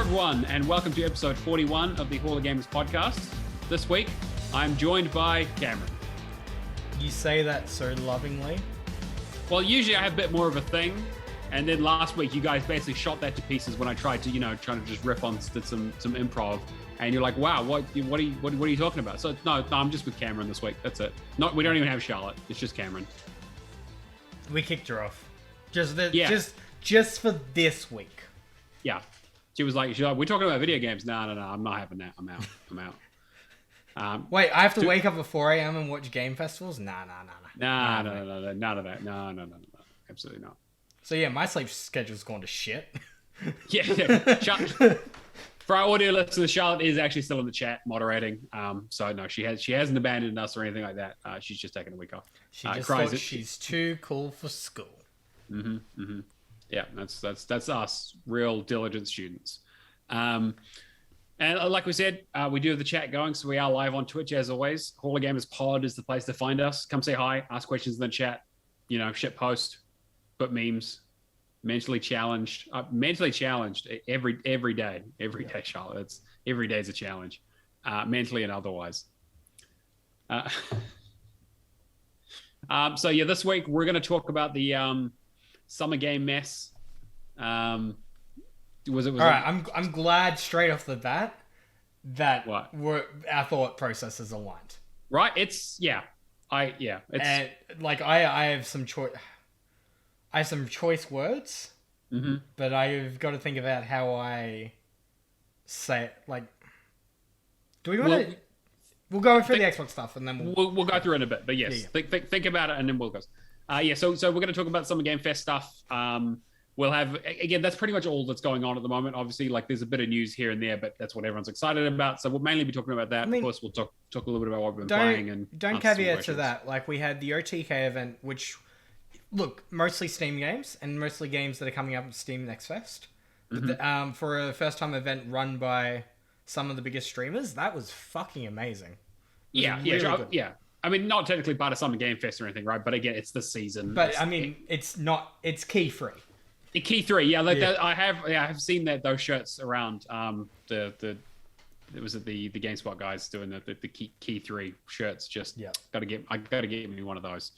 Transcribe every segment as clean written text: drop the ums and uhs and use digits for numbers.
everyone, and welcome to episode 41 of the Hall of Gamers podcast. This week, I'm joined by Cameron. You say that so lovingly. Well, usually I have a bit more of a thing, and then last week you guys basically shot that to pieces when I tried to, trying to just riff on some improv, and you're like, "Wow, what are you talking about?" So no, I'm just with Cameron this week. That's it. We don't even have Charlotte. It's just Cameron. We kicked her off. Just for this week. Yeah. She's like, we're talking about video games. No, I'm not having that. I'm out. Wait, I have to wake up at 4 a.m. and watch game festivals? Nah. None of that. No. Absolutely not. So yeah, my sleep schedule's gone to shit. Yeah. For our audio listeners, Charlotte is actually still in the chat moderating. So no, she hasn't abandoned us or anything like that. She's just taking a week off. She just thought she's too cool for school. Yeah, that's us, real diligent students. And like we said, we do have the chat going, so we are live on Twitch as always. Hall of Gamers Pod is the place to find us. Come say hi, ask questions in the chat, shit post, put memes. Mentally challenged every day, Charlotte. Every day is a challenge, mentally and otherwise. So yeah, this week we're going to talk about the summer game mess. All right, I'm glad straight off the bat that what? Our thought processes aligned. Right? I have some choice. I have some choice words, but I've got to think about how I say it. Like, do we want to? We'll go through the Xbox stuff, and then we'll go through it in a bit. But yes, yeah. Think about it, and then we'll go. So we're going to talk about Summer Game Fest stuff. We'll have, again, that's pretty much all that's going on at the moment. Obviously, like there's a bit of news here and there, but that's what everyone's excited about. So we'll mainly be talking about that. Of course, we'll talk a little bit about what we've been playing. And don't caveat to that. Like we had the OTK event, which, look, mostly Steam games and mostly games that are coming up in Steam Next Fest. But for a first-time event run by some of the biggest streamers, that was fucking amazing. Yeah. I mean, not technically part of Summer Game Fest or anything, right? But again, it's the season. But it's not. It's key 3. Key 3, yeah. I have seen those shirts around. The GameSpot guys doing the key 3 shirts. Just I gotta get me one of those.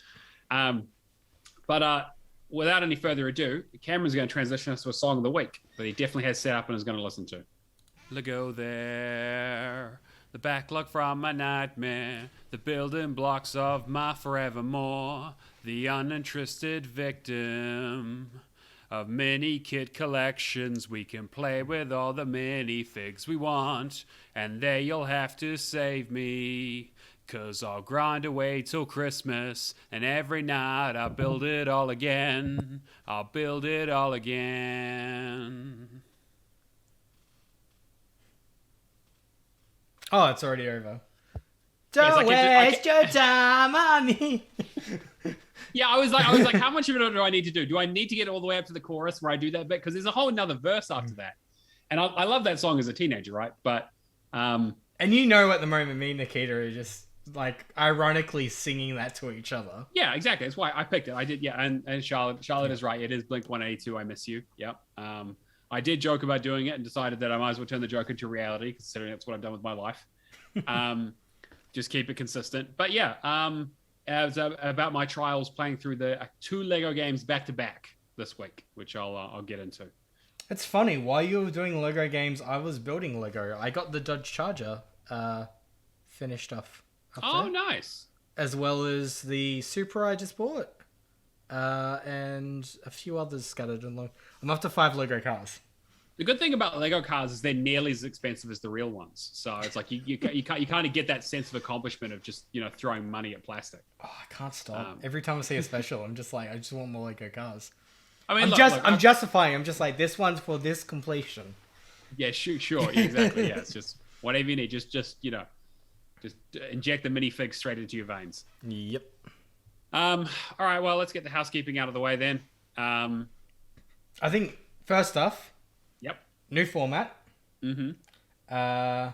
But without any further ado, Cameron's going to transition us to a song of the week that he definitely has set up and is going to listen to. Go there. The backlog from my nightmare, the building blocks of my forevermore, the uninterested victim of mini kit collections. We can play with all the minifigs we want, and there you'll have to save me, 'cause I'll grind away till Christmas, and every night I'll build it all again. I'll build it all again. Oh, it's already over. Don't waste your time on me. Yeah, I was like, how much of it do I need to do? Do I need to get all the way up to the chorus where I do that bit? Because there's a whole another verse after that. And I love that song as a teenager, right? But and at the moment, me and Nikita are just like ironically singing that to each other. Yeah, exactly. That's why I picked it. I did, yeah. And Charlotte is right. It is Blink 182. I Miss You. Yep. I did joke about doing it and decided that I might as well turn the joke into reality, considering that's what I've done with my life. Just keep it consistent. But yeah, about my trials playing through the 2 Lego games back to back this week, which I'll get into. It's funny. While you were doing Lego games, I was building Lego. I got the Dodge Charger finished off. Oh, nice. As well as the Supra I just bought. And a few others scattered along. I'm up to 5 Lego cars. The good thing about Lego cars is they're nearly as expensive as the real ones. So it's like you kind of get that sense of accomplishment of just throwing money at plastic. Oh, I can't stop. Every time I see a special, I'm just like, I just want more Lego cars. I mean, I'm justifying. I'm just like, this one's for this completion. Yeah, sure, exactly. Yeah, it's just whatever you need. Just inject the minifig straight into your veins. Yep. All right. Well, let's get the housekeeping out of the way then. I think first off. Yep. New format. So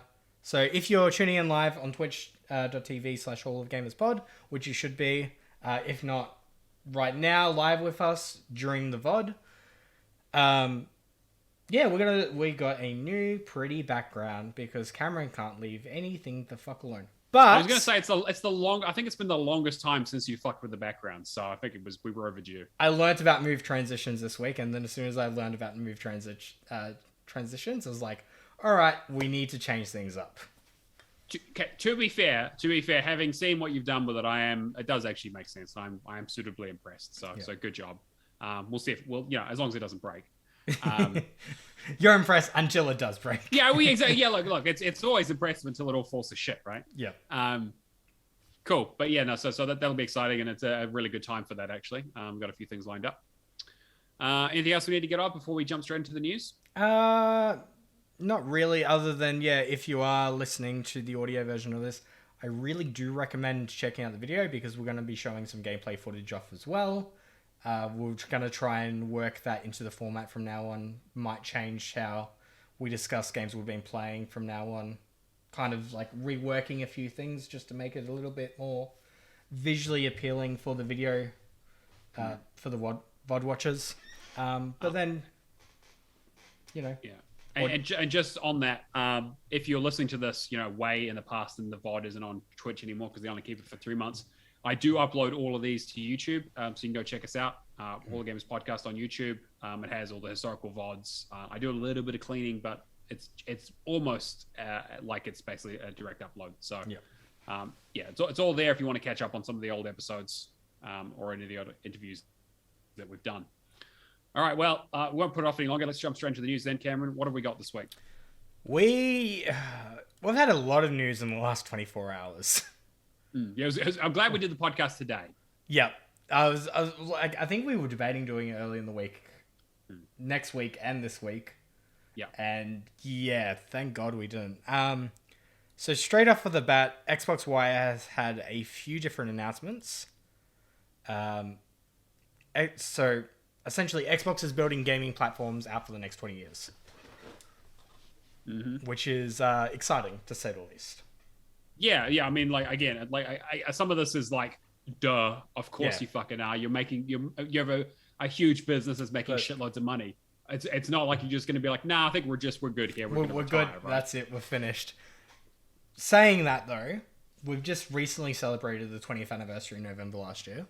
if you're tuning in live on twitch.tv/Hall of Gamers Pod, which you should be, if not right now, live with us during the VOD. Yeah, we got a new pretty background because Cameron can't leave anything the fuck alone. But I was gonna say it's the long. I think it's been the longest time since you fucked with the background, so I think we were overdue. I learnt about move transitions this week, and then as soon as I learned about move transitions, I was like, all right, we need to change things up. To be fair, having seen what you've done with it, it does actually make sense. I am suitably impressed. So good job. We'll see if as long as it doesn't break. You're impressed until it does break. Yeah, exactly. Yeah, look, it's always impressive until it all falls to shit, right? Yeah. Cool, but yeah, no. So that'll be exciting, and it's a really good time for that. Actually, got a few things lined up. Anything else we need to get off before we jump straight into the news? Not really. Other than if you are listening to the audio version of this, I really do recommend checking out the video because we're going to be showing some gameplay footage off as well. We're going to try and work that into the format from now on. Might change how we discuss games we've been playing from now on. Kind of like reworking a few things just to make it a little bit more visually appealing for the video, for the VOD watchers. But then, Yeah. And just on that, if you're listening to this, way in the past and the VOD isn't on Twitch anymore because they only keep it for 3 months, I do upload all of these to YouTube, so you can go check us out. All the Games Podcast on YouTube. It has all the historical VODs. I do a little bit of cleaning, but it's almost like it's basically a direct upload. So it's all there if you want to catch up on some of the old episodes or any of the other interviews that we've done. All right, well, we won't put it off any longer. Let's jump straight into the news then, Cameron. What have we got this week? We've had a lot of news in the last 24 hours. I'm glad we did the podcast today. Yeah, I think we were debating doing it early in the week, next week and this week. Yeah, and thank God we didn't. So straight off of the bat, Xbox Wire has had a few different announcements. So essentially, Xbox is building gaming platforms out for the next 20 years, which is exciting to say the least. Yeah. I mean, again, some of this is duh. Of course you fucking are. You have a huge business that's making shitloads of money. It's not like you're just going to be like, nah, I think we're good here. We're good. Right? That's it. We're finished. Saying that though, we've just recently celebrated the 20th anniversary in November last year.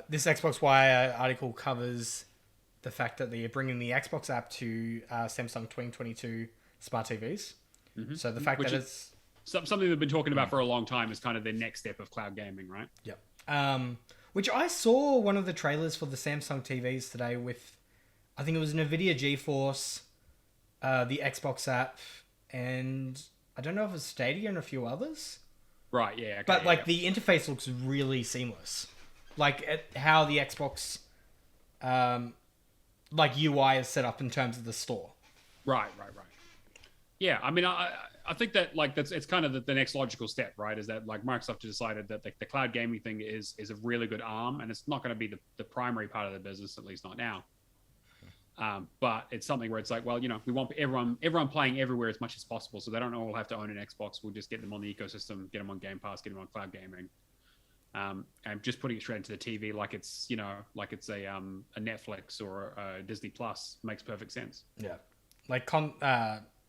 This Xbox Wire article covers the fact that they're bringing the Xbox app to Samsung 2022 smart TVs. So the fact that it's something they've been talking about for a long time is kind of their next step of cloud gaming, right? Yeah. Which I saw one of the trailers for the Samsung TVs today with, I think it was NVIDIA GeForce, the Xbox app, and I don't know if it was Stadia and a few others. Right, yeah. Okay, but the interface looks really seamless. How the Xbox UI is set up in terms of the store. Right. Yeah, I mean, I think that it's kind of the next logical step, right? Is that Microsoft has decided that the cloud gaming thing is a really good arm, and it's not going to be the primary part of the business, at least not now. But it's something where it's we want everyone playing everywhere as much as possible, so they don't all have to own an Xbox. We'll just get them on the ecosystem, get them on Game Pass, get them on cloud gaming, and just putting it straight into the TV like it's a Netflix or a Disney Plus makes perfect sense.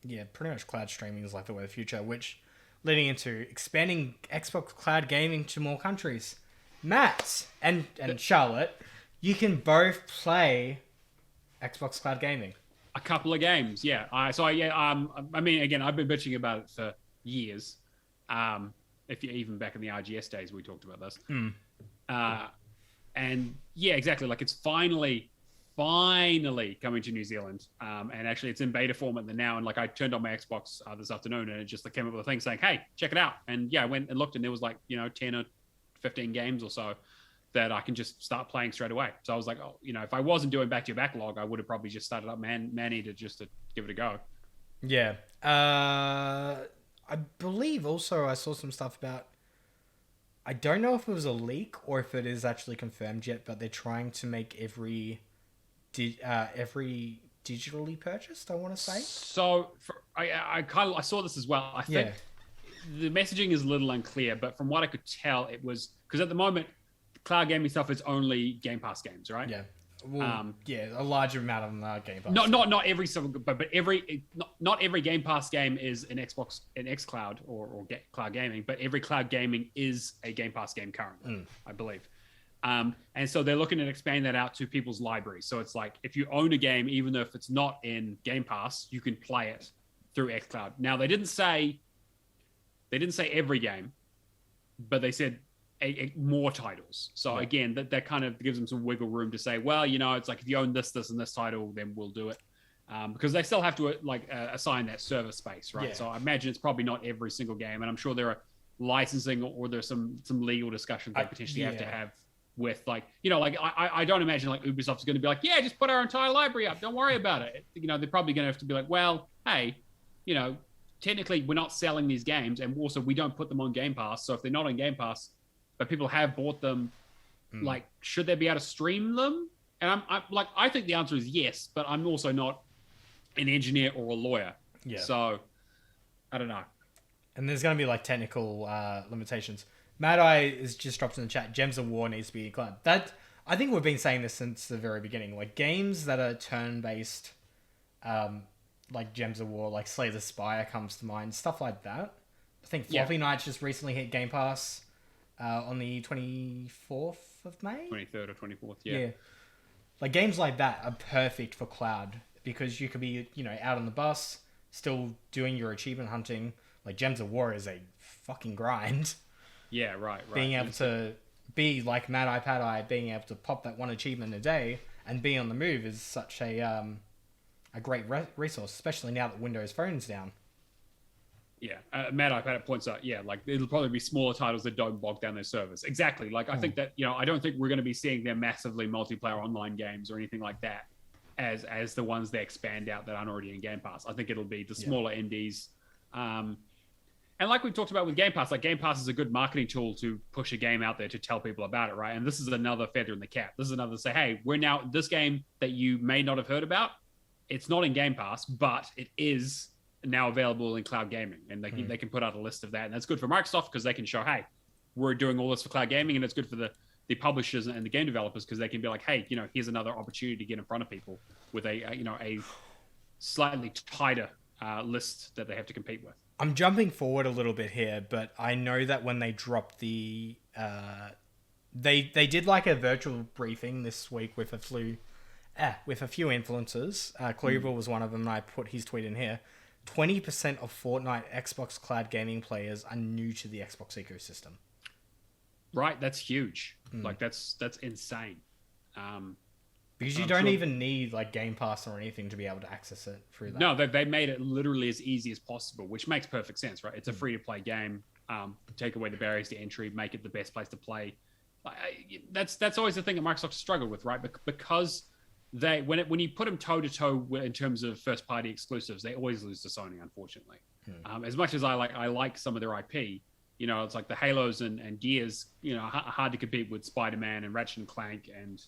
Yeah, pretty much cloud streaming is the way of the future, which leading into expanding Xbox cloud gaming to more countries. Matt and Charlotte, you can both play Xbox cloud gaming. A couple of games, yeah. I mean, again, I've been bitching about it for years. If you even back in the RGS days, we talked about this. And yeah, exactly. It's finally coming to New Zealand. And actually, it's in beta format now. And I turned on my Xbox this afternoon, and it just came up with a thing saying, "Hey, check it out." And yeah, I went and looked, and there was 10 or 15 games or so that I can just start playing straight away. So I was like, if I wasn't doing back to your backlog, I would have probably just started up Man-Eater just to give it a go. Yeah. I believe also I saw some stuff about, I don't know if it was a leak or if it is actually confirmed yet, but they're trying to make every digitally purchased, I want to say. So I saw this as well. I think the messaging is a little unclear, but from what I could tell, it was because at the moment, cloud gaming stuff is only Game Pass games, right? Yeah. Well, yeah, a large amount of them are Game Pass. Not every single, but not every Game Pass game is an xCloud or cloud gaming, but every cloud gaming is a Game Pass game currently, I believe. And so they're looking at expanding that out to people's libraries. So it's like if you own a game, even though if it's not in Game Pass, you can play it through xCloud. Now they didn't say every game, but they said more titles. So again, that kind of gives them some wiggle room to say, well, it's like if you own this, and this title, then we'll do it. Because they still have to assign that server space, right? Yeah. So I imagine it's probably not every single game, and I'm sure there are licensing or there's some legal discussions they potentially have to have with I don't imagine like Ubisoft is going to be like, yeah, just put our entire library up, don't worry about it. They're probably going to have to be like, well, hey, technically we're not selling these games, and also we don't put them on Game Pass. So if they're not on Game Pass, but people have bought them, like, should they be able to stream them? And I think the answer is yes, but I'm also not an engineer or a lawyer. Yeah. So I don't know. And there's going to be like technical limitations. Mad Eye is just dropped in the chat. Gems of War needs to be included. That I think we've been saying this since the very beginning. Like games that are turn-based, like Gems of War, like Slay the Spire comes to mind. Stuff like that. I think Floppy Nights just recently hit Game Pass on the 24th of May? 23rd or 24th, yeah. Like games like that are perfect for cloud because you could be, out on the bus, still doing your achievement hunting. Like Gems of War is a fucking grind. Yeah, right. Being able to be like Mad Eye, Pad Eye, being able to pop that one achievement a day and be on the move is such a great resource, especially now that Windows Phone's down. Yeah, Mad Eye Pad Eye points out, like it'll probably be smaller titles that don't bog down their servers. Exactly. Like I think that, I don't think we're going to be seeing their massively multiplayer online games or anything like that as the ones they expand out that aren't already in Game Pass. I think it'll be the smaller indies. And like we talked about with Game Pass, like Game Pass is a good marketing tool to push a game out there to tell people about it, right? And this is another feather in the cap. This is another say, hey, we're now, this game that you may not have heard about, it's not in Game Pass, but it is now available in cloud gaming. And they can put out a list of that. And that's good for Microsoft because they can show, hey, we're doing all this for cloud gaming. And it's good for the publishers and the game developers because they can be like, hey, here's another opportunity to get in front of people with a slightly tighter list that they have to compete with. I'm jumping forward a little bit here, but I know that when they dropped the... they did like a virtual briefing this week with a few influencers. Cleaver was one of them, and I put his tweet in here. 20% of Fortnite Xbox cloud gaming players are new to the Xbox ecosystem. Right, that's huge. Like that's insane. Because you don't even need like Game Pass or anything to be able to access it through that. No, they made it literally as easy as possible, which makes perfect sense, right? It's a free-to-play game. Take away the barriers to entry, make it the best place to play. That's always the thing that Microsoft struggled with, right? Because when you put them toe-to-toe in terms of first-party exclusives, they always lose to Sony, unfortunately. As much as I like some of their IP, it's like the Halos and Gears, hard to compete with Spider-Man and Ratchet and Clank and...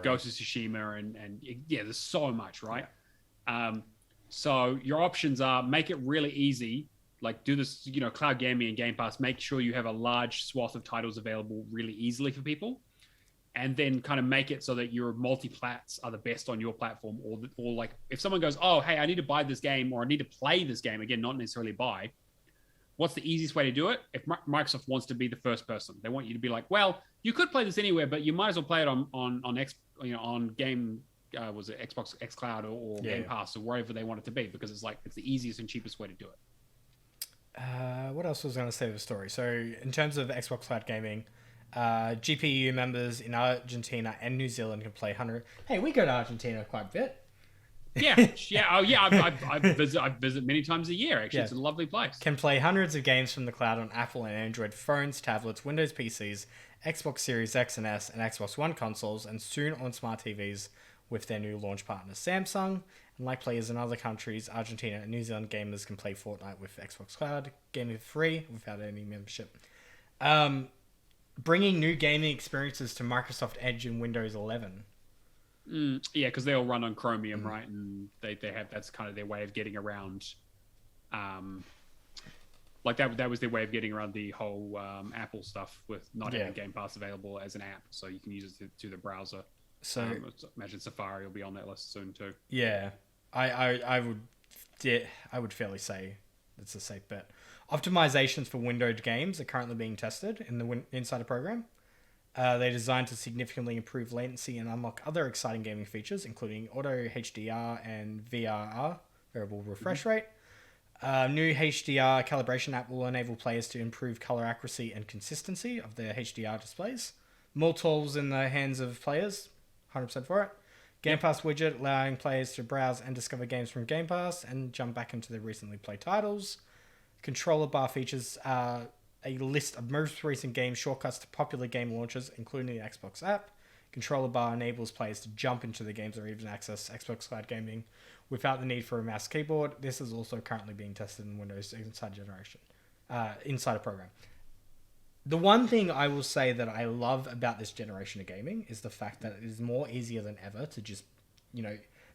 Ghost of Tsushima and there's so much, right? So your options are make it really easy, like do this, cloud gaming and Game Pass, make sure you have a large swath of titles available really easily for people, and then kind of make it so that your multi-plats are the best on your platform, or like if someone goes, oh, hey, I need to buy this game or I need to play this game, again, not necessarily buy, what's the easiest way to do it? If Microsoft wants to be the first person, they want you to be like, well, you could play this anywhere, but you might as well play it on game, was it Xbox xCloud or Game Pass or wherever they want it to be, because it's the easiest and cheapest way to do it. What else was I going to say to the story? So in terms of Xbox Cloud Gaming, GPU members in Argentina and New Zealand can play 100. Hey, we go to Argentina quite a bit. I visit many times a year. Actually, it's a lovely place. Can play hundreds of games from the cloud on Apple and Android phones, tablets, Windows PCs, Xbox Series X and S, and Xbox One consoles, and soon on smart TVs with their new launch partner Samsung. And like players in other countries, Argentina and New Zealand gamers can play Fortnite with Xbox Cloud Gaming for free without any membership. Bringing new gaming experiences to Microsoft Edge and Windows 11. Because they all run on Chromium, right? And they have, that's kind of their way of getting around, that was their way of getting around the whole Apple stuff with not having Game Pass available as an app, so you can use it through the browser. So I imagine Safari will be on that list soon too. yeah, I would I would fairly say it's a safe bet. Optimizations for windowed games are currently being tested in the Insider program. They're designed to significantly improve latency and unlock other exciting gaming features, including auto HDR and VRR, variable refresh rate. New HDR calibration app will enable players to improve color accuracy and consistency of their HDR displays. More tools in the hands of players, 100% for it. Game Pass widget allowing players to browse and discover games from Game Pass and jump back into their recently played titles. Controller bar features a list of most recent game shortcuts to popular game launches, including the Xbox app. Controller bar enables players to jump into the games or even access Xbox Cloud Gaming without the need for a mouse keyboard. This is also currently being tested in Windows Insider program. The one thing I will say that I love about this generation of gaming is the fact that it is more easier than ever to just,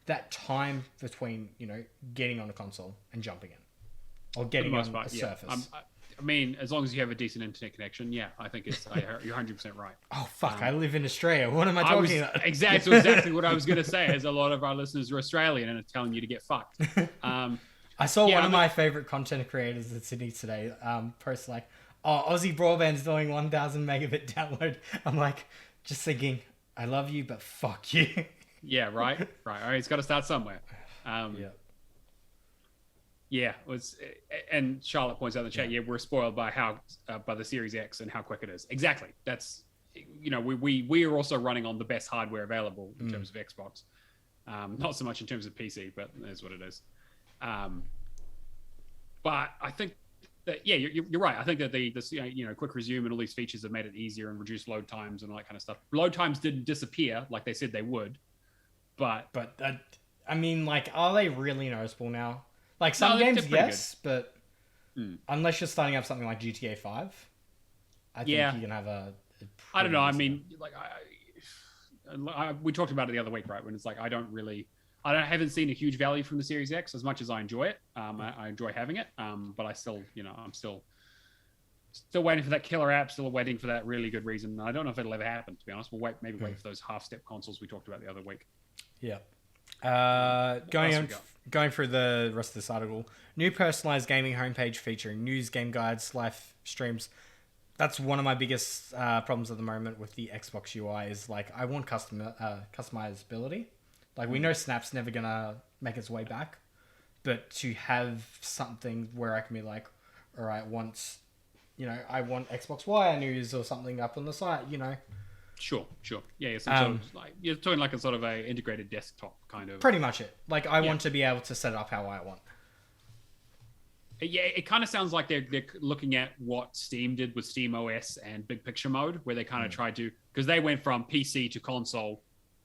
that time between, getting on a console and jumping in. Or getting on a Surface. I mean, as long as you have a decent internet connection, yeah, I think you're 100% right. Oh, fuck, I live in Australia. What am I talking about? Exactly what I was going to say, as a lot of our listeners are Australian and are telling you to get fucked. I saw one of my favorite content creators in Sydney today post like, Aussie broadband's doing 1,000 megabit download. I'm like, just thinking, I love you, but fuck you. Yeah, right. All right, it's got to start somewhere. Yeah, and Charlotte points out in the chat. Yeah, we're spoiled by by the Series X and how quick it is. Exactly. That's, we are also running on the best hardware available in terms of Xbox. Not so much in terms of PC, but that's what it is. But I think that you're right. I think that the quick resume and all these features have made it easier and reduced load times and all that kind of stuff. Load times didn't disappear like they said they would, but I mean, like, are they really noticeable now? Like, some games, yes, but unless you're starting up something like GTA 5, I think you can have I don't know. I mean, like, we talked about it the other week, right? When it's like, I haven't seen a huge value from the Series X as much as I enjoy it. I enjoy having it, but I still, I'm still waiting for that killer app. Still waiting for that really good reason. I don't know if it'll ever happen, to be honest. We'll wait for those half-step consoles we talked about the other week. Yeah. Going through the rest of this article, new personalized gaming homepage featuring news, game guides, live streams. That's one of my biggest problems at the moment with the Xbox UI is, like, I want customizability. Like, we know Snap's never gonna make its way back, but to have something where I can be like, all right, once, I want Xbox Wire news or something up on the site, Sure. Yeah, you're talking like a sort of a integrated desktop kind of. Pretty much it. Like, I want to be able to set it up how I want. Yeah, it kind of sounds like they're looking at what Steam did with Steam OS and Big Picture Mode, where they kind of tried to, because they went from PC to console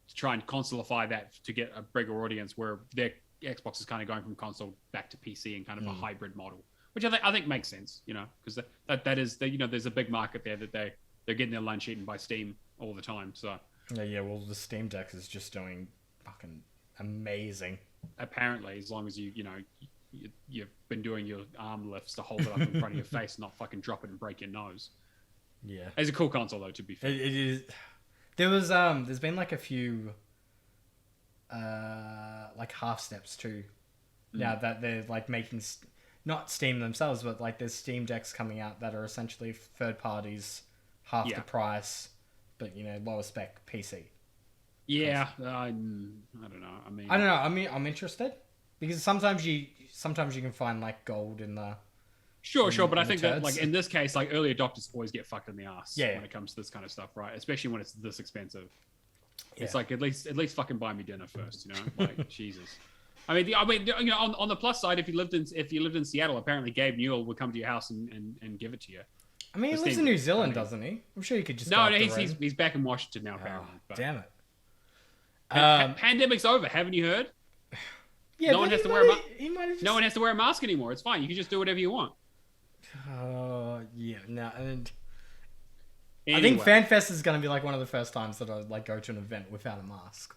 to try and consoleify that to get a bigger audience, where their Xbox is kind of going from console back to PC and kind of a hybrid model, which I think makes sense, because that is, there's a big market there that they're getting their lunch eaten by Steam all the time. So well, the Steam Deck is just doing fucking amazing. Apparently, as long as you've been doing your arm lifts to hold it up in front of your face, not fucking drop it and break your nose. Yeah, it's a cool console though. To be fair, it is. There was there's been like a few like half steps too. Now that they're like making not Steam themselves, but like there's Steam Decks coming out that are essentially third parties, half the price, but lower spec PC. Yeah, I don't know. I don't know. I mean, I'm interested because sometimes you can find like gold in the. Sure, but I think that, like, in this case, like, early adopters always get fucked in the ass when it comes to this kind of stuff, right? Especially when it's this expensive. Yeah. It's like, at least fucking buy me dinner first, Like, Jesus. I mean, on the plus side, if you lived in Seattle, apparently Gabe Newell would come to your house and give it to you. I mean, he lives in New Zealand, doesn't he? I'm sure you could just. No, he's back in Washington now, apparently. Oh, damn it. Pandemic's over, haven't you heard? Yeah, no one has to wear a mask anymore. It's fine. You can just do whatever you want. Yeah. No, and anyway. I think FanFest is going to be like one of the first times that I like go to an event without a mask.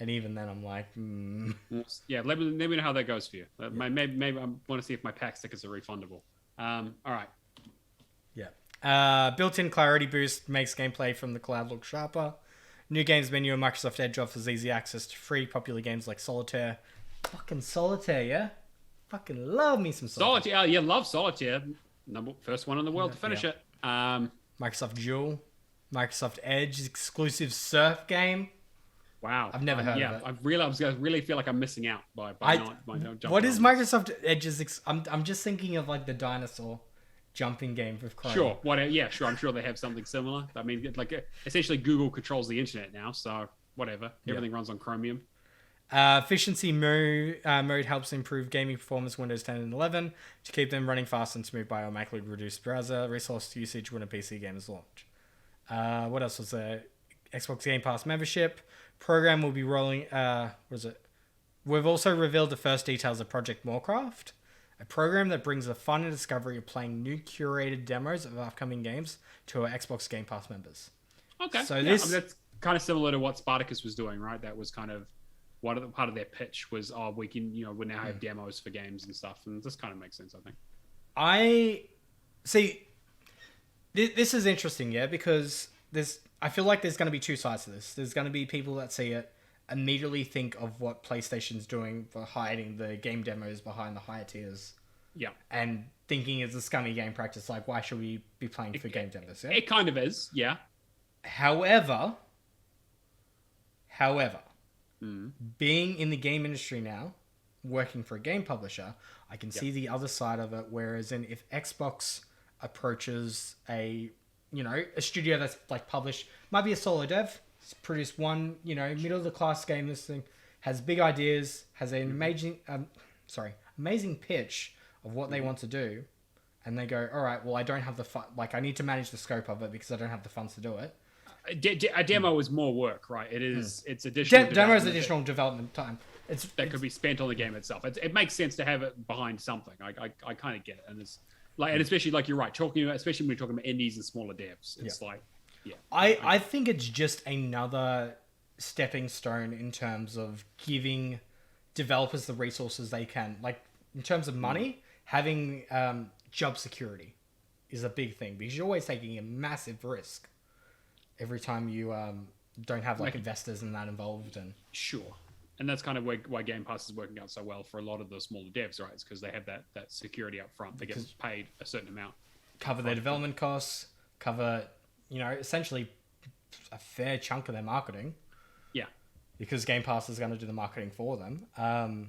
And even then, I'm like, Yeah, let me know how that goes for you. Maybe I want to see if my pack stickers are refundable. All right. Yeah. Built-in clarity boost makes gameplay from the cloud look sharper. New games menu on Microsoft Edge offers easy access to free popular games like Solitaire. Fucking Solitaire, yeah? Fucking love me some Solitaire. Solitaire, yeah, love Solitaire. First one in the world to finish it. Microsoft Duel. Microsoft Edge exclusive surf game. Wow. I've never heard of it. I really feel like I'm missing out by not jumping What is on this. Microsoft Edge's... I'm just thinking of like the dinosaur jumping game with Chrome. Sure. Whatever. Yeah, sure. I'm sure they have something similar. I mean, like essentially Google controls the internet now, so whatever. Everything runs on Chromium. Efficiency mode helps improve gaming performance Windows 10 and 11 to keep them running fast and smooth by automatically reduce browser resource usage when a PC game is launched. What else was there? Xbox Game Pass membership program will be rolling. We've also revealed the first details of Project Moorcraft, a program that brings the fun and discovery of playing new curated demos of upcoming games to our Xbox Game Pass members. Okay. So I mean, that's kind of similar to what Spartacus was doing, right? That was kind of part of their pitch was, we can, we now have demos for games and stuff, and this kind of makes sense, I think. I see. This is interesting, yeah, because I feel like there's going to be two sides to this. There's going to be people that see it, immediately think of what PlayStation's doing for hiding the game demos behind the higher tiers. Yeah. And thinking it's a scummy game practice, like, why should we be playing for game demos? Yeah? It kind of is, yeah. However, being in the game industry now, working for a game publisher, I can see the other side of it. Whereas if Xbox approaches a studio that's like published, might be a solo dev, produced one, middle of the class game, this thing has big ideas, has an amazing pitch of what they want to do, and they go, all right, well, I don't have the fun, like I need to manage the scope of it because I don't have the funds to do it. A demo is more work, right? It is. It's additional. Demo is additional development time. That could be spent on the game itself. It makes sense to have it behind something. I kind of get it, and it's like, and especially like you're right, talking about, especially when you're talking about indies and smaller devs, it's like, yeah. I think it's just another stepping stone in terms of giving developers the resources they can. Like in terms of money, having job security is a big thing because you're always taking a massive risk every time you don't have like investors and that involved. And sure. And that's kind of why Game Pass is working out so well for a lot of the smaller devs, right? It's because they have that security up front. They get paid a certain amount. Cover their development costs, cover, essentially a fair chunk of their marketing. Yeah. Because Game Pass is going to do the marketing for them. I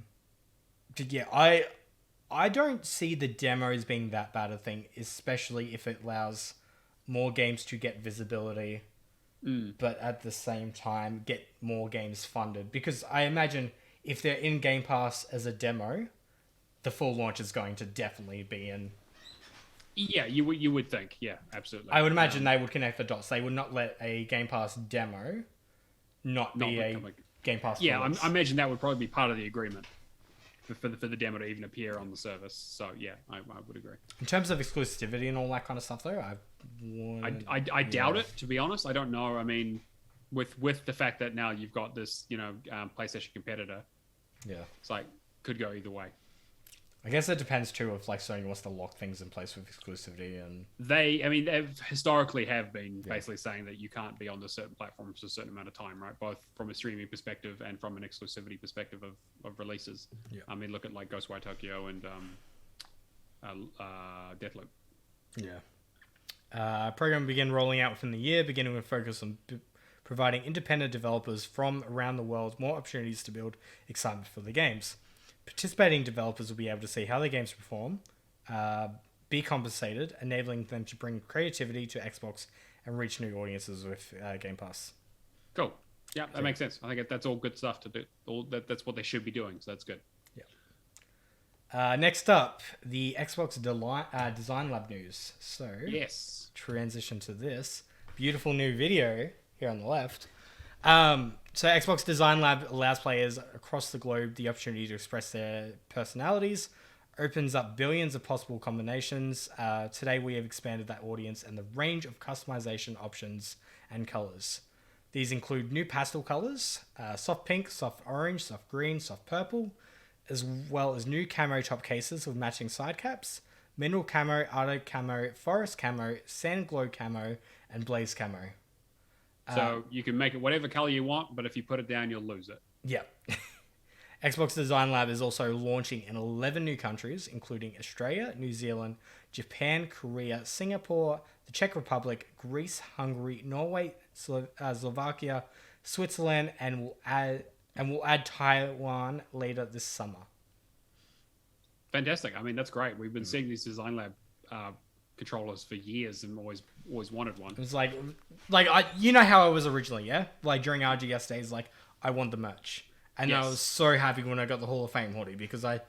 don't see the demos being that bad a thing, especially if it allows more games to get visibility. But at the same time, get more games funded. Because I imagine if they're in Game Pass as a demo, the full launch is going to definitely be in. Yeah, you would think. Yeah, absolutely. I would imagine they would connect the dots. They would not let a Game Pass demo not be a Game Pass. Yeah, I imagine that would probably be part of the agreement for the demo to even appear on the service. So yeah, I would agree. In terms of exclusivity and all that kind of stuff, though, I doubt it, to be honest. I don't know. I mean, with the fact that now you've got this, PlayStation competitor. Yeah, it's like could go either way. I guess it depends too if like Sony wants to lock things in place with exclusivity, and they historically have been basically saying that you can't be on the certain platforms for a certain amount of time, right? Both from a streaming perspective and from an exclusivity perspective of releases. Yeah. I mean, look at like Ghostwire Tokyo and Deathloop. Yeah. Program will begin rolling out within the year, beginning with focus on providing independent developers from around the world more opportunities to build excitement for the games. Participating developers will be able to see how their games perform, be compensated, enabling them to bring creativity to Xbox and reach new audiences with Game Pass. Cool. Yeah, that makes sense. I think that's all good stuff to do. That's what they should be doing, so that's good. Yeah. Next up, the Xbox Design Lab news. So, yes. Transition to this beautiful new video here on the left. So Xbox Design Lab allows players across the globe the opportunity to express their personalities, opens up billions of possible combinations. Today we have expanded that audience and the range of customization options and colors. These include new pastel colors, soft pink, soft orange, soft green, soft purple, as well as new camo top cases with matching side caps, mineral camo, auto camo, forest camo, sand glow camo, and blaze camo. So you can make it whatever color you want, but if you put it down, you'll lose it. Yeah. Xbox Design Lab is also launching in 11 new countries, including Australia, New Zealand, Japan, Korea, Singapore, the Czech Republic, Greece, Hungary, Norway, Slovakia, Switzerland, and will add Taiwan later this summer. Fantastic. I mean, that's great. We've been seeing these Design Lab controllers for years and always wanted one. It was like you know how I was originally, yeah? Like during RGS days, like I want the merch. And I was so happy when I got the Hall of Fame hoodie because I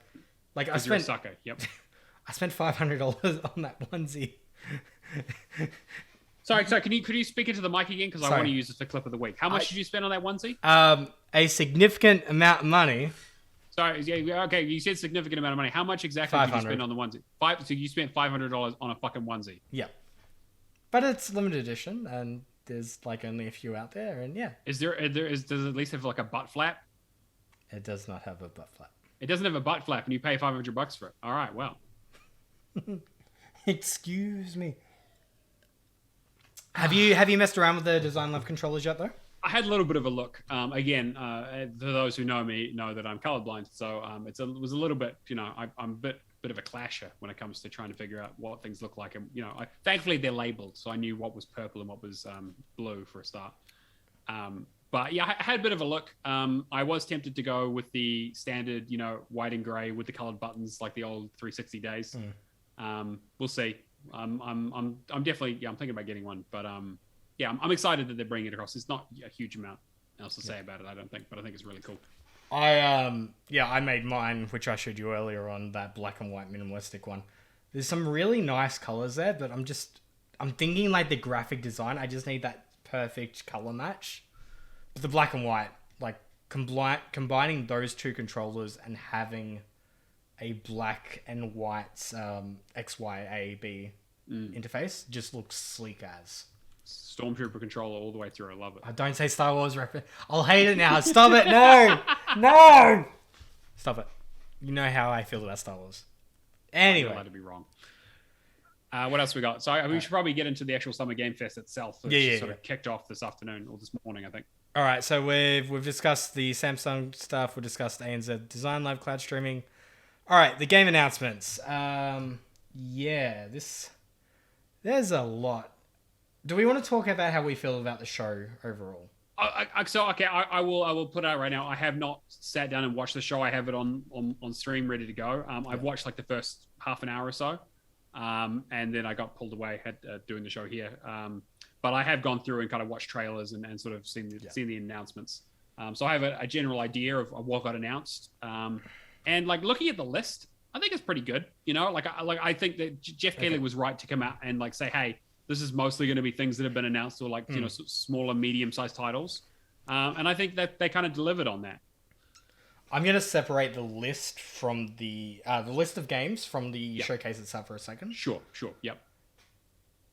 spent you're a sucker. Yep. I spent $500 on that onesie. Sorry, could you speak into the mic again? Because I want to use this for clip of the week. How much did you spend on that onesie? A significant amount of money. Sorry, yeah, okay, you said significant amount of money. How much exactly did you spend on the onesie? So you spent $500 on a fucking onesie. Yeah. But it's limited edition and there's like only a few out there and yeah. Does it at least have like a butt flap? It does not have a butt flap. It doesn't have a butt flap and you pay $500 for it. All right, well. Excuse me. Have you messed around with the Design Lab controllers yet though? I had a little bit of a look. Again, for those who know me, know that I'm colorblind, so it was a little bit. I'm a bit of a clasher when it comes to trying to figure out what things look like. And thankfully they're labeled, so I knew what was purple and what was blue for a start. But yeah, I had a bit of a look. I was tempted to go with the standard, white and gray with the colored buttons, like the old 360 days. We'll see. I'm definitely I'm thinking about getting one, but yeah, I'm excited that they're bringing it across. There's not a huge amount else to say about it, I don't think, but I think it's really cool. I made mine, which I showed you earlier on that black and white minimalistic one. There's some really nice colors there, but I'm thinking like the graphic design. I just need that perfect color match. But the black and white, like combining those two controllers and having a black and white XYAB interface just looks sleek as. Stormtrooper controller all the way through. I love it. I don't say Star Wars reference. I'll hate it now. Stop it. No. Stop it. You know how I feel about Star Wars. Anyway. I'm allowed to be wrong. What else we got? So we should probably get into the actual Summer Game Fest itself, which sort of kicked off this afternoon or this morning, I think. All right. So we've discussed the Samsung stuff. We discussed ANZ Design Lab cloud streaming. All right. The game announcements. There's a lot. Do we want to talk about how we feel about the show overall? I will put it out right now. I have not sat down and watched the show. I have it on stream ready to go. I've watched like the first half an hour or so, and then I got pulled away doing the show here. But I have gone through and kind of watched trailers and sort of seen the announcements. So I have a general idea of what got announced. And like looking at the list, I think it's pretty good. I think that Jeff Keighley was right to come out and like say, hey, this is mostly going to be things that have been announced or like, smaller, medium-sized titles. And I think that they kind of delivered on that. I'm going to separate the list from the list of games from the showcase itself for a second. Sure. Yep.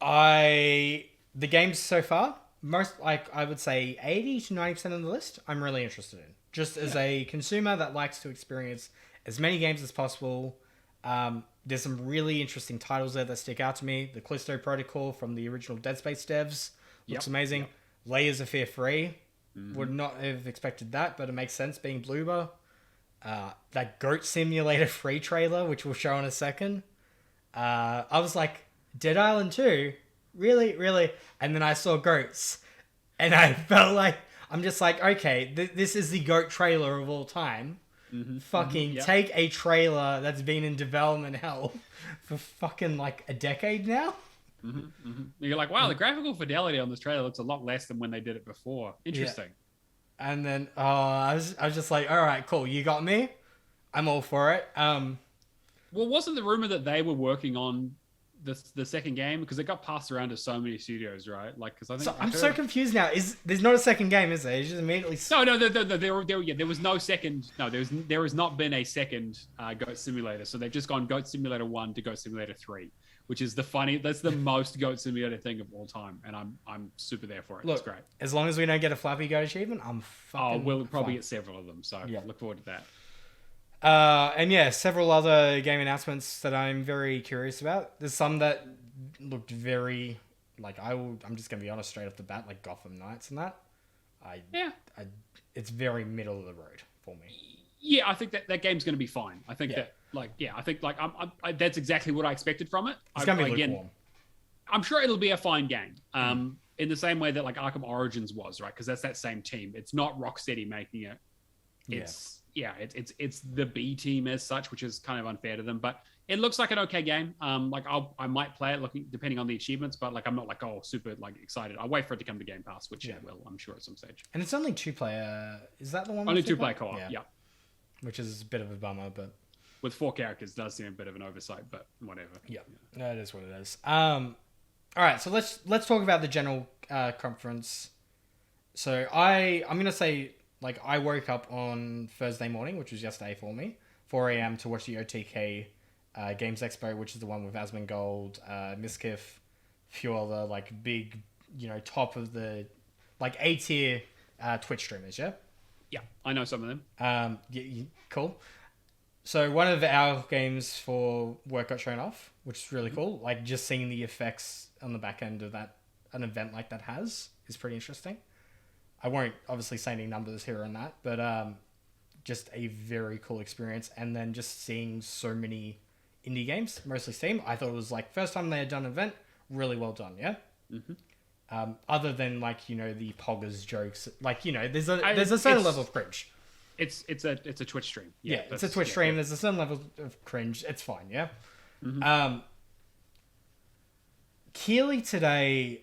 The games so far, I would say 80 to 90% of the list, I'm really interested in. Just as a consumer that likes to experience as many games as possible. There's some really interesting titles there that stick out to me. The Callisto Protocol from the original Dead Space devs looks amazing. Yep. Layers of Fear 3. Would not have expected that, but it makes sense being Bloober. That Goat Simulator free trailer, which we'll show in a second. I was like, Dead Island 2? Really? And then I saw goats. And I felt like, I'm just like, okay, this is the goat trailer of all time. Take a trailer that's been in development hell for fucking like a decade now. You're like, wow, the graphical fidelity on this trailer looks a lot less than when they did it before. Interesting. Yeah. And then I was just like, all right, cool, you got me. I'm all for it. Well, wasn't the rumor that they were working on the second game because it got passed around to so many studios, right? Like, because I think I'm so confused now. There's not a second game, is there? It's just immediately. No. There was no second. No, there has not been a second Goat Simulator. So they've just gone Goat Simulator 1 to Goat Simulator 3, which is that's the most Goat Simulator thing of all time, and I'm super there for it. Look, it's great. As long as we don't get a Flappy Goat achievement, I'm fucking. We'll probably get several of them. So look forward to that. And several other game announcements that I'm very curious about. There's some that looked very like I'm just gonna be honest straight off the bat, like Gotham Knights and that. I it's very middle of the road for me. Yeah, I think that game's going to be fine. I think that's exactly what I expected from it. It's gonna be lukewarm. I'm sure it'll be a fine game. In the same way that like Arkham Origins was, right? Because that's that same team. It's not Rocksteady making it. It's the B team as such, which is kind of unfair to them. But it looks like an okay game. Like I might play it depending on the achievements, but like I'm not like super like excited. I'll wait for it to come to Game Pass, which it will, I'm sure, at some stage. And it's only 2-player. Is that the one? Only 2-player co-op. Yeah. Which is a bit of a bummer, but with 4 characters does seem a bit of an oversight, but whatever. Yeah, it is what it is. All right, so let's talk about the general conference. So I'm gonna say, like, I woke up on Thursday morning, which was yesterday for me, 4 a.m. to watch the OTK Games Expo, which is the one with Asmongold, Miskiff, a few other like big, top of the like A-tier Twitch streamers. Yeah, I know some of them. Cool. So one of our games for work got shown off, which is really cool. Like, just seeing the effects on the back end of an event like that is pretty interesting. I won't obviously say any numbers here on that, but just a very cool experience. And then just seeing so many indie games, mostly Steam. I thought it was like first time they had done an event, really well done. Yeah. Mm-hmm. Other than like the poggers jokes, like there's a certain level of cringe. It's a Twitch stream. Yeah, it's a Twitch stream. Yeah. There's a certain level of cringe. It's fine. Yeah. Mm-hmm. Keighley today,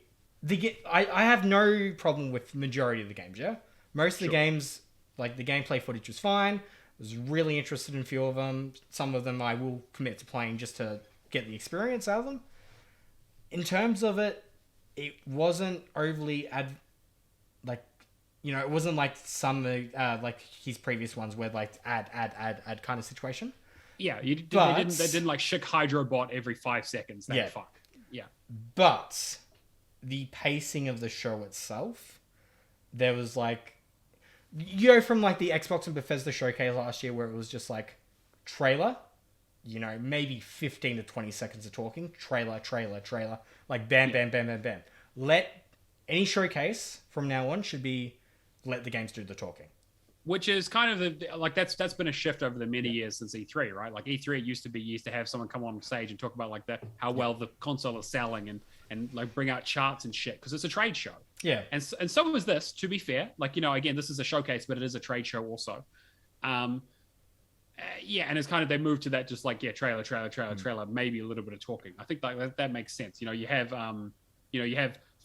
I have no problem with majority of the games. Yeah, most of the games, like the gameplay footage was fine. I was really interested in a few of them. Some of them I will commit to playing just to get the experience out of them. In terms of it wasn't overly it wasn't like some like his previous ones where like add kind of situation. Yeah, they didn't like shick Hydrobot every 5 seconds. Fuck. Yeah. But the pacing of the show itself, there was like, from like the Xbox and Bethesda showcase last year where it was just like trailer, maybe 15 to 20 seconds of talking, trailer, like bam, bam, bam, bam, bam. Let any showcase from now on should be let the games do the talking. Which is kind of that's been a shift over the many years since E3, right? Like E3 used to have someone come on stage and talk about like how well the console is selling and like bring out charts and shit because it's a trade show. Yeah. And so was this, to be fair. Like, again, this is a showcase, but it is a trade show also. And it's kind of, they moved to that just like, trailer, maybe a little bit of talking. I think that makes sense. You have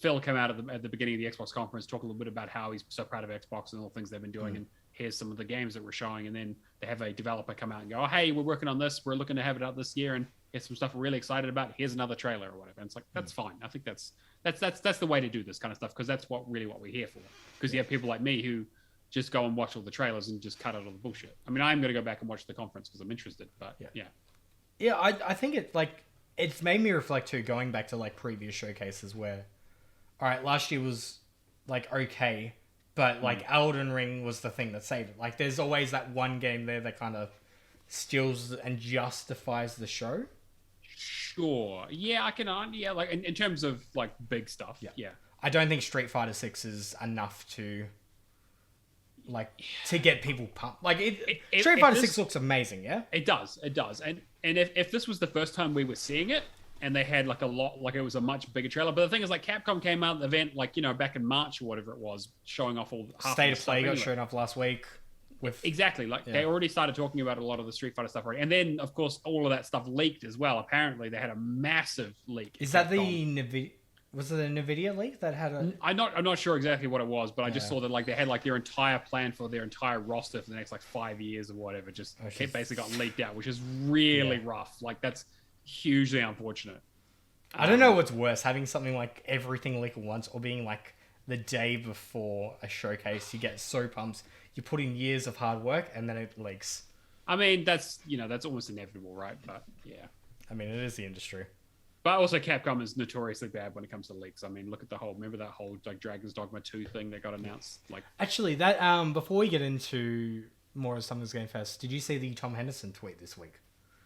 Phil come out at the beginning of the Xbox conference, talk a little bit about how he's so proud of Xbox and all the things they've been doing, and here's some of the games that we're showing, and then they have a developer come out and go, oh, hey, we're working on this, we're looking to have it out this year, and here's some stuff we're really excited about, here's another trailer or whatever. And it's like, that's fine. I think that's the way to do this kind of stuff, because that's what we're here for. Because you have people like me who just go and watch all the trailers and just cut out all the bullshit. I mean, I'm going to go back and watch the conference because I'm interested, but yeah, I think it's made me reflect too, going back to like previous showcases where, all right, last year was like okay, but like Elden Ring was the thing that saved it. Like, there's always that one game there that kind of steals and justifies the show. Sure. Yeah, I can. Yeah, like in terms of like big stuff. Yeah. I don't think Street Fighter 6 is enough to get people pumped. Like Street Fighter 6 looks amazing. Yeah. It does. And if this was the first time we were seeing it, and they had like a lot, like it was a much bigger trailer. But the thing is, like Capcom came out at the event, like back in March or whatever it was, showing off all State of Play got shown off last week. Exactly, like they already started talking about a lot of the Street Fighter stuff already, and then of course all of that stuff leaked as well. Apparently, they had a massive leak. Is that was it a Nvidia leak that had a? I'm not sure exactly what it was, but I just saw that like they had like their entire plan for their entire roster for the next like 5 years or whatever. It basically got leaked out, which is really rough. Like that's hugely unfortunate. I don't know what's worse, having something like everything leak at once, or being like the day before a showcase. You get so pumped, you put in years of hard work, and then it leaks. I mean, that's almost inevitable, right? But yeah, I mean, it is the industry. But also, Capcom is notoriously bad when it comes to leaks. I mean, look at remember that whole like Dragon's Dogma 2 thing that got announced? Like, actually, that before we get into more of Summer's Game Fest, did you see the Tom Henderson tweet this week?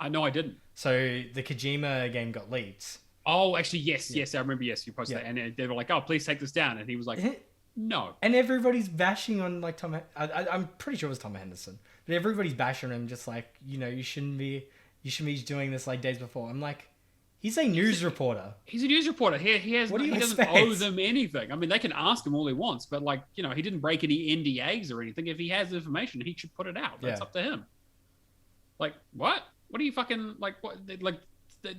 No, I didn't. So the Kojima game got leaked. Oh, actually, yes, I remember. Yes, you posted that, and they were like, "Oh, please take this down," and he was like, "No." And everybody's bashing on like Tom. I'm pretty sure it was Tom Henderson, but everybody's bashing him, just like, you shouldn't be doing this like days before. I'm like, he's a news reporter. He's a news reporter. He doesn't owe them anything. I mean, they can ask him all he wants, but like, he didn't break any NDAs or anything. If he has information, he should put it out. That's up to him. Like, what? What are you fucking like? What like the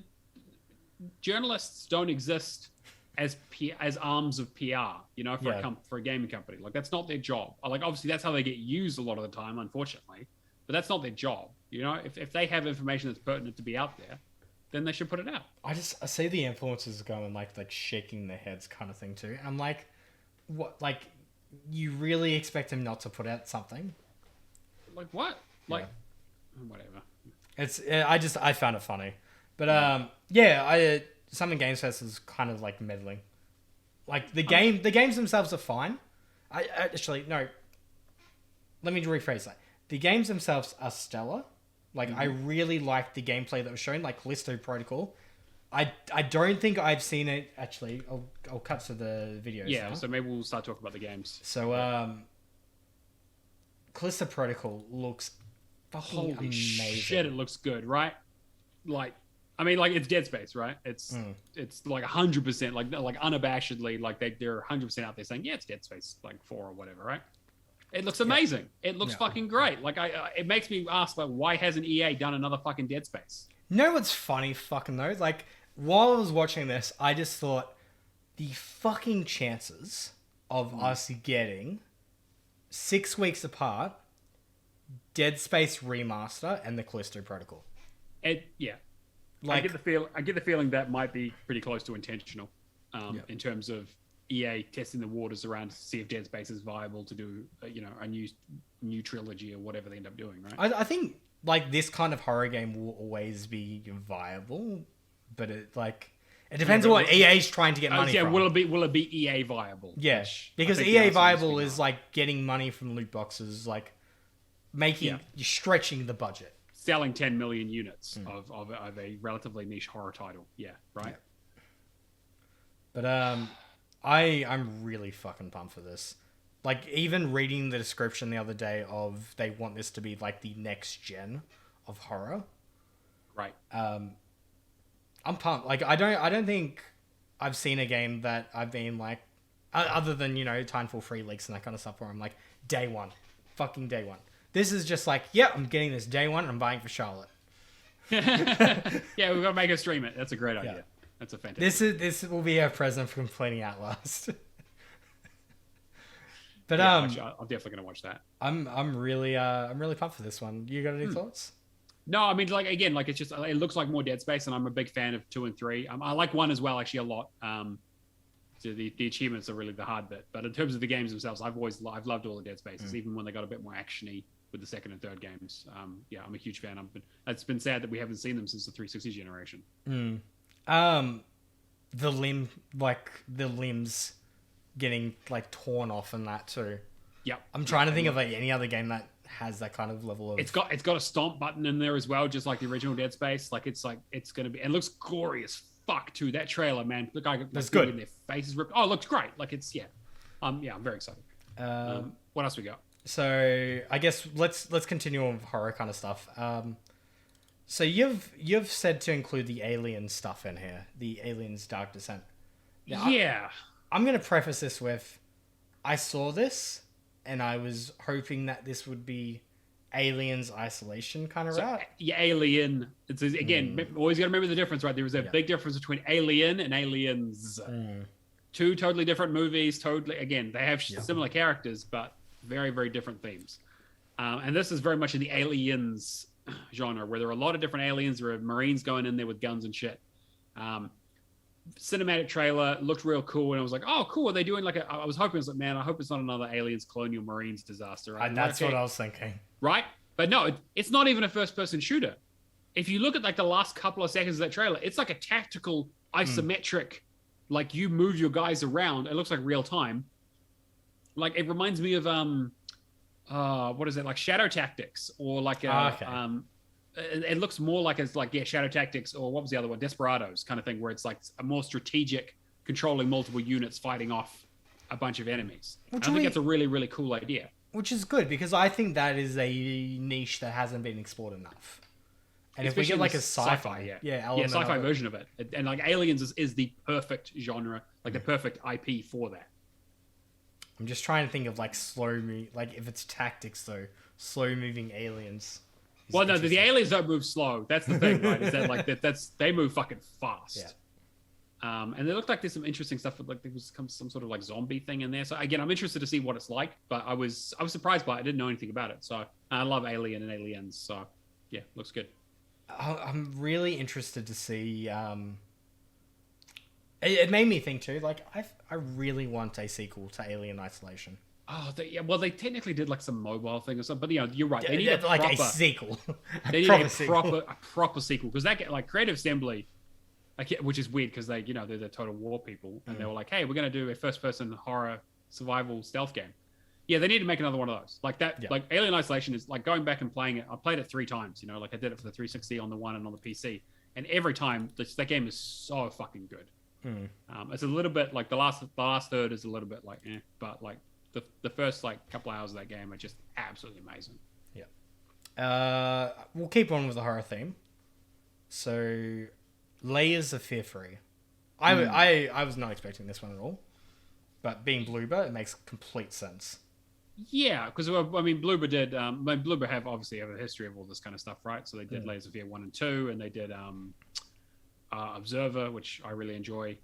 journalists don't exist as arms of PR, for a gaming company. Like, that's not their job. Like, obviously that's how they get used a lot of the time, unfortunately, but that's not their job. If they have information that's pertinent to be out there, then they should put it out. I see the influencers going like shaking their heads kind of thing too. And I'm like, what? Like, you really expect him not to put out something? Like what? Like, whatever. I found it funny. But Summon Games Fest is kind of like meddling. Like the games themselves are fine. Actually no. Let me rephrase that. The games themselves are stellar. Like, I really liked the gameplay that was shown, like Callisto Protocol. I don't think I've seen it actually. I'll cut to the videos. Yeah, now. So maybe we'll start talking about the games. So Callisto Protocol looks fucking amazing. Shit, it looks good, right? Like, I mean, like, it's Dead Space, right? It's like 100%, like unabashedly, like they're 100% out there saying, yeah, it's Dead Space, like 4 or whatever, right? It looks amazing. It looks fucking great. Like, it makes me ask, like, why hasn't EA done another fucking Dead Space? You know what's funny fucking though? Like, while I was watching this, I just thought the fucking chances of us getting 6 weeks apart Dead Space Remaster and the Callisto Protocol. Like, I get the feeling that might be pretty close to intentional, in terms of EA testing the waters around to see if Dead Space is viable to do, a new trilogy or whatever they end up doing, right? I think like this kind of horror game will always be viable, but it depends on what EA's trying to get money from. Will it be EA viable? Yeah, because EA viable is like getting money from loot boxes, like you're stretching the budget. Selling 10 million units of a relatively niche horror title. Yeah, right? Yeah. But I'm really fucking pumped for this. Like, even reading the description the other day of they want this to be like the next gen of horror. Right. I'm pumped. Like, I don't think I've seen a game that I've been like, other than, Timefall free leaks and that kind of stuff, where I'm like, day one. Fucking day one. This is just like, I'm getting this day one and I'm buying for Charlotte. Yeah, we've got to make her stream it. That's a great idea. That's a fantastic. This will be our present for complaining Outlast. But I'm definitely gonna watch that. I'm really pumped for this one. You got any thoughts? No, I mean, like, again, like, it's just, it looks like more Dead Space, and I'm a big fan of 2 and 3. I like 1 as well, actually, a lot. So the achievements are really the hard bit, but in terms of the games themselves, I've loved all the Dead Spaces, even when they got a bit more actiony with the second and third games. I'm a huge fan. It's been sad that we haven't seen them since the 360 generation. The limbs getting like torn off and that too. Yep. I'm trying to think of like any other game that has that kind of level of. It's got a stomp button in there as well, just like the original Dead Space. Like, it's gonna be. It looks gory as fuck too. That trailer, man. The guy that's good. Their faces ripped. Oh, it looks great. Like, it's I'm very excited. What else we got? So I guess let's continue on with horror kind of stuff. So you've said to include the Alien stuff in here, the Aliens Dark Descent. Now, I'm going to preface this with, I saw this and I was hoping that this would be Aliens Isolation kind of route. Yeah, Alien. It's again, always got to remember the difference, right? There was a big difference between Alien and Aliens. 2 totally different movies. Totally, again, they have similar characters, but very, very different themes. And this is very much in the Aliens genre, where there are a lot of different aliens. There are Marines going in there with guns and shit. Cinematic trailer looked real cool, and I was like, "Oh, cool!" Are they doing like I was hoping, I was like, "Man, I hope it's not another Aliens Colonial Marines disaster." Right? That's what I was thinking. Right, but no, it's not even a first-person shooter. If you look at like the last couple of seconds of that trailer, it's like a tactical isometric, like you move your guys around. It looks like real time. Like, it reminds me of what is it, like Shadow Tactics, or like it looks more like it's like Shadow Tactics, or what was the other one, Desperados kind of thing, where it's like a more strategic, controlling multiple units fighting off a bunch of enemies. I think that's a really, really cool idea. Which is good, because I think that is a niche that hasn't been explored enough. And especially if we get like a sci-fi sci-fi version of it, and like Aliens is the perfect genre, like the perfect IP for that. I'm just trying to think of like like if it's tactics though, slow moving aliens. Well, no, the aliens don't move slow. That's the thing, right? Is that like they move fucking fast. Yeah. And it looked like there's some interesting stuff, but like there was some sort of like zombie thing in there. So again, I'm interested to see what it's like, but I was surprised by it. I didn't know anything about it. So I love Alien and Aliens. So yeah, looks good. I'm really interested to see. It made me think too. Like I really want a sequel to Alien Isolation. Oh, they technically did like some mobile thing or something, but you're right. They need a sequel. They need a proper sequel, because that like Creative Assembly. Which is weird, because they're the Total War people, and they were like, "Hey, we're going to do a first-person horror survival stealth game." Yeah, they need to make another one of those. Like that, like Alien Isolation is like going back and playing it. I played it 3 times. Like I did it for the 360 on the one and on the PC, and every time that game is so fucking good. It's a little bit like the last third is a little bit like, but like the first like couple hours of that game are just absolutely amazing. Yeah. We'll keep on with the horror theme. So. Layers of Fear Free. I was not expecting this one at all, but being Bloober, it makes complete sense. Yeah, because I mean, Bloober did. Bloober obviously have a history of all this kind of stuff, right? So they did Layers of Fear 1 and 2, and they did Observer, which I really enjoy.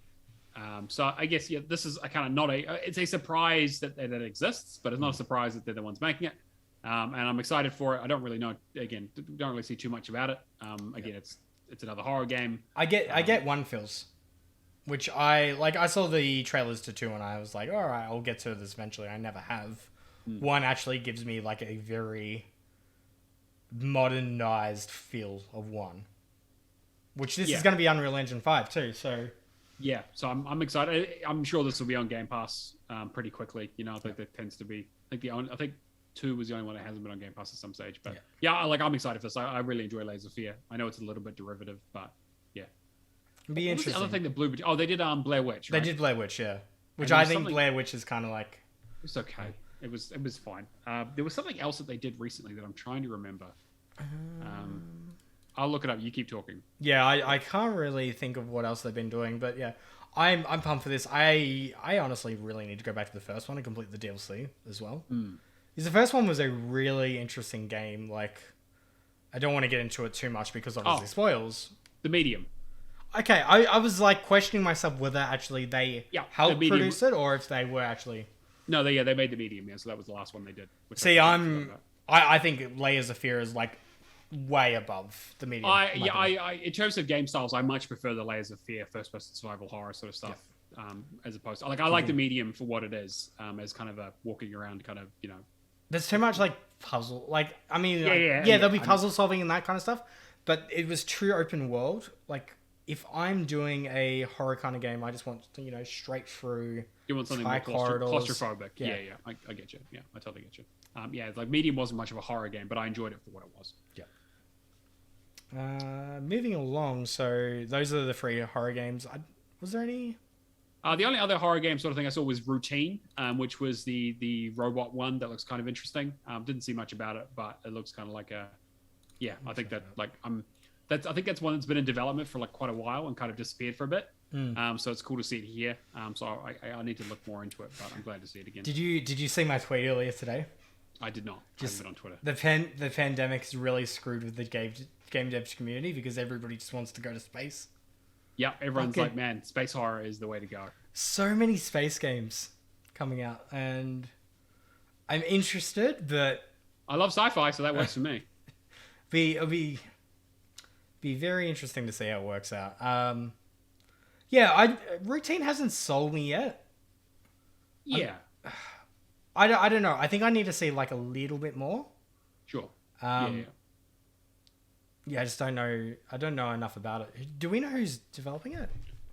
So I guess this is a kind of not it's a surprise that it exists, but it's not a surprise that they're the ones making it. And I'm excited for it. I don't really know. Again, don't really see too much about it. Again, it's another horror game. I get one feels, which I saw the trailers to 2 and I was like, all right, I'll get to this eventually. I never have. 1 actually gives me like a very modernized feel of 1, which this is going to be Unreal Engine 5 too. So yeah, so I'm excited. I'm sure this will be on Game Pass pretty quickly. I think that tends to be. I think 2 was the only one that hasn't been on Game Pass at some stage. But I'm excited for this. I really enjoy Layers of Fear. I know it's a little bit derivative, but yeah. It'd be interesting. The other thing that Bloober... Oh, they did Blair Witch, right? They did Blair Witch, yeah. Which I think Blair Witch is kind of like... It's okay. It was fine. There was something else that they did recently that I'm trying to remember. I'll look it up. You keep talking. Yeah, I can't really think of what else they've been doing, but yeah. I'm pumped for this. I honestly really need to go back to the first one and complete the DLC as well. Because the first one was a really interesting game. Like, I don't want to get into it too much because obviously spoils. The Medium. Okay, I was like questioning myself whether actually they helped produce it or if they were actually... No, they made the Medium, so that was the last one they did. See, I think Layers of Fear is like way above the Medium. In terms of game styles, I much prefer the Layers of Fear, first-person survival horror sort of stuff, as opposed to... Like, I like the Medium for what it is, as kind of a walking around kind of, There's too much, like, puzzle. Like, I mean, there'll be puzzle solving and that kind of stuff. But it was true open world. Like, if I'm doing a horror kind of game, I just want to, straight through. You want something more claustrophobic. Yeah. I get you. Yeah, I totally get you. Like, Medium wasn't much of a horror game, but I enjoyed it for what it was. Yeah. Moving along, so those are the 3 horror games. Was there any... The only other horror game sort of thing I saw was Routine, which was the robot one that looks kind of interesting. Didn't see much about it, but it looks kind of like a... Yeah, I think that I think that's one that's been in development for like quite a while and kind of disappeared for a bit. So it's cool to see it here. So I need to look more into it, but I'm glad to see it again. Did you see my tweet earlier today? I did not. Just I haven't been on Twitter. The pandemic's really screwed with the game dev community because everybody just wants to go to space. Yeah, everyone's like, man, space horror is the way to go. So many space games coming out, and I'm interested, but... I love sci-fi, so that works for me. It'll be very interesting to see how it works out. Routine hasn't sold me yet. Yeah. I don't know. I think I need to see like a little bit more. Sure. Yeah, I just don't know. I don't know enough about it. Do we know who's developing it?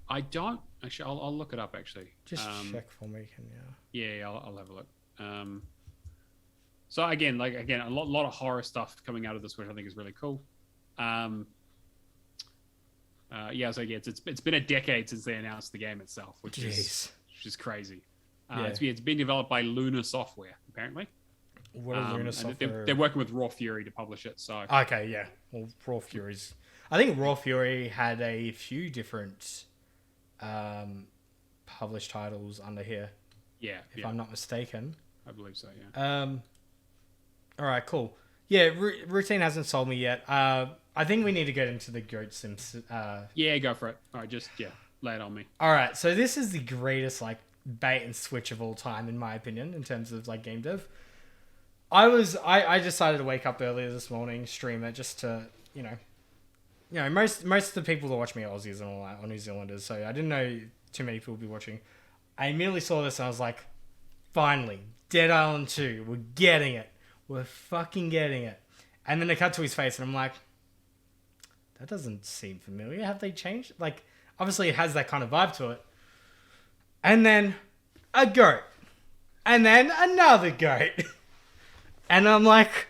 I don't. Actually, I'll look it up, actually. Just check for me, can you? Yeah, I'll have a look. So again, a lot of horror stuff coming out of this, which I think is really cool. It's been a decade since they announced the game itself, which is crazy. It's been developed by Luna Software, apparently. What is Luna Software? They're working with Raw Fury to publish it. So okay, yeah. Well, Raw Fury's. I think Raw Fury had a few different published titles under here. Yeah, if I'm not mistaken. I believe so. Yeah. All right, cool. Yeah, Routine hasn't sold me yet. I think we need to get into the Goat Sims. Yeah, go for it. All right, lay it on me. All right, so this is the greatest like bait and switch of all time, in my opinion, in terms of like game dev. I decided to wake up earlier this morning, stream it, just to most of the people that watch me are Aussies and all that, or New Zealanders, so I didn't know too many people would be watching. I immediately saw this and I was like, finally, Dead Island 2, we're getting it. We're fucking getting it. And then it cut to his face and I'm like, that doesn't seem familiar. Have they changed? Like, obviously it has that kind of vibe to it. And then a goat. And then another goat. And I'm like,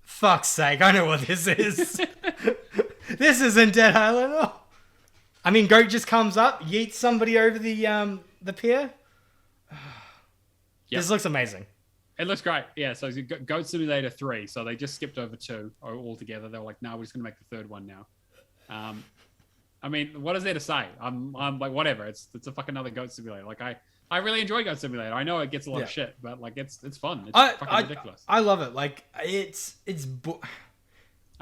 fuck's sake, I know what this is. This isn't Dead Island. Oh. I mean, goat just comes up, yeets somebody over the pier. This looks amazing. It looks great. Yeah, so Goat Simulator 3. So they just skipped over 2 altogether. They were like, no, we're just going to make the third one now. I mean, what is there to say? I'm like, whatever. It's a fucking another Goat Simulator. Like, I really enjoy Goat Simulator. I know it gets a lot of shit, but like, it's fun. It's fucking ridiculous. I love it. Like, I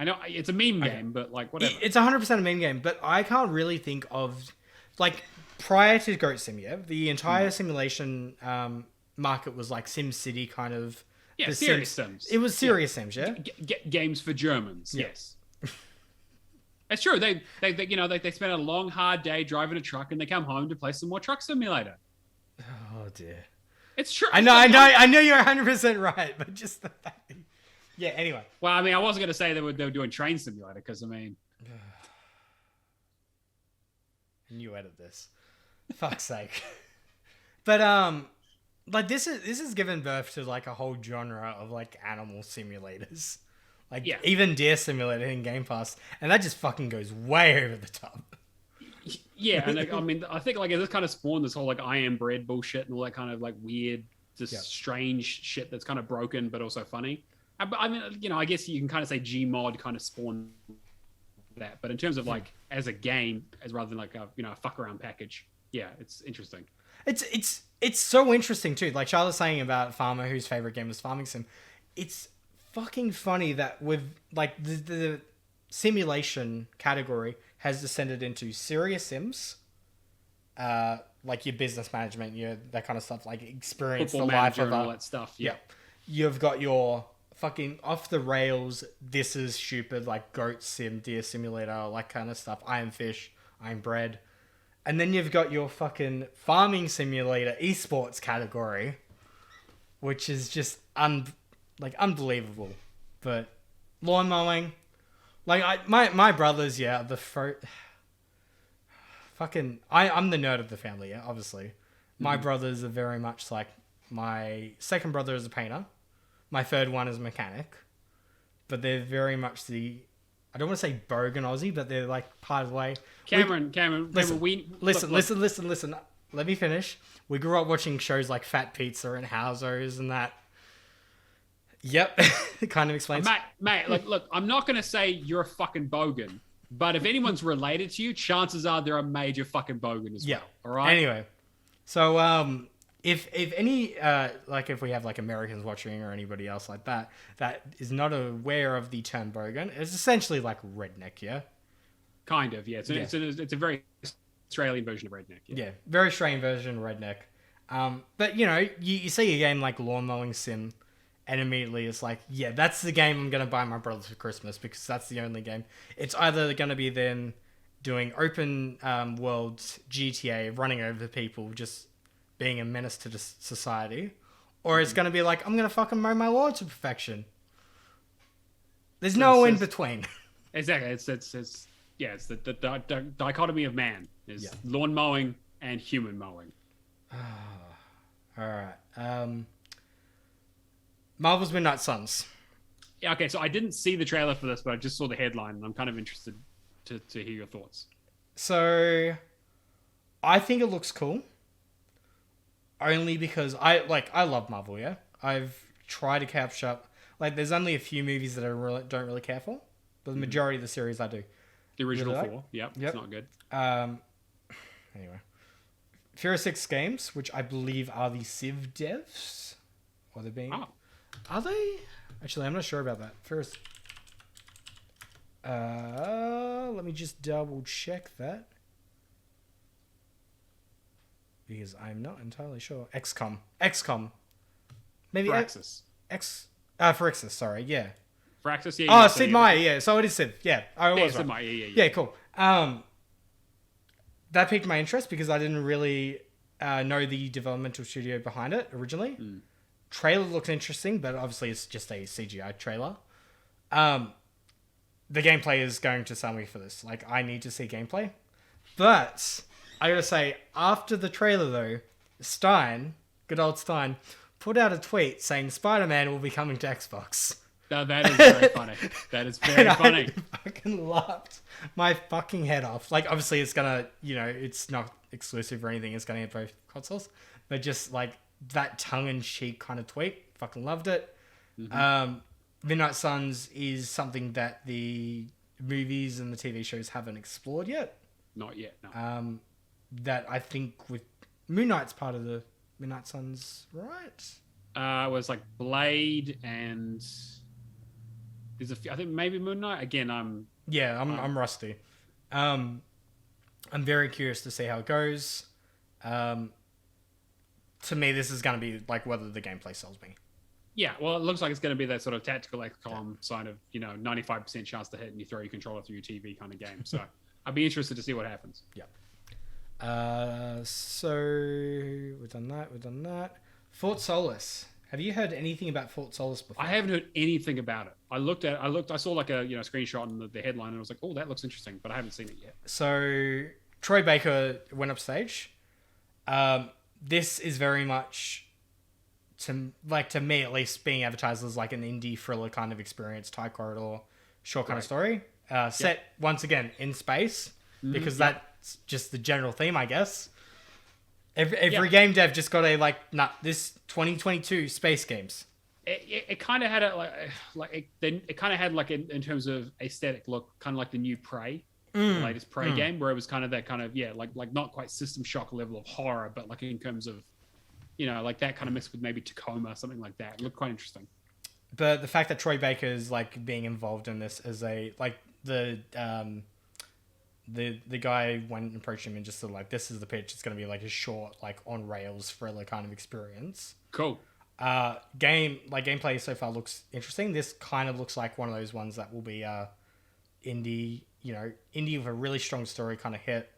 know it's a meme game, but like, whatever. It's 100% a meme game, but I can't really think of, like, prior to Goat Sim, the entire simulation market was like SimCity kind of. Yeah, serious Sims. It was serious Sims, yeah. Games for Germans, yes. It's true. They spend a long, hard day driving a truck, and they come home to play some more Truck Simulator. Oh dear. It's true. I know you're 100% right, but just the fact that... Yeah, anyway. Well, I mean, I wasn't going to say they were doing Train Simulator, because, I mean... And you edit this. Fuck's sake. But, like, this is given birth to, like, a whole genre of, like, animal simulators. Like, even Deer Simulator in Game Pass. And that just fucking goes way over the top. Yeah, and like, I mean, I think like this kind of spawned this whole like I Am Bread bullshit and all that kind of like weird, just strange shit that's kind of broken but also funny. I mean, I guess you can kind of say Gmod kind of spawned that, but in terms of like as a game, as rather than like a fuck around package, it's interesting. It's so interesting too. Like Charlotte's saying about Farmer, whose favorite game is Farming Sim. It's fucking funny that with like the simulation category has descended into serious Sims, like your business management, that kind of stuff, like experience Football the life of all that stuff. Yeah. You've got your fucking off the rails, this is stupid, like Goat Sim, Deer Simulator, like kind of stuff. I Am Fish, I Am Bread. And then you've got your fucking Farming Simulator esports category, which is just unbelievable. But lawn mowing, like my brothers, I'm the nerd of the family, obviously. My brothers are very much like, my second brother is a painter, my third one is a mechanic, but they're very much I don't want to say bogan Aussie, but they're like part of the way. Cameron, listen. Let me finish. We grew up watching shows like Fat Pizza and Howzers and that. Yep, it kind of explains. Mate, look, I'm not going to say you're a fucking bogan, but if anyone's related to you, chances are they're a major fucking bogan as well. All right. Anyway, so if any if we have like Americans watching or anybody else like that is not aware of the term bogan, it's essentially like redneck, yeah. Kind of, yeah. It's a very Australian version of redneck. Yeah, very Australian version of redneck. But you see a game like Lawn Mowing Sim. And immediately it's like, yeah, that's the game I'm going to buy my brothers for Christmas because that's the only game. It's either going to be them doing open world GTA, running over people, just being a menace to the society. Or it's going to be like, I'm going to fucking mow my lawn to perfection. There's no in between. Exactly. It's the dichotomy of man is lawn mowing and human mowing. All right. Marvel's Midnight Suns. Yeah, okay, so I didn't see the trailer for this, but I just saw the headline, and I'm kind of interested to hear your thoughts. So, I think it looks cool. Only because I love Marvel. Yeah, I've tried to catch up. Like, there's only a few movies that don't really care for, but the majority of the series I do. The original Really four, yep, Yep. it's not good. Anyway, Fear 6 Games, which I believe are the Civ devs, or they're being. Oh. Are they? Actually, I'm not sure about that. First, let me just double check that. Because I'm not entirely sure. XCOM. Maybe Firaxis. Firaxis, sorry, yeah. Firaxis, yeah. Oh, yeah, Sid Meier, yeah. So it is Sid, yeah. I was right. Sid Meier, yeah. Yeah, cool. That piqued my interest because I didn't really know the developmental studio behind it originally. Trailer looks interesting, but obviously it's just a CGI trailer. The gameplay is going to sell me for this. Like, I need to see gameplay. But I gotta say, after the trailer though, good old Stein, put out a tweet saying Spider-Man will be coming to Xbox. No, that is very funny. That is very funny. I fucking laughed my fucking head off. Like, obviously it's gonna, it's not exclusive or anything. It's gonna hit both consoles. But just like that tongue-in-cheek kind of tweet, fucking loved it. Midnight Suns is something that the movies and the TV shows haven't explored yet. Not yet, no. That I think with Moon Knight's part of the Midnight Suns, right? It was like Blade and there's a few, I think maybe Moon Knight. Again, I'm rusty. I'm very curious to see how it goes. To me, this is going to be like whether the gameplay sells me. Yeah, well, it looks like it's going to be that sort of tactical XCOM side of 95% chance to hit and you throw your controller through your TV kind of game. So I'd be interested to see what happens. Yeah. So we've done that. Fort Solis. Have you heard anything about Fort Solis before? I haven't heard anything about it. I saw like a screenshot and the headline and I was like, oh, that looks interesting, but I haven't seen it yet. So Troy Baker went up stage. This is very much to me at least being advertised as like an indie thriller kind of experience, tie corridor, short kind of story. Set once again in space because that's just the general theme, I guess. Every game dev just got this 2022 space games. It kind of had it kind of had like in terms of aesthetic look, kind of like the new Prey, the latest Prey game, where it was kind of that kind of like not quite System Shock level of horror, but like in terms of like that kind of mixed with maybe Tacoma, something like that. It looked quite interesting. But the fact that Troy Baker is like being involved in this as a like the guy went and approached him and just said like, this is the pitch. It's going to be like a short, like on rails thriller kind of experience. Cool. Gameplay so far looks interesting. This kind of looks like one of those ones that will be indie with a really strong story kind of hit.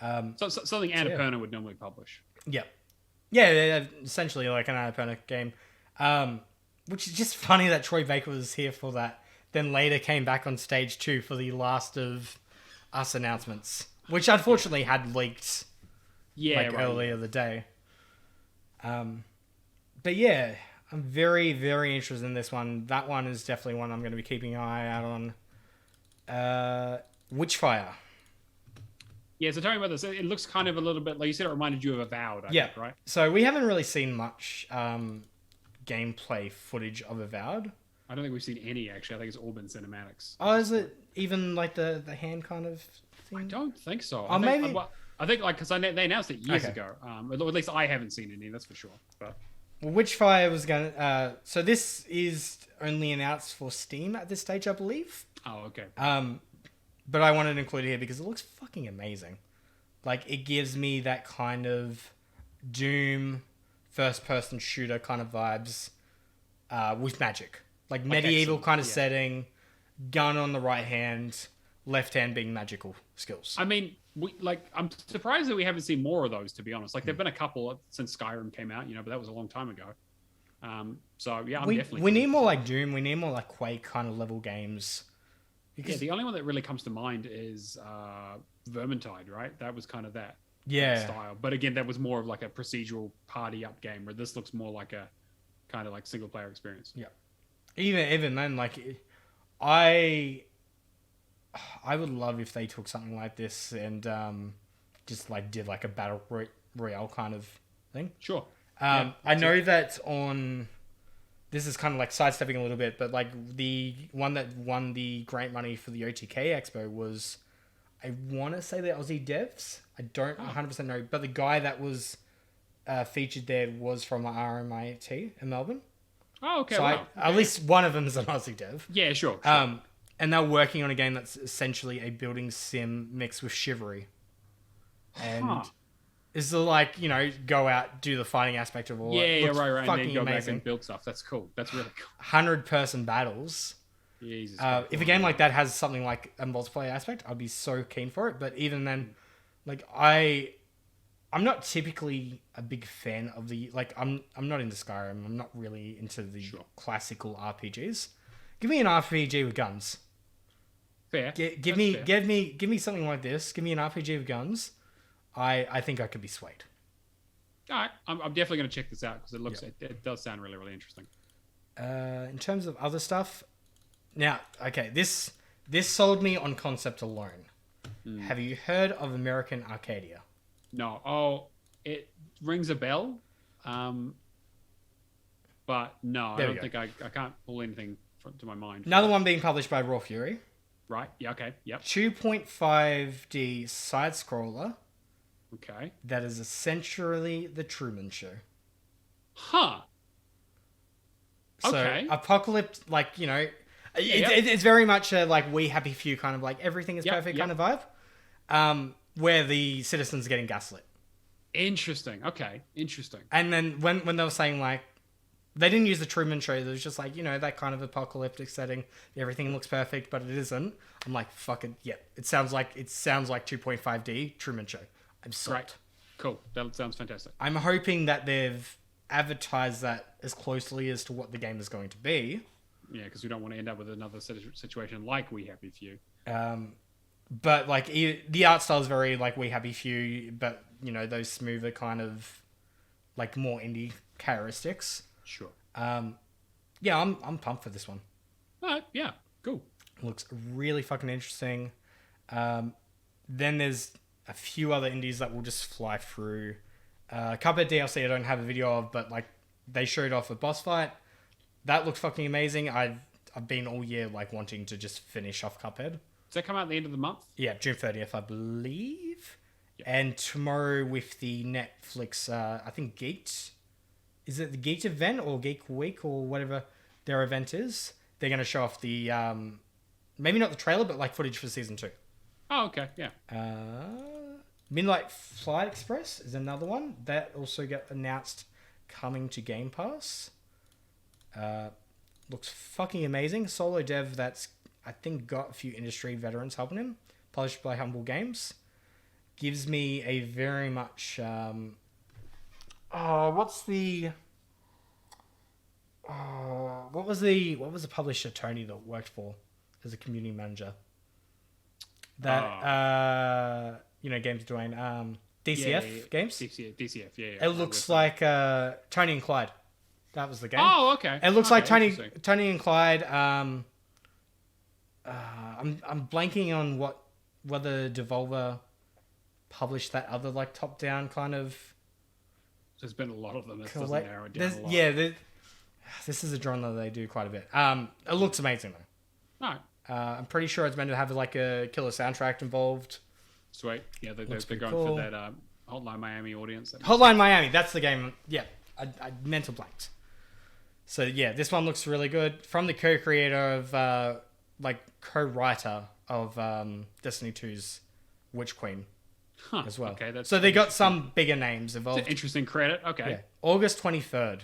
So something Annapurna would normally publish. Yeah. Yeah, essentially like an Annapurna game. Which is just funny that Troy Baker was here for that, then later came back on stage 2 for the Last of Us announcements, which unfortunately had leaked earlier the day. But yeah, I'm very, very interested in this one. That one is definitely one I'm going to be keeping an eye out on. Witchfire. Yeah, so tell me about this. It looks kind of a little bit, like you said, it reminded you of Avowed, I think, right? So we haven't really seen much gameplay footage of Avowed. I don't think we've seen any, actually. I think it's all been cinematics. Oh, is it even like the hand kind of thing? I don't think so. Oh, maybe. I think because they announced it years ago. Or at least I haven't seen any, that's for sure. But well, Witchfire was going to... so this is only announced for Steam at this stage, I believe. Oh, okay. But I wanted to include it here because it looks fucking amazing. Like, it gives me that kind of Doom first-person shooter kind of vibes with magic. Like medieval kind of setting, gun on the right hand, left hand being magical skills. I mean, I'm surprised that we haven't seen more of those, to be honest. Like, there've been a couple since Skyrim came out, but that was a long time ago. So yeah, we need more like Doom. We need more like Quake kind of level games. Because the only one that really comes to mind is Vermintide, right? That was kind of that style. But again, that was more of like a procedural party up game, where this looks more like a kind of like single player experience. Yeah. Even then, like, I I would love if they took something like this and just like did like a battle royale kind of thing. Sure. I know that on this is kind of like sidestepping a little bit, but like the one that won the grant money for the OTK Expo was, I want to say the Aussie devs. I don't 100% know, but the guy that was featured there was from RMIT in Melbourne. Oh, okay. So Wow. at least one of them is an Aussie dev. Yeah, sure. And they're working on a game that's essentially a building sim mixed with Chivalry. And is like, you know, go out, do the fighting aspect of all yeah, it. Yeah, right. And then go amazing. back and build stuff. That's cool. That's really cool. 100-person battles. Jesus. If a game like that has something like a multiplayer aspect, I'd be so keen for it. But even then, like I'm not typically a big fan of the like I'm not into Skyrim. I'm not really into the classical RPGs. Give me an RPG with guns. Fair. Give me something like this. Give me an RPG with guns. I think I could be swayed. All right, I'm definitely going to check this out because it looks it does sound really, really interesting. In terms of other stuff, now okay, this sold me on concept alone. Have you heard of American Arcadia? No. Oh, it rings a bell. But no, I don't think I can't pull anything to my mind. Another one being published by Raw Fury. Right. Yeah. Okay. Yep. 2.5D side scroller. Okay. That is essentially the Truman Show. Huh. So, okay. Apocalypse, like, you know, it's very much a, like, We Happy Few kind of, like, everything is perfect kind of vibe. Where the citizens are getting gaslit. Interesting. Okay. Interesting. And then when they were saying, like, they didn't use the Truman Show. It was just like, you know, that kind of apocalyptic setting. Everything looks perfect, but it isn't. I'm like, fuck it. Yeah. It sounds like 2.5D Truman Show. I'm sold. Right. Cool. That sounds fantastic. I'm hoping that they've advertised that as closely as to what the game is going to be. Yeah, because we don't want to end up with another situation like We Happy Few. But like the art style is very like We Happy Few, but you know, those smoother kind of like more indie characteristics. Sure. Yeah, I'm pumped for this one. Yeah, cool. Looks really fucking interesting. Then there's a few other indies that will just fly through. Cuphead DLC I don't have a video of, but like they showed off a boss fight. That looks fucking amazing. I've been all year like wanting to just finish off Cuphead. Does that come out at the end of the month? Yeah, June 30th, I believe. Yep. And tomorrow with the Netflix, I think Geeked. Is it the Geeked event or Geek Week or whatever their event is? They're going to show off the, maybe not the trailer, but like footage for season 2. Oh, okay, yeah. Midnight Flight Express is another one that also got announced coming to Game Pass. Looks fucking amazing. Solo dev that's, I think, got a few industry veterans helping him. Published by Humble Games. Gives me a very much... what was the publisher Tony that worked for as a community manager? That Games Dwayne, DCF Games. DCF, yeah. It looks like Tony and Clyde. That was the game. Oh, okay. It looks like Tony and Clyde. I'm blanking on whether Devolver published that other like top down kind of. There's been a lot of them. It doesn't narrow it down a lot. Yeah, this is a genre that they do quite a bit. It looks amazing though. All right. I'm pretty sure it's meant to have like a killer soundtrack involved. Sweet. Yeah, they're going cool. for that Hotline Miami audience. Hotline Miami, that's the game. Yeah, I mental blanked. So yeah, this one looks really good. From the co-creator of, co-writer of Destiny 2's Witch Queen as well. Okay, so they got some bigger names involved. It's an interesting credit. Okay. Yeah. August 23rd.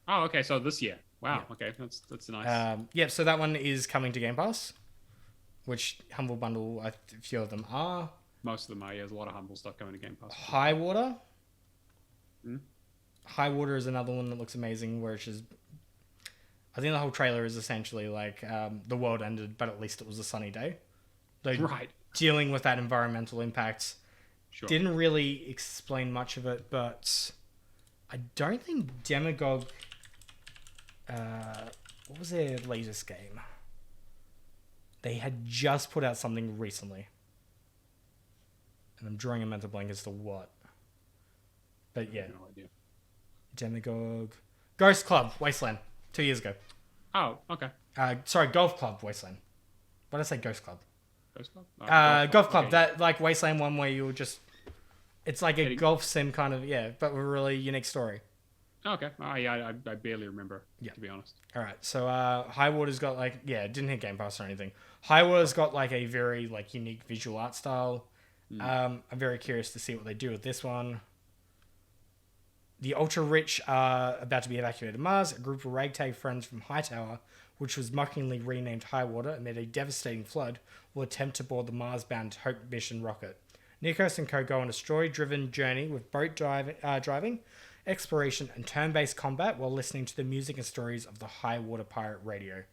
Oh, okay. So this year. Wow. Yeah. Okay, that's nice. So that one is coming to Game Pass, which Humble Bundle, a few of them are. Most of them are. Yeah, there's a lot of Humble stuff coming to Game Pass. High Water. High Water is another one that looks amazing, where it's just... I think the whole trailer is essentially like the world ended, but at least it was a sunny day. Right. Dealing with that environmental impact. Sure. Didn't really explain much of it, but I don't think Demagogue what was their latest game? They had just put out something recently. And I'm drawing a mental blank as to what. But yeah. No idea. Demagogue. Ghost Club, Wasteland. 2 years ago. Oh, okay. Sorry, Golf Club, Wasteland. What did I say? Ghost Club. Ghost Club? Golf Club. Okay. That like Wasteland one where you just... It's like a golf sim kind of, yeah, but with a really unique story. Okay. I barely remember, to be honest. All right. So High Water's got like, yeah, it didn't hit Game Pass or anything. High Water's got like a very like unique visual art style. I'm very curious to see what they do with this one. The Ultra Rich are about to be evacuated to Mars. A group of ragtag friends from Hightower, which was mockingly renamed High Water amid a devastating flood, will attempt to board the Mars-bound Hope mission rocket. Nikos and co go on a story-driven journey with boat driving, exploration, and turn-based combat while listening to the music and stories of the High Water Pirate Radio.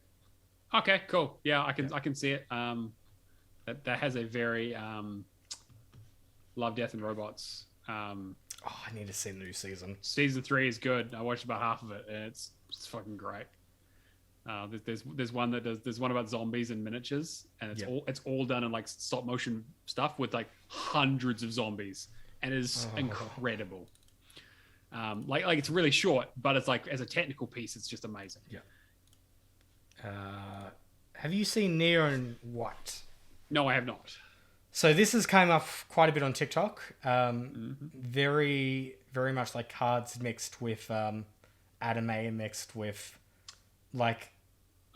Okay, cool. Yeah, I can see it. That has a very Love, Death, and Robots. I need to see the new season. Season 3 is good. I watched about half of it, and it's fucking great. There's one about zombies and miniatures, and it's all done in like stop motion stuff with like hundreds of zombies, and it is incredible. Like it's really short, but it's like as a technical piece, it's just amazing. Yeah. Have you seen Neon White? No, I have not. So this has come up quite a bit on TikTok. Very, very much like cards mixed with anime mixed with like.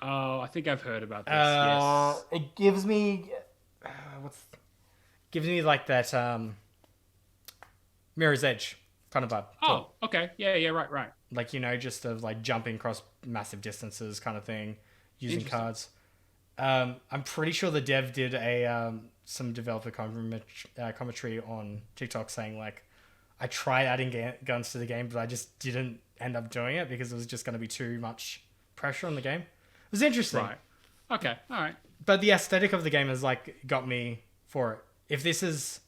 Oh, I think I've heard about this. Yes. It gives me gives me like that Mirror's Edge kind of vibe. Oh, okay. Yeah, right. Like, you know, just of like jumping across massive distances kind of thing, using cards. I'm pretty sure the dev did a some developer commentary on TikTok saying like, I tried adding guns to the game, but I just didn't end up doing it because it was just going to be too much pressure on the game. It was interesting. Right. Okay. All right. But the aesthetic of the game has like got me for it. If this is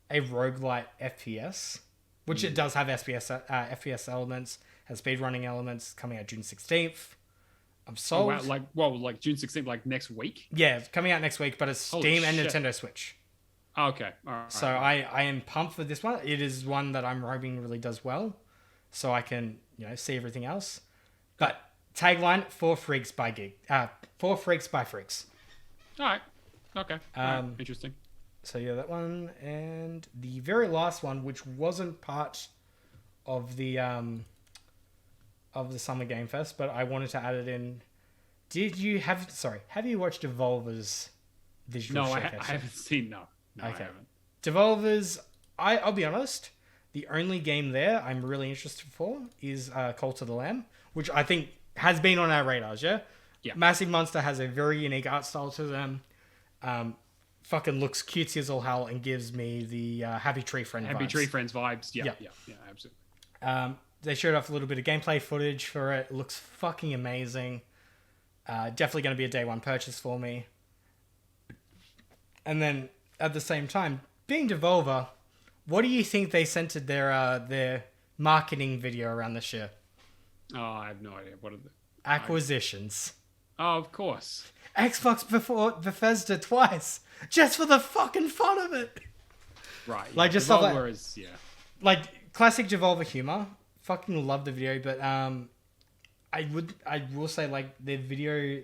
a roguelite FPS, which it does have FPS elements, has speedrunning elements, coming out June 16th. I'm sold. Oh, wow. Like June 16th, like next week? Yeah, it's coming out next week, but it's Steam and Nintendo Switch. Okay. All right. So I am pumped for this one. It is one that I'm hoping really does well, so I can, you know, see everything else. But tagline: 4 freaks by freaks. All right. Okay. Interesting. So yeah, that one, and the very last one, which wasn't part of the Summer Game Fest, but I wanted to add it in. Have you watched Devolver's visual showcase? No, I haven't seen. No, okay. I haven't. Devolver's, I'll be honest, the only game there I'm really interested for is Cult of the Lamb, which I think has been on our radars. Yeah. Massive Monster has a very unique art style to them. Fucking looks cutesy as all hell and gives me the Happy Tree Friends vibes. Yeah, absolutely. They showed off a little bit of gameplay footage for it. It looks fucking amazing. Definitely going to be a day one purchase for me. And then at the same time, being Devolver, what do you think they centered their marketing video around this year? Oh, I have no idea. What are the acquisitions? Oh, of course. Xbox before Bethesda twice, just for the fucking fun of it. Right. Like just stuff like, is, like classic Devolver humor. Fucking love the video, but I will say like the video,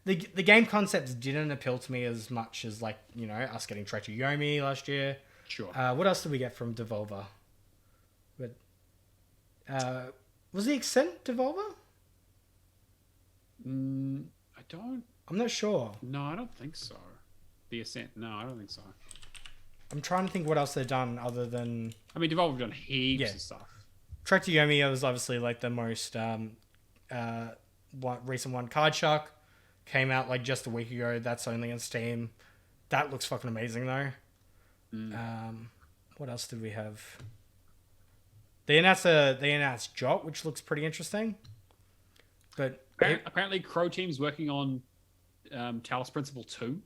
the game concepts didn't appeal to me as much as like, you know, us getting Treacher Yomi last year. Sure. What else did we get from Devolver? But was the Ascent Devolver? I'm not sure. No, I don't think so. The Ascent. No, I don't think so. I'm trying to think what else they've done other than. I mean, Devolver have done heaps of stuff. Trek to Yomi was obviously like the most recent one. Card Shark came out like just a week ago. That's only on Steam. That looks fucking amazing though. What else did we have? They announced Jot, which looks pretty interesting. But apparently Crow Team's working on Talos Principle 2.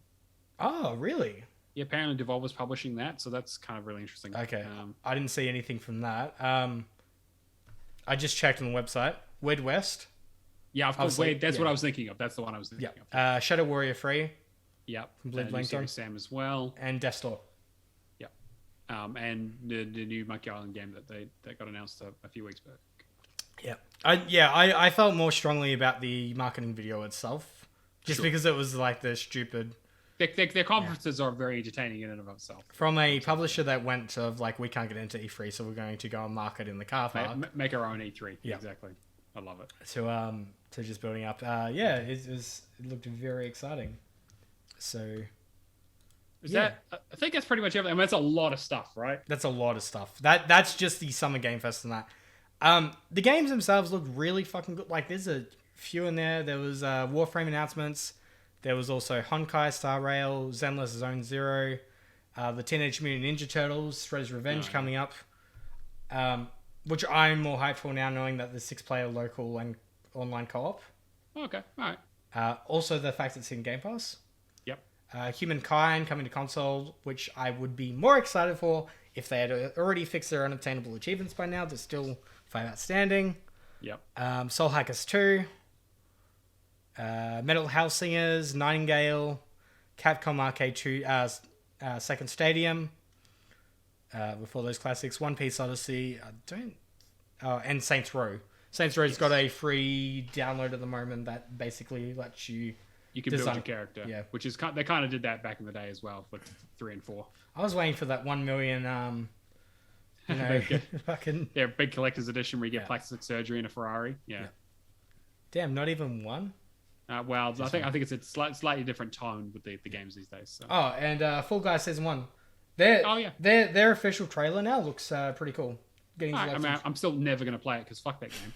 Oh, really? Yeah, apparently Devolver's publishing that, so that's kind of really interesting. Okay. I didn't see anything from that. I just checked on the website. Weird West Yeah, of course. Obviously, That's yeah. what I was thinking of. That's the one I was thinking Yeah. of. Shadow Warrior 3 Yep. Complete New Blank Series Sam as well. and Death Store. Yep. And the new Monkey Island game that got announced a few weeks back. Yeah. I felt more strongly about the marketing video itself. Just because it was like the stupid... Their conferences are very entertaining in and of itself. From a publisher that went to, like, we can't get into E3, so we're going to go and market in the car park. Make our own E3. Yeah. Exactly. I love it. To just building up. It looked very exciting. So... I think that's pretty much everything. I mean, that's a lot of stuff, right? That's a lot of stuff. That's just the Summer Game Fest and that. The games themselves look really fucking good. Like, there's a few in there. There was Warframe announcements. There was also Honkai Star Rail, Zenless Zone Zero, the Teenage Mutant Ninja Turtles, Shredder's Revenge coming up, which I'm more hyped for now, knowing that there's 6-player local and online co-op. Okay, all right. Also, the fact it's in Game Pass. Yep. Humankind coming to console, which I would be more excited for if they had already fixed their unobtainable achievements by now. There's still 5 outstanding. Yep. Soul Hackers 2. Metal House Singers, Nightingale, Capcom Arcade 2, Second Stadium. Before those classics, One Piece Odyssey. And Saints Row. Saints Row's got a free download at the moment that basically lets you. You can build your character. Yeah. Which is they kind of did that back in the day as well for 3 and 4. I was waiting for that 1 million. Fucking big collector's edition where you get plastic surgery in a Ferrari. Yeah. Damn, not even one. Well, I think it's a slightly different tone with the games these days. So. Oh, and Fall Guys Season 1. Their official trailer now looks pretty cool. I'm still never going to play it because fuck that game.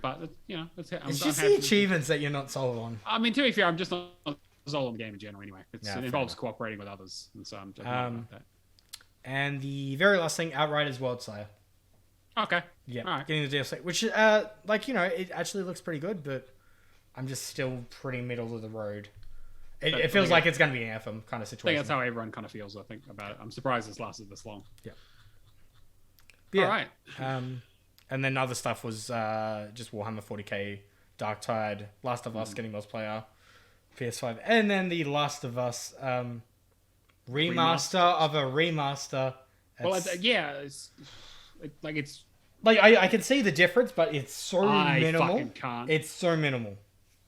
But it's just the achievements that you're not sold on. I mean, to be fair, I'm just not sold on the game in general anyway. It involves cooperating with others, and so I'm just about that. And the very last thing, Outriders Worldsire. Okay. Yeah. All right. Getting the DLC, which it actually looks pretty good, but I'm just still pretty middle of the road. It feels like it's going to be an Anthem kind of situation. I think that's how everyone kind of feels, I think, about it. I'm surprised it's lasted this long. Yeah. All right. And then other stuff was just Warhammer 40k, Darktide, Last of Us getting multiplayer, PS5, and then the Last of Us remaster of a remaster. I can see the difference, but it's so minimal. I fucking can't. It's so minimal.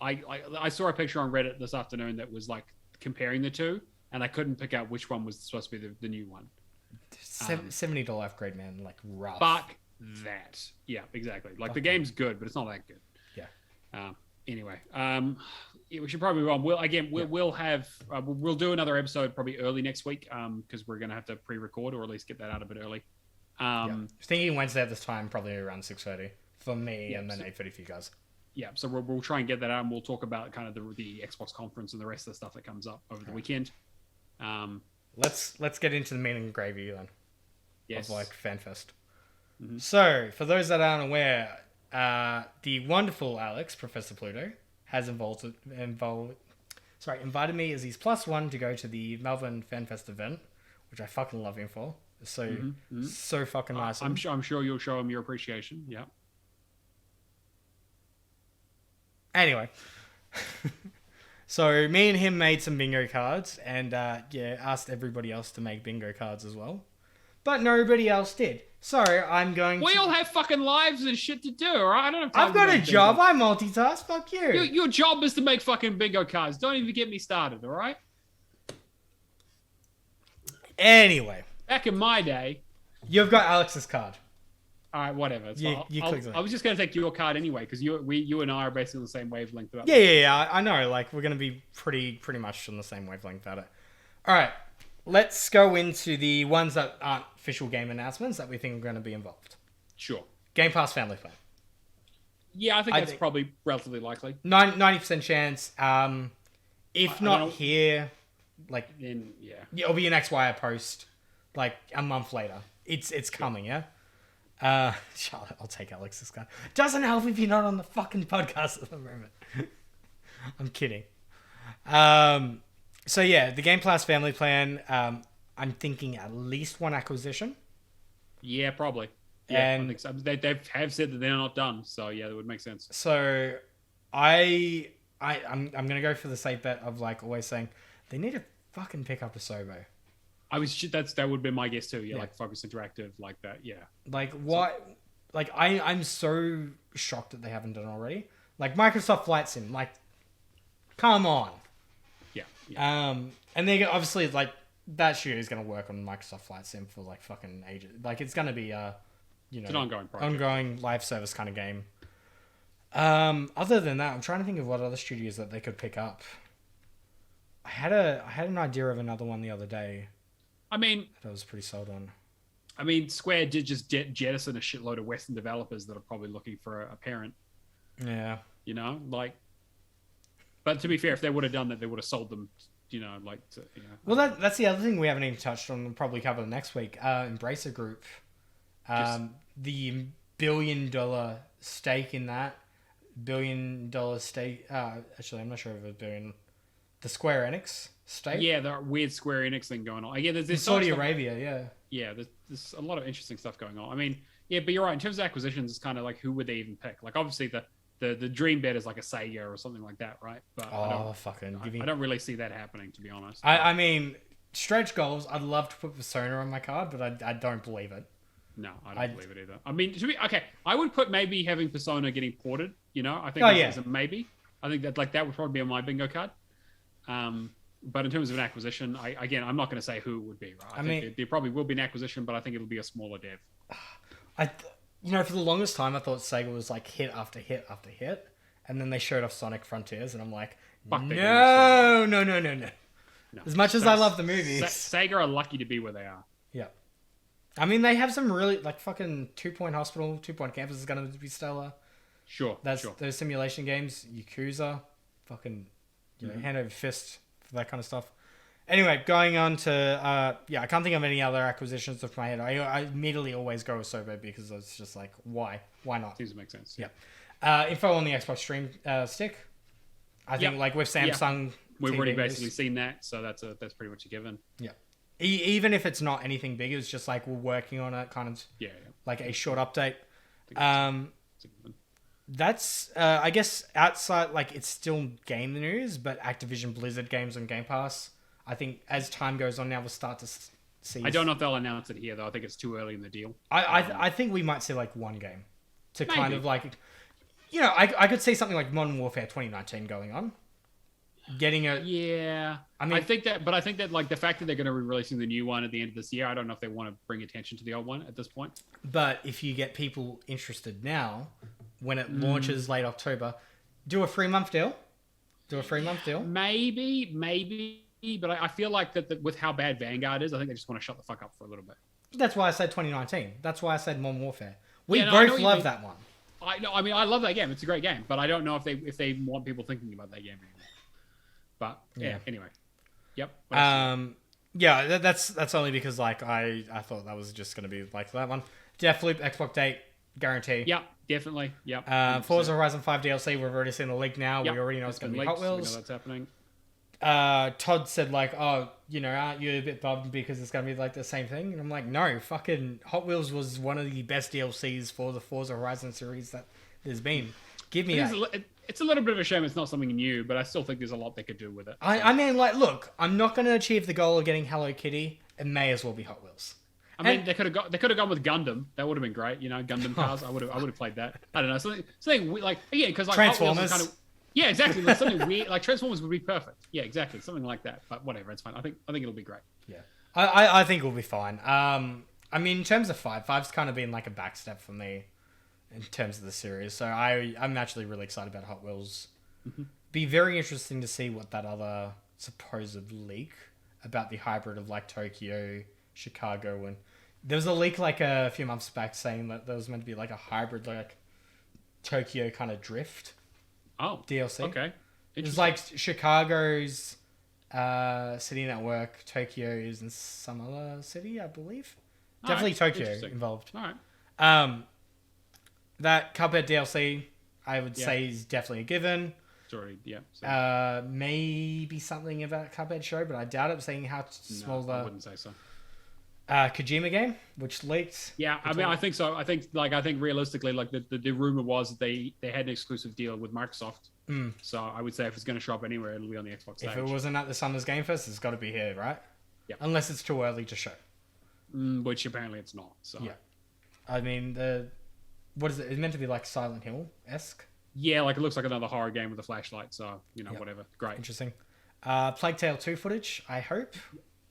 I saw a picture on Reddit this afternoon that was like comparing the two, and I couldn't pick out which one was supposed to be the new one. $70 upgrade, man, like rough. Fuck that. Yeah, exactly. Like the game's good, but it's not that good. Yeah. Anyway, we should probably move on. We'll do another episode probably early next week because we're gonna have to pre-record or at least get that out a bit early. Thinking Wednesday at this time, probably around 6:30 for me, and then 8:30 for you guys. Yeah, so we'll try and get that out, and we'll talk about kind of the Xbox conference and the rest of the stuff that comes up over the weekend. Let's get into the meat and gravy then. Yes. Of FanFest. Mm-hmm. So, for those that aren't aware, the wonderful Alex, Professor Pluto, has invited me as his +1 to go to the Melbourne FanFest event, which I fucking love him for. So so fucking nice. I'm sure you'll show him your appreciation. Yeah. Anyway, so me and him made some bingo cards, and asked everybody else to make bingo cards as well, but nobody else did. So I'm going. We all have fucking lives and shit to do, all right? I don't have time. I've got a job. I multitask. Fuck you. Your job is to make fucking bingo cards. Don't even get me started, all right? Anyway, back in my day, you've got Alex's card. All right, whatever. I was just going to take your card anyway because you and I are basically on the same wavelength. Yeah. I know. Like we're going to be pretty much on the same wavelength about it. All right, let's go into the ones that aren't official game announcements that we think are going to be involved. Sure. Game Pass Family Plan. Yeah, I think that's probably relatively likely. 90% chance. If not here, like then it'll be an XYR post, like a month later. It's coming. Yeah. Charlotte, I'll take Alex's card. Doesn't help if you're not on the fucking podcast at the moment. I'm kidding. So yeah, the Game Pass Family Plan. I'm thinking at least one acquisition. Yeah, probably. Yeah, I think so. They have said that they're not done, so yeah, that would make sense. So I'm gonna go for the safe bet of like always saying they need to fucking pick up a Sobo. That would be my guess too. Yeah, like Focus Interactive, like that. Yeah. Like what? So, like I'm so shocked that they haven't done already. Like Microsoft Flight Sim, like, come on. Yeah. And they obviously like that studio is gonna work on Microsoft Flight Sim for like fucking ages. Like it's gonna be it's an ongoing project, ongoing live service kind of game. Other than that, I'm trying to think of what other studios that they could pick up. I had an idea of another one the other day. I mean, that I was pretty sold on. I mean, Square did just jettison a shitload of Western developers that are probably looking for a parent. Yeah. Like, but to be fair, if they would have done that, they would have sold them, Well, that's the other thing we haven't even touched on. We'll probably cover next week. Embracer Group. The $1 billion stake in that. $1 billion stake. Actually, I'm not sure if it's $1 billion. The Square Enix stake. Yeah, the weird Square Enix thing going on. Yeah, there's Saudi Arabia. Yeah. Yeah, there's a lot of interesting stuff going on. I mean, yeah, but you're right. In terms of acquisitions, it's kind of like who would they even pick? Like, obviously the dream bet is like a Sega or something like that, right? But I don't really see that happening, to be honest. I mean, stretch goals. I'd love to put Persona on my card, but I don't believe it. No, I don't believe it either. I mean, I would put maybe having Persona getting ported. I think it's a maybe. I think that that would probably be on my bingo card. But in terms of an acquisition, I'm not going to say who it would be. Right? I think there probably will be an acquisition, but I think it'll be a smaller dev. For the longest time, I thought Sega was like hit after hit after hit, and then they showed off Sonic Frontiers, and I'm like, no. As much as I love the movies, Sega are lucky to be where they are. Yeah. I mean, they have some really like fucking 2 Point Hospital, 2 Point Campus is going to be stellar. Sure. Those simulation games, Yakuza, fucking hand over fist for that kind of stuff. Anyway, going on to I can't think of any other acquisitions off my head. I immediately always go with Sobo because it's just like why not? Seems to make sense. Yeah. Info on the Xbox Stream Stick. I think like with Samsung, we've already basically seen that, so that's pretty much a given. Yeah. Even if it's not anything big, it's just like we're working on it, kind of. Yeah. Like a short update. That's I guess outside like it's still game news, but Activision Blizzard games on Game Pass. I think as time goes on now, we'll start to see. I don't know if they'll announce it here though. I think it's too early in the deal. I think we might see like one game to maybe. Kind of like, I could see something like Modern Warfare 2019 going on. Getting a I think that like the fact that they're going to be releasing the new one at the end of this year, I don't know if they want to bring attention to the old one at this point. But if you get people interested now, when it launches late October, do a 3-month deal. Maybe, but I feel like that with how bad Vanguard is, I think they just want to shut the fuck up for a little bit. That's why I said 2019. That's why I said Modern Warfare. We both love that one. I know. I mean, I love that game. It's a great game, but I don't know if they want people thinking about that game anymore. But anyway. Yep. That's only because like I thought that was just going to be like that one. Deathloop Xbox date guarantee. Yep, definitely. Yep. Forza Horizon 5 DLC. We've already seen the leak now. Yep. We already know it's going to be Hot Wheels. We know that's happening. Todd said like, aren't you a bit bummed because it's going to be like the same thing? And I'm like, no, fucking Hot Wheels was one of the best DLCs for the Forza Horizon series that there's been. Give me it's a little bit of a shame it's not something new, but I still think there's a lot they could do with it. I mean, like, look, I'm not going to achieve the goal of getting Hello Kitty. It may as well be Hot Wheels. I mean, they could have gone with Gundam. That would have been great. Gundam cars. I would have played that. I don't know, something like because like Transformers. Hot Wheels is kind of, exactly. Like something weird, like Transformers would be perfect. Yeah, exactly, something like that. But whatever, it's fine. I think it'll be great. Yeah, I think it'll be fine. I mean, in terms of five's kind of been like a backstep for me in terms of the series. So I'm actually really excited about Hot Wheels. Mm-hmm. Be very interesting to see what that other supposed leak about the hybrid of like Tokyo, Chicago, and there was a leak like a few months back saying that there was meant to be like a hybrid like Tokyo kind of drift. Oh, DLC. Okay. It's like Chicago's city network, Tokyo's in some other city, I believe. Definitely Tokyo involved. All right. That Cuphead DLC, I would say, is definitely a given. It's already, maybe something about Cuphead show, but I doubt it, seeing how small I wouldn't say so. Kojima game, which leaked. Yeah, I mean, I think so. I think realistically, like the rumor was that they had an exclusive deal with Microsoft. So I would say if it's going to show up anywhere, it'll be on the Xbox stage. If it wasn't at the Summer's Game Fest, it's got to be here, right? Yeah. Unless it's too early to show. Which apparently it's not. So yeah. I mean, what is it? It's meant to be like Silent Hill-esque. Yeah, like it looks like another horror game with a flashlight. So whatever. Great. Interesting. Plague Tale 2 footage, I hope.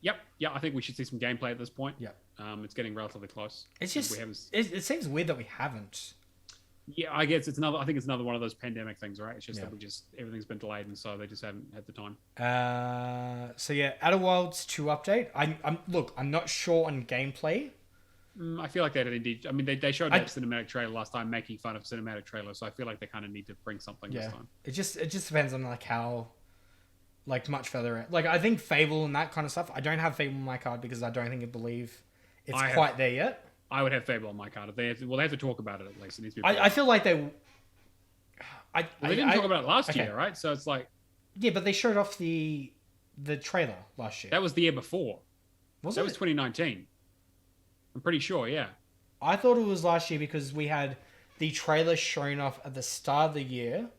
Yep. Yeah, I think we should see some gameplay at this point. Yeah. It's getting relatively close. It's just it seems weird that we haven't. Yeah, I guess it's another. I think it's another one of those pandemic things, right? It's just that everything's been delayed, and so they just haven't had the time. So yeah, Outer Worlds 2 update. I'm not sure on gameplay. I feel like they indeed. I mean, they showed that cinematic trailer last time, making fun of cinematic trailers. So I feel like they kind of need to bring something this time. It just depends on like how, like much further. Like I think Fable and that kind of stuff. I don't have Fable on my card because I don't think I believe it's quite there yet. I would have Fable on my card. If they have to talk about it at least. It needs to be. I feel like they. They didn't talk about it last year, right? So it's like. Yeah, but they showed off the trailer last year. That was the year before. Was that was 2019. I'm pretty sure, yeah. I thought it was last year because we had the trailer shown off at the start of the year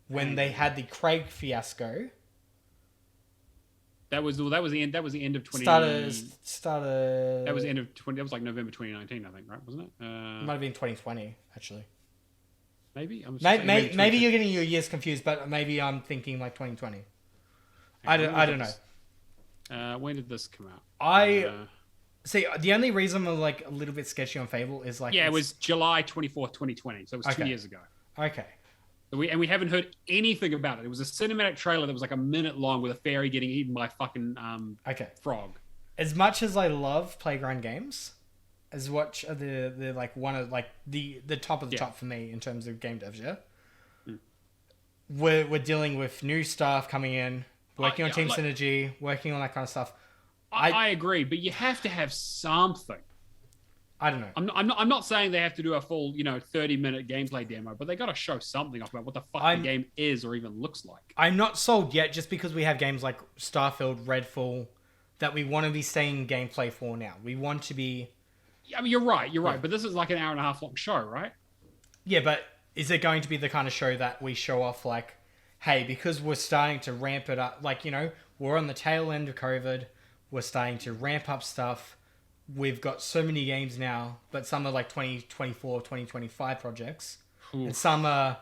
when they had the Craig fiasco. That was the end. That was the end of 20. Started. That was the end of 20. That was like November 2019, I think, right? Wasn't it? It might have been 2020, actually. Maybe. Maybe you're getting your years confused, but maybe I'm thinking like 2020. I don't know. When did this come out? See, the only reason I'm like a little bit sketchy on Fable is like it was July 24th, 2020, so it was 2 years ago. Okay. We haven't heard anything about it. It was a cinematic trailer that was like a minute long with a fairy getting eaten by a fucking frog. As much as I love Playground games, as much of the like one of like the top of the top for me in terms of game devs, we're dealing with new staff coming in, working on team synergy, working on that kind of stuff. I agree, but you have to have something. I don't know. I'm not saying they have to do a full 30-minute gameplay demo, but they got to show something off about what the fuck the game is or even looks like. I'm not sold yet, just because we have games like Starfield, Redfall, that we want to be seeing gameplay for now. We want to be. I mean, you're right, but this is like an hour and a half long show, right? Yeah, but is it going to be the kind of show that we show off like, hey, because we're starting to ramp it up, like we're on the tail end of COVID, we're starting to ramp up stuff. We've got so many games now, but some are like 2024, 2025 projects. Oof. And some are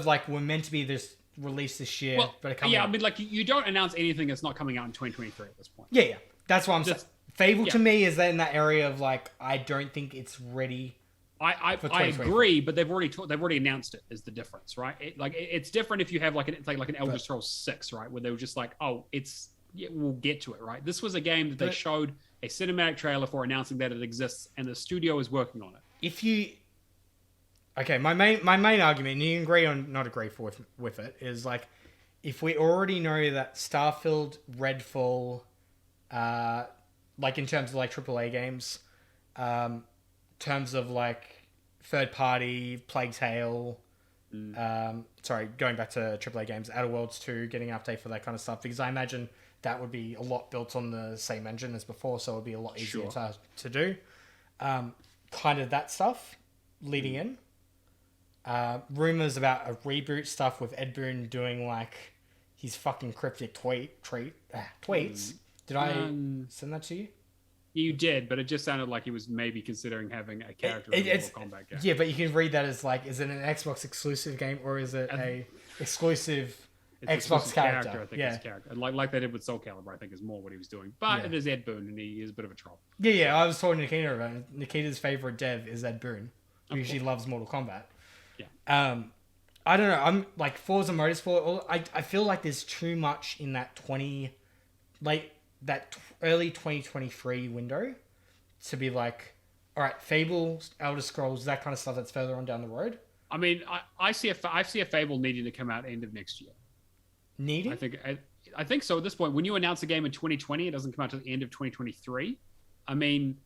like we're meant to be released this year, but it comes out. I mean, like you don't announce anything that's not coming out in 2023 at this point. Yeah. That's what I'm saying. Fable to me is in that area of like I don't think it's ready. I agree, but they've already announced it is the difference, right? It's different if you have like an Elder Scrolls 6, right, where they were just like, we'll get to it, right? This was a game that they showed a cinematic trailer for, announcing that it exists, and the studio is working on it. My main argument, and you can agree or not agree with it, is like, if we already know that Starfield, Redfall, like in terms of like AAA games, terms of like third party, Plague Tale, going back to AAA games, Outer Worlds 2, getting an update for that kind of stuff, because I imagine that would be a lot built on the same engine as before, so it would be a lot easier to do. Kind of that stuff leading in. Rumors about a reboot stuff with Ed Boon doing like his fucking cryptic tweets. Did I send that to you? You did, but it just sounded like he was maybe considering having a character in a Mortal Kombat game. Yeah, but you can read that as like, is it an Xbox exclusive game or is it a exclusive Xbox character? I think it's character. Like they did with Soul Calibur, I think is more what he was doing. But it is Ed Boon, and he is a bit of a troll. Yeah. I was talking to Nikita about it. Nikita's favorite dev is Ed Boon, because she loves Mortal Kombat. Yeah. I don't know. I'm like Forza Motorsport. I feel like there's too much in that early 2023 window to be like, all right, Fable, Elder Scrolls, that kind of stuff that's further on down the road. I mean, I see a Fable needing to come out end of next year. Needing? I think so at this point. When you announce a game in 2020, it doesn't come out to the end of 2023. I mean,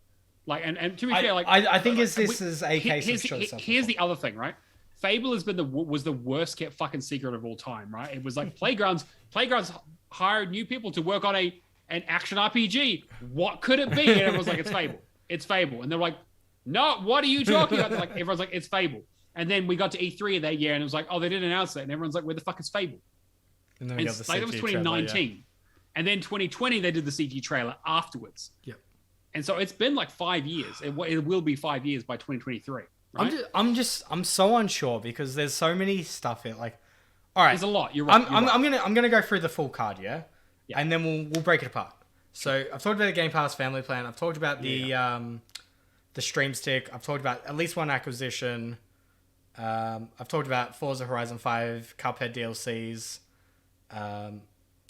like, and to be fair, like, I think this is a case of show stuff. Here's the other thing, right? Fable was the worst kept fucking secret of all time, right? It was like Playgrounds hired new people to work on a an action RPG. What could it be? And everyone's like, it's Fable. It's Fable. And they're like, no, what are you talking about? Like, everyone's like, it's Fable. And then we got to E3 of that year, and it was like, oh, they didn't announce it. And everyone's like, where the fuck is Fable? And then we got the like, it was 2019. Trailer, yeah. And then 2020, they did the CG trailer afterwards. Yep. And so it's been like 5 years. It will be 5 years by 2023. Right? I'm so unsure because there's so many stuff here. Like, all right, there's a lot. You're right. I'm gonna go through the full card, yeah, and then we'll break it apart. So I've talked about the Game Pass family plan. I've talked about the Stream Stick. I've talked about at least one acquisition. I've talked about Forza Horizon 5, Cuphead DLCs,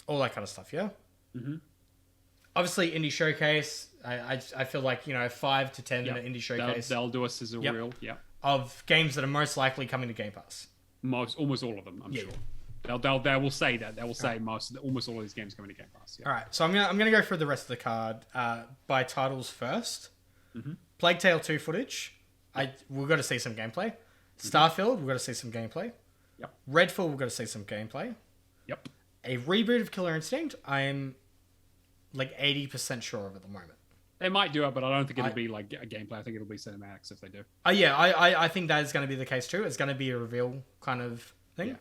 all that kind of stuff. Yeah. Mm-hmm. Obviously, Indie Showcase. I feel like 5 to 10 minute Indie Showcase. They'll do a sizzle reel. Yeah. Of games that are most likely coming to Game Pass. Almost all of them, I'm sure. They will say that. They will say almost all of these games coming to Game Pass. Yeah. All right, so I'm gonna go through the rest of the card by titles first. Mm-hmm. Plague Tale 2 footage. We've got to see some gameplay. Starfield, we've got to see some gameplay. Yep. Redfall, we've got to see some gameplay. Yep. A reboot of Killer Instinct, I'm like 80% sure of at the moment. They might do it, but I don't think it'll be like a gameplay. I think it'll be cinematics if they do. I think that is going to be the case too. It's going to be a reveal kind of thing.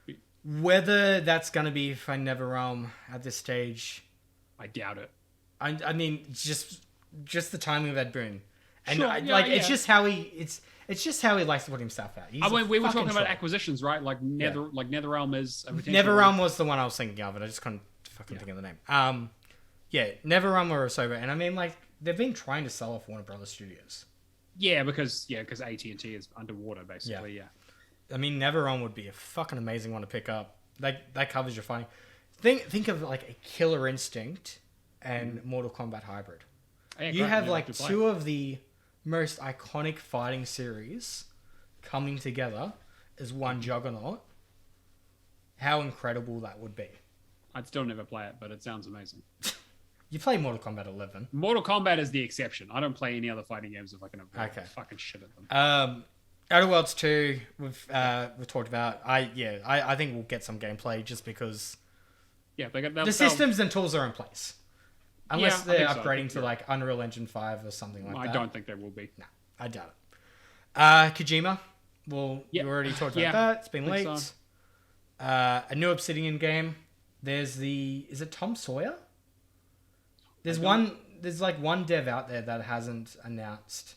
Yeah. Whether that's going to be for NetherRealm at this stage, I doubt it. I mean, just the timing of Ed Boon, and sure, it's just how he likes to put himself out. We were talking about acquisitions, right? Like NetherRealm is NetherRealm was the one I was thinking of, and I just couldn't fucking think of the name. NetherRealm or Asobo, and I mean, like, they've been trying to sell off Warner Brothers Studios. Yeah, because AT&T is underwater, basically. Yeah. I mean, NetherRealm would be a fucking amazing one to pick up. That covers your fighting. Think of like a Killer Instinct and Mortal Kombat hybrid. You have like two of the most iconic fighting series coming together as one juggernaut. How incredible that would be. I'd still never play it, but it sounds amazing. You play Mortal Kombat 11. Mortal Kombat is the exception. I don't play any other fighting games if I can avoid fucking shit at them. Outer Worlds 2, we've talked about. I think we'll get some gameplay just because the systems and tools are in place. Unless they're upgrading to like Unreal Engine 5 or something like that. I don't think they will be. No, I doubt it. Kojima. Well, you already talked about that. It's been leaked. So. A new Obsidian game. Is it Tom Sawyer? There's like one dev out there that hasn't announced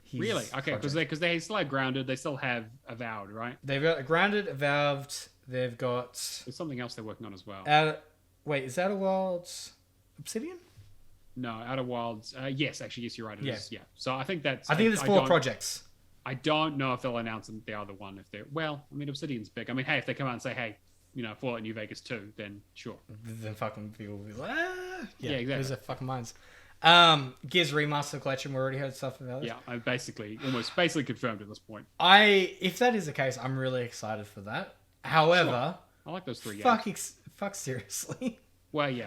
his Really? Okay, because they still have Grounded, they still have Avowed, right? They've got Grounded, Avowed, they've got... There's something else they're working on as well. Is Outer Worlds Obsidian? No, Outer Worlds... yes, you're right, it is. Yeah. So I think that's... I think there's 4 projects. I don't know if they'll announce the other one if they're... Well, I mean, Obsidian's big. I mean, hey, if they come out and say, hey... Fallout New Vegas 2, then sure. Then fucking people will be like, yeah, exactly. Those are fucking minds. Gears Remaster Collection, we already heard stuff about it. Yeah, I basically confirmed at this point. If that is the case, I'm really excited for that. However, I like those 3 games. Fuck seriously. Well, we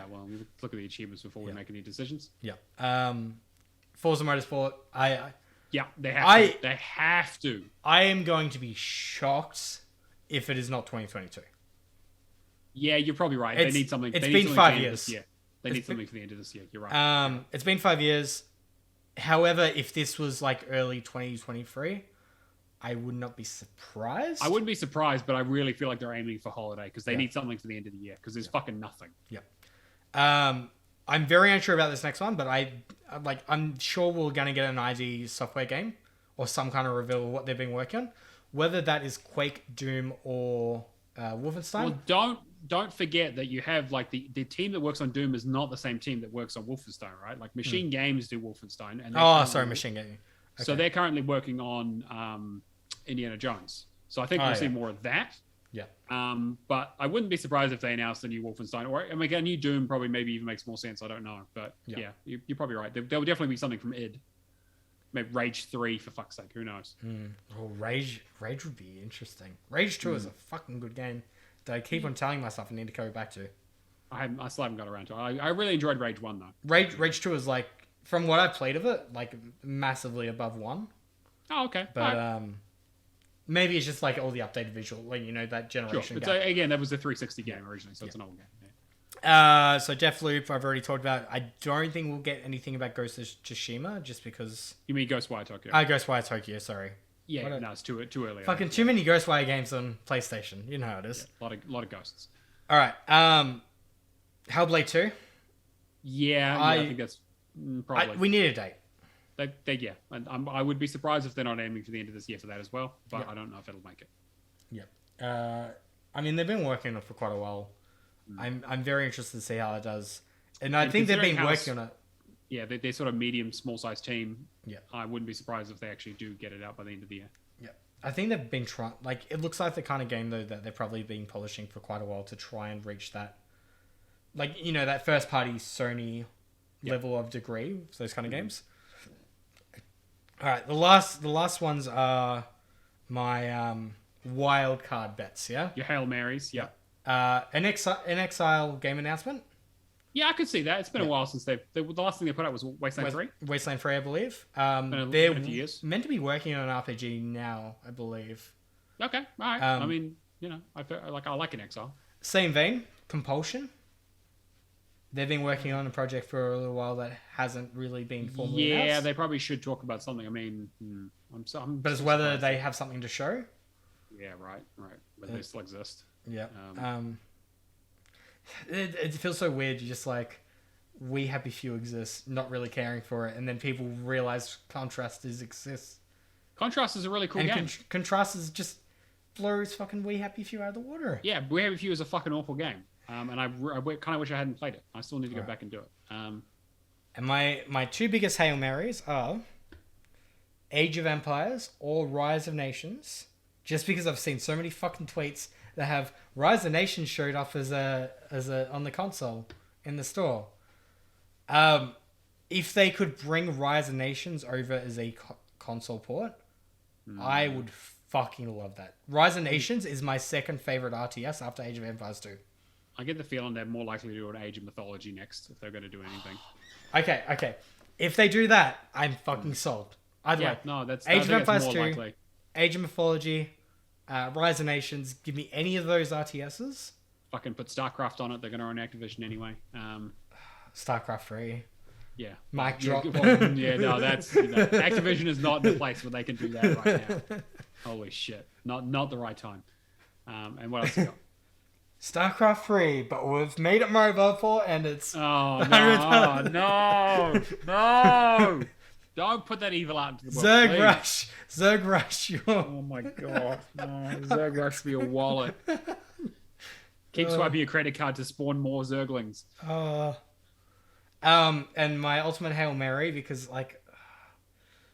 look at the achievements before we make any decisions. Yeah. Forza Motorsport, they have to. I am going to be shocked if it is not 2022. Yeah, you're probably right. They need something. It's been 5 years. They need something for the end of this year. You're right. It's been 5 years. However, if this was like early 2023, I would not be surprised. I wouldn't be surprised, but I really feel like they're aiming for holiday because they need something for the end of the year because there's fucking nothing. Yeah. I'm very unsure about this next one, but I'm sure we're gonna get an ID software game or some kind of reveal of what they've been working on, whether that is Quake, Doom, or Wolfenstein. Well, don't forget that you have like the team that works on Doom is not the same team that works on Wolfenstein, right? Like Machine Games do Wolfenstein. And Machine Games. Okay. So they're currently working on Indiana Jones. So I think we'll see more of that. Yeah. But I wouldn't be surprised if they announced a new Wolfenstein or a new Doom. Probably maybe even makes more sense. I don't know, but you're probably right. There will definitely be something from id. Maybe Rage 3 for fuck's sake. Who knows? Oh, Rage would be interesting. Rage 2 is a fucking good game that I keep on telling myself I need to go back to. I still haven't got around to it. I really enjoyed Rage 1 though. Rage 2 is like, from what I played of it, like massively above 1. Oh, okay. But maybe it's just like all the updated visual, like that generation. Sure. Again, that was a 360 game originally, so it's an old game. So Deathloop, I've already talked about. I don't think we'll get anything about Ghost of Tsushima just because. You mean Ghostwire Tokyo? Ghostwire Tokyo. Sorry. Yeah, no, it's too early. Fucking too many Ghostwire games on PlayStation. You know how it is. Yeah, lot of ghosts. All right. Hellblade 2. Yeah, I think that's probably. We need a date. Yeah, and I would be surprised if they're not aiming for the end of this year for that as well. But I don't know if it'll make it. Yep. I mean, they've been working on it for quite a while. I'm very interested to see how it does, and I think they've been working on it. Yeah, they're sort of medium, small size team. Yeah, I wouldn't be surprised if they actually do get it out by the end of the year. Yeah, I think they've been trying. Like, it looks like the kind of game though that they've probably been polishing for quite a while to try and reach that, like, you know, that first party Sony level of degree for those kind of games. All right, the last ones are my wild card bets. Yeah, your Hail Marys. Yeah. An Exile game announcement. Yeah, I could see that. It's been a while since the last thing they put out was Wasteland 3. Wasteland 3, I believe. They're meant to be working on an RPG now, I believe. Okay, all right. I mean, you know, I like an Exile. Same vein, Compulsion. They've been working on a project for a little while that hasn't really been formally announced. Yeah, they probably should talk about something. I mean, but it's whether they have something to show. Yeah, right. Whether they still exist. Yeah. It feels so weird. You're just like, We Happy Few exists, not really caring for it, and then people realize Contrast exists. Contrast is a really cool game. Contrast is just blows fucking We Happy Few out of the water. Yeah, We Happy Few is a fucking awful game. And I kind of wish I hadn't played it. I still need to go back and do it. And my two biggest Hail Marys are Age of Empires or Rise of Nations. Just because I've seen so many fucking tweets that have Rise of Nations showed up as a on the console in the store. If they could bring Rise of Nations over as a console port, I would fucking love that. Rise of Nations is my second favorite RTS after Age of Empires 2. I get the feeling they're more likely to do an Age of Mythology next if they're going to do anything. Okay. If they do that, I'm fucking sold. Either way. No, that's Age of Empires 2, likely. Age of Mythology, Rise of Nations. Give me any of those RTSs. Fucking put StarCraft on it. They're going to own Activision anyway. StarCraft 3. Yeah. Mic drop. Activision is not the place where they can do that right now. Holy shit. Not the right time. And what else you got? StarCraft 3, but we've made it mobile and it's... Oh, no. Don't put that evil out into the world, Zerg Rush. Oh my god. No, Zerg Rush for your wallet. Keep swiping your credit card to spawn more Zerglings. And my ultimate Hail Mary, because, like...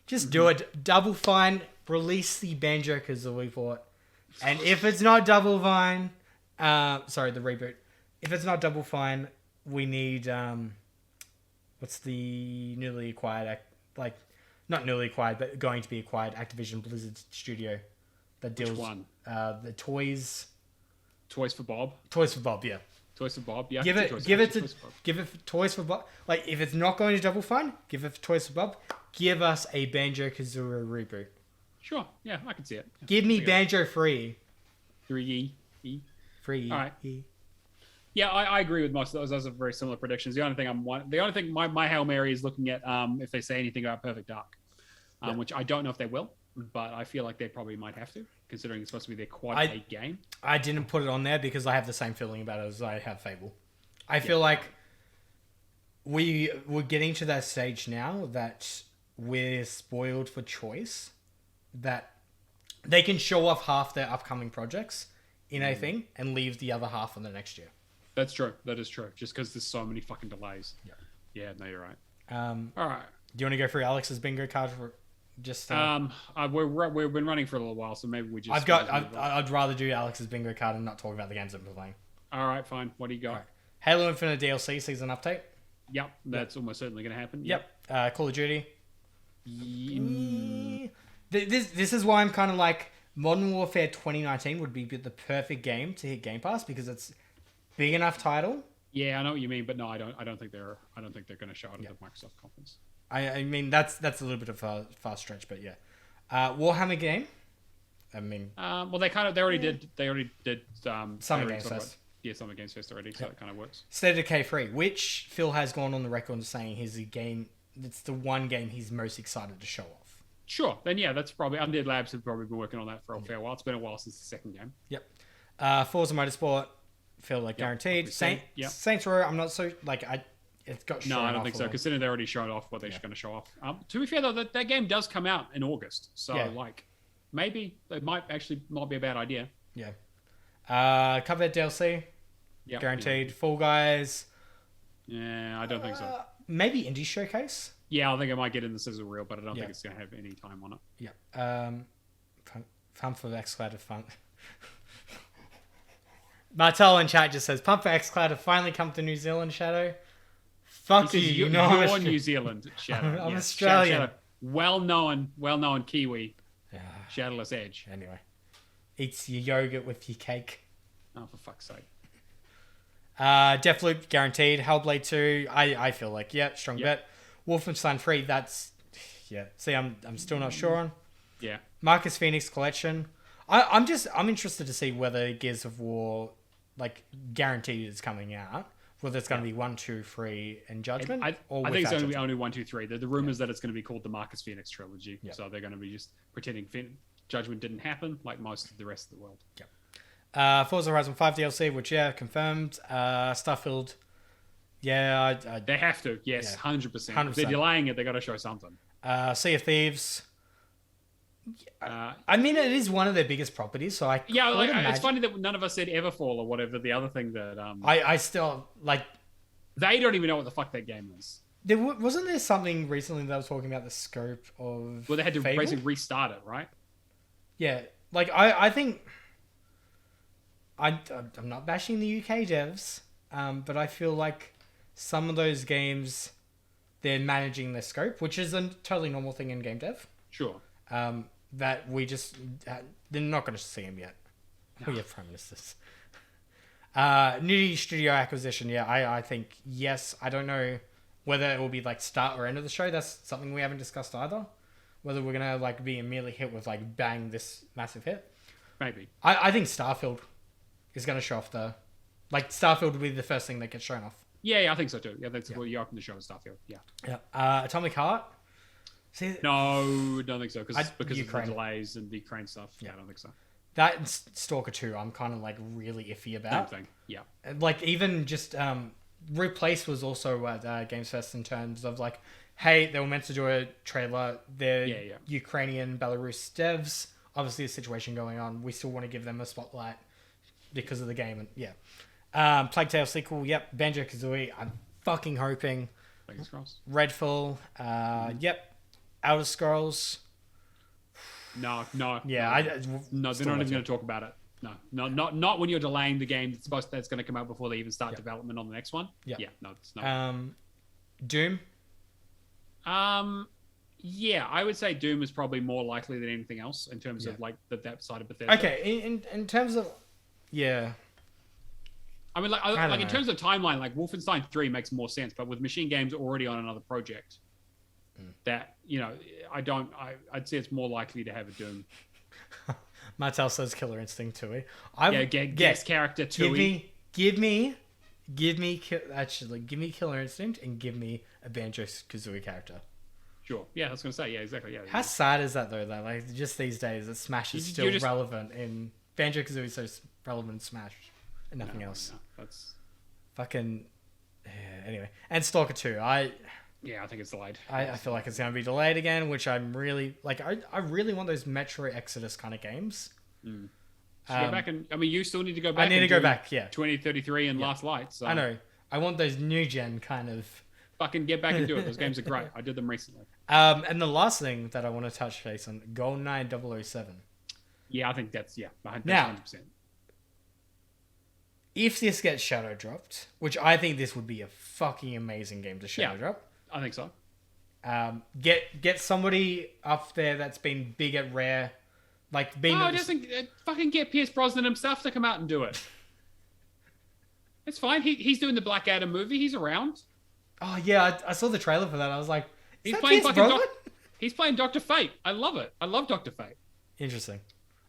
Just do it. Double Fine. Release the Banjo-Kazooie port. And if it's not Double Fine... sorry, the reboot. If it's not Double Fine, we need what's the newly acquired not newly acquired, but going to be acquired Activision Blizzard studio that deals. Which one? The Toys for Bob. Toys for Bob, yeah. Toys for Bob, yeah. Give it Toys for Bob. Like, if it's not going to Double Fine, give it Toys for Bob. Give us a Banjo-Kazooie reboot. Sure, yeah, I can see it. Yeah, give me Banjo free. 3E. Free. All right. Yeah, I agree with most of those. Those are very similar predictions. The only thing my Hail Mary is looking at if they say anything about Perfect Dark, which I don't know if they will, but I feel like they probably might have to, considering it's supposed to be their quad A game. I didn't put it on there because I have the same feeling about it as I have Fable. I feel like we're getting to that stage now that we're spoiled for choice, that they can show off half their upcoming projects in a thing and leave the other half on the next year. That's true. That is true. Just because there's so many fucking delays. Yeah, no, you're right. All right. Do you want to go through Alex's bingo card for just? We've been running for a little while, so maybe we just. I'd rather do Alex's bingo card and not talk about the games that we're playing. All right, fine. What do you got? Right. Halo Infinite DLC season update. Yep, that's almost certainly going to happen. Yep. Call of Duty. This is why I'm kind of like Modern Warfare 2019 would be the perfect game to hit Game Pass because it's big enough title. Yeah, I know what you mean, but no, I don't think they're going to show it at the Microsoft conference. I mean that's a little bit of a fast stretch, but yeah. Warhammer game. I mean, well, they already did. Summer Games Fest. Yeah, Summer Games Fest already, so it kind of works. State of Decay 3, which Phil has gone on the record as saying is the game. It's the one game he's most excited to show off. Sure, then yeah, that's probably Undead Labs have probably been working on that for a fair while. It's been a while since the second game. Yep. Forza Motorsport, feel like guaranteed. Saints Row, I'm not so like it's got. No, I don't think so. Considering they already showed off what they're going to show off. To be fair though, that game does come out in August, so like maybe it might not be a bad idea. Yeah. Cuphead DLC, guaranteed. Yeah. Fall Guys. Yeah, I don't think so. Maybe Indie Showcase. Yeah, I think it might get in the sizzle reel, but I don't think it's going to have any time on it. Yeah. Pump for xCloud of fun. Martel in chat just says, "Pump for xCloud have finally come to New Zealand, Shadow." Fuck you, you're New Zealand, Shadow. I'm Australian. Shadow. Well-known Kiwi. Shadowless Edge. Anyway, eats your yogurt with your cake. Oh, for fuck's sake. Deathloop guaranteed. Hellblade 2. I feel like strong bet. Wolfenstein 3. That's See, I'm still not sure on. Yeah. Marcus Phoenix Collection. I'm interested to see whether Gears of War like guaranteed is coming out. Whether it's going to be 1, 2, 3 and Judgment. I think it's going to be only 1, 2, 3. The rumors that it's going to be called the Marcus Phoenix trilogy. Yeah. So they're going to be just pretending Judgment didn't happen like most of the rest of the world. Yeah. Forza Horizon 5 DLC, which confirmed. Starfield. Yeah, they have to. Yes, 100%. If they're delaying it, they got to show something. Sea of Thieves. I mean, it is one of their biggest propies, so I it's funny that none of us said Everfall or whatever. The other thing that I still like. They don't even know what the fuck that game is. Wasn't there something recently that was talking about the scope of? Well, they had to Fable? basically restart it, right? Yeah, like I think. I'm not bashing the UK devs, but I feel like some of those games, they're managing their scope, which is a totally normal thing in game dev. Sure. That we just they're not going to see him yet. No. Oh yeah, Prime Ministers. Nudity Studio acquisition. Yeah, I think yes. I don't know whether it will be like start or end of the show. That's something we haven't discussed either. Whether we're gonna like be immediately hit with like bang this massive hit. Maybe. I think Starfield is going to show off Starfield will be the first thing that gets shown off. Yeah, I think so too. Yeah, that's what you open the show with Starfield. Yeah. Yeah. Atomic Heart. See, no, don't think so because of the delays and the Ukraine stuff. Yeah, I don't think so. That and Stalker 2, I'm kind of like really iffy about. Same thing. Yeah. Like even just Replace was also at Games Fest in terms of like, hey, they were meant to do a trailer. They're Ukrainian, Belarus devs. Obviously, a situation going on. We still want to give them a spotlight because of the game. And Plague Tale sequel. Yep. Banjo-Kazooie. I'm fucking hoping. Fingers crossed. Redfall. Yep. Outer Scrolls. No. Yeah, they're not even going to talk about it. No, not when you're delaying the game that's going to come out before they even start development on the next one. Yeah, no, it's not. Doom. Yeah, I would say Doom is probably more likely than anything else in terms of like that side of Bethesda. Okay, in terms of I mean, like in terms of timeline, like Wolfenstein 3 makes more sense, but with Machine Games already on another project, that I'd say it's more likely to have a Doom. Martel says Killer Instinct 2. Guest character 2. Give me Killer Instinct and give me a Banjo-Kazooie character. Sure. Yeah, I was gonna say exactly. Yeah. How sad is that though? That like just these days, that Smash is still relevant in Banjo-Kazooie, so relevant in Smash and nothing else. No, that's fucking anyway. And Stalker 2. I think it's delayed. I feel like it's going to be delayed again, which I'm really like. I really want those Metro Exodus kind of games. Go back and you still need to go back. I need to go back. Yeah, 2033 and Last Light. So. I know. I want those new gen kind of. Fucking get back and do it. Those games are great. I did them recently. And the last thing that I want to touch base on, GoldenEye 007. Yeah, I think that's 100%. Now, if this gets shadow dropped, which I think this would be a fucking amazing game to shadow drop. I think so. Get somebody up there that's been big at Rare, like being. No, doesn't fucking get Pierce Brosnan himself to come out and do it. It's fine. He's doing the Black Adam movie. He's around. Oh yeah, I saw the trailer for that. I was like, he's playing fucking. He's playing Dr. Fate. I love it. I love Dr. Fate. Interesting.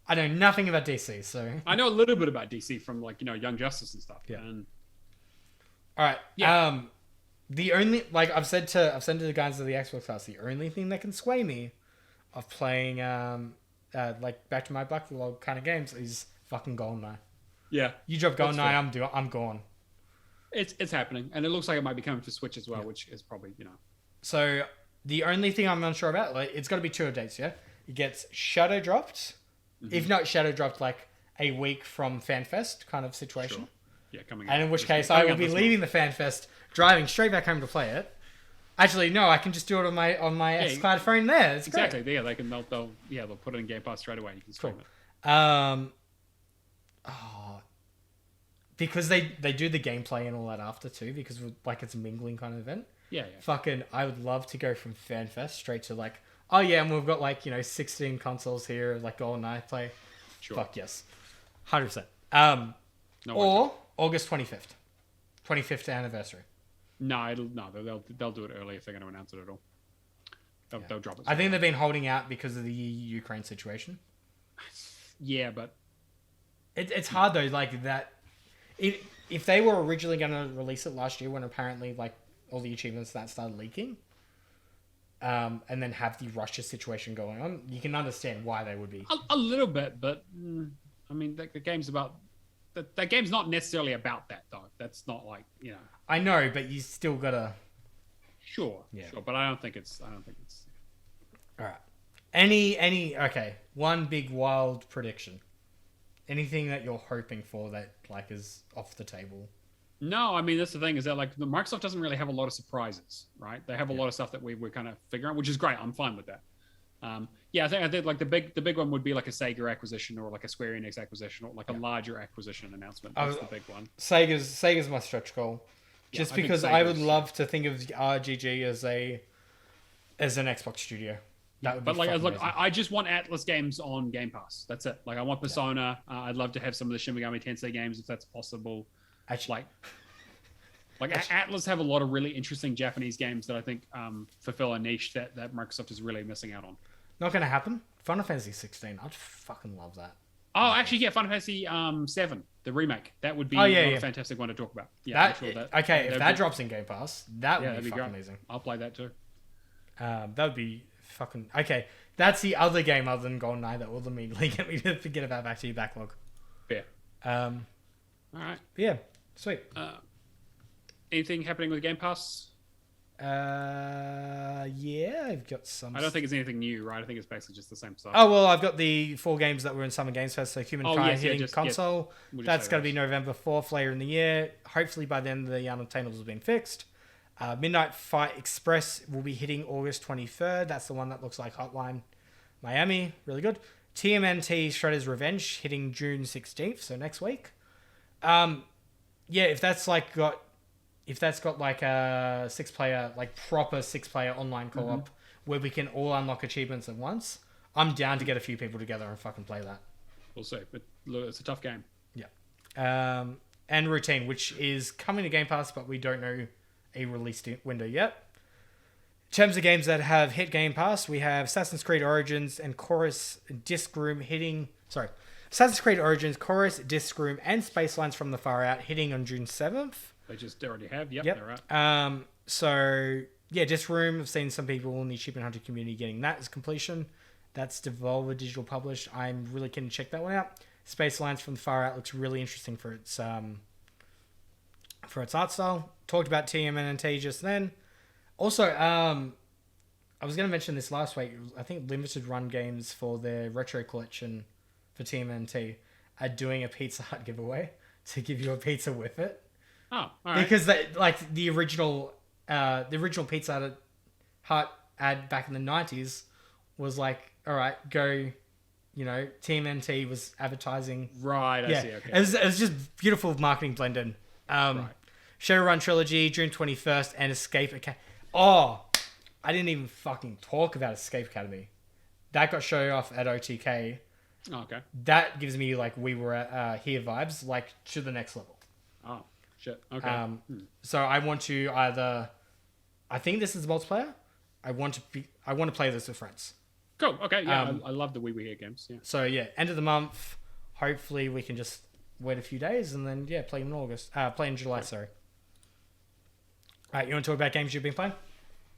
I know nothing about DC, so I know a little bit about DC from like Young Justice and stuff. Yeah. And all right. Yeah. The only I've said to the guys of the Xbox House, the only thing that can sway me of playing like back to my backlog kind of games is fucking GoldenEye. Yeah. You drop GoldenEye, I'm gone. It's happening, and it looks like it might be coming for Switch as well, which is probably So the only thing I'm unsure about, like, it's got to be 2 updates. Yeah, it gets shadow dropped, if not shadow dropped, like a week from FanFest kind of situation. Sure. Yeah, coming. And in which case, I will be leaving the FanFest, driving straight back home to play it. Actually, no, I can just do it on my xCloud phone there. It's exactly. Great. Yeah, they'll put it in Game Pass straight away. You can stream it. Because they do the gameplay and all that after too, because like it's a mingling kind of event. Yeah. Fucking, I would love to go from FanFest straight to like, oh yeah, and we've got like 16 consoles here, like GoldenEye play. Sure. Fuck yes, 100%. Or August 25th anniversary. No, they'll do it early if they're going to announce it at all. They'll drop it. I think they've been holding out because of the Ukraine situation. Yeah, but it's hard though. Like that, if they were originally going to release it last year, when apparently like all the achievements that started leaking, and then have the Russia situation going on, you can understand why they would be a little bit. But I mean, the game's about that game's not necessarily about that though. That's not like I know, but you still gotta. Sure, but I don't think it's. All right. Any okay. One big wild prediction. Anything that you're hoping for that like is off the table? No, I mean that's the thing is that like Microsoft doesn't really have a lot of surprises, right? They have a lot of stuff that we're kind of figuring out, which is great. I'm fine with that. I think like the big one would be like a Sega acquisition or like a Square Enix acquisition or like a larger acquisition announcement. That's the big one. Sega's my stretch goal. Just because I would love to think of RGG as an Xbox studio. That would be look, I just want Atlas games on Game Pass. That's it. Like I want Persona. I'd love to have some of the Shin Megami Tensei games if that's possible. Actually, Atlas have a lot of really interesting Japanese games that I think fulfill a niche that Microsoft is really missing out on. Not going to happen. Final Fantasy 16. I'd fucking love that. Oh, actually, yeah, Final Fantasy 7, the remake. That would be a fantastic one to talk about. Yeah, if that drops in Game Pass, that would be fucking amazing. I'll play that too. That would be fucking... Okay, that's the other game other than GoldenEye that will immediately get me to forget about back to your backlog. Fair. All right. Yeah, sweet. Anything happening with Game Pass? Yeah, I've got some. I don't think it's anything new, right? I think it's basically just the same stuff. Oh, well, I've got the 4 games that were in Summer Games Fest. So Humankind hitting console. That's going to be November 4th, later in the year. Hopefully by then the unobtainables have been fixed. Midnight Fight Express will be hitting August 23rd. That's the one that looks like Hotline Miami. Really good. TMNT Shredder's Revenge hitting June 16th, so next week. If that's got like a 6-player, like proper 6-player online co-op where we can all unlock achievements at once, I'm down to get a few people together and fucking play that. We'll see. But look, it's a tough game. Yeah. And Routine, which is coming to Game Pass, but we don't know a release window yet. In terms of games that have hit Game Pass, we have Assassin's Creed Origins and Chorus Disc Room hitting... Sorry. Assassin's Creed Origins, Chorus, Disc Room, and Spacelines from the Far Out hitting on June 7th. They just already have. Yep. They're right. Disc Room, I've seen some people in the Achievement Hunter community getting that as completion. That's Devolver Digital published. I'm really keen to check that one out. Spacelines from the Far Out looks really interesting for its art style. Talked about TMNT just then. Also, I was going to mention this last week. I think Limited Run Games for their retro collection for TMNT are doing a Pizza Hut giveaway to give you a pizza with it. Oh, all right. Because the original Pizza Hut ad back in the 90s was like, all right, go, TMNT was advertising. Right, I see. Okay. It was just beautiful marketing blended. Right. Shadowrun Trilogy, June 21st, and Escape Academy. Oh, I didn't even fucking talk about Escape Academy. That got showed off at OTK. Oh, okay. That gives me like we were at here vibes, like to the next level. Oh, shit. Okay. So I want to either... I think this is multiplayer. I want to play this with friends. Cool. Okay. Yeah, I love the We Were Here games. Yeah. So yeah, end of the month. Hopefully we can just wait a few days and then play in August. Play in July. Sorry. All right, you want to talk about games you've been playing?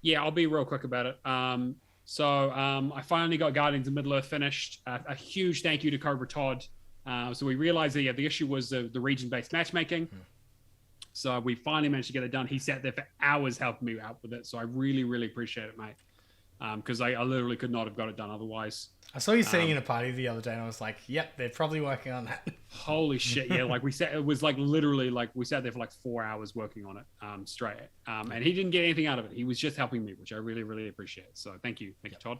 Yeah, I'll be real quick about it. I finally got Guardians of Middle-earth finished. A huge thank you to Cobra Todd. So we realized that the issue was the region-based matchmaking. So we finally managed to get it done. He sat there for hours helping me out with it. So I really, really appreciate it, mate. Because I literally could not have got it done otherwise. I saw you sitting in a party the other day, and I was like, "Yep, they're probably working on that." Holy shit! Yeah, like we sat. It was like literally like we sat there for like 4 hours working on it straight. And he didn't get anything out of it. He was just helping me, which I really, really appreciate. So thank you, Todd.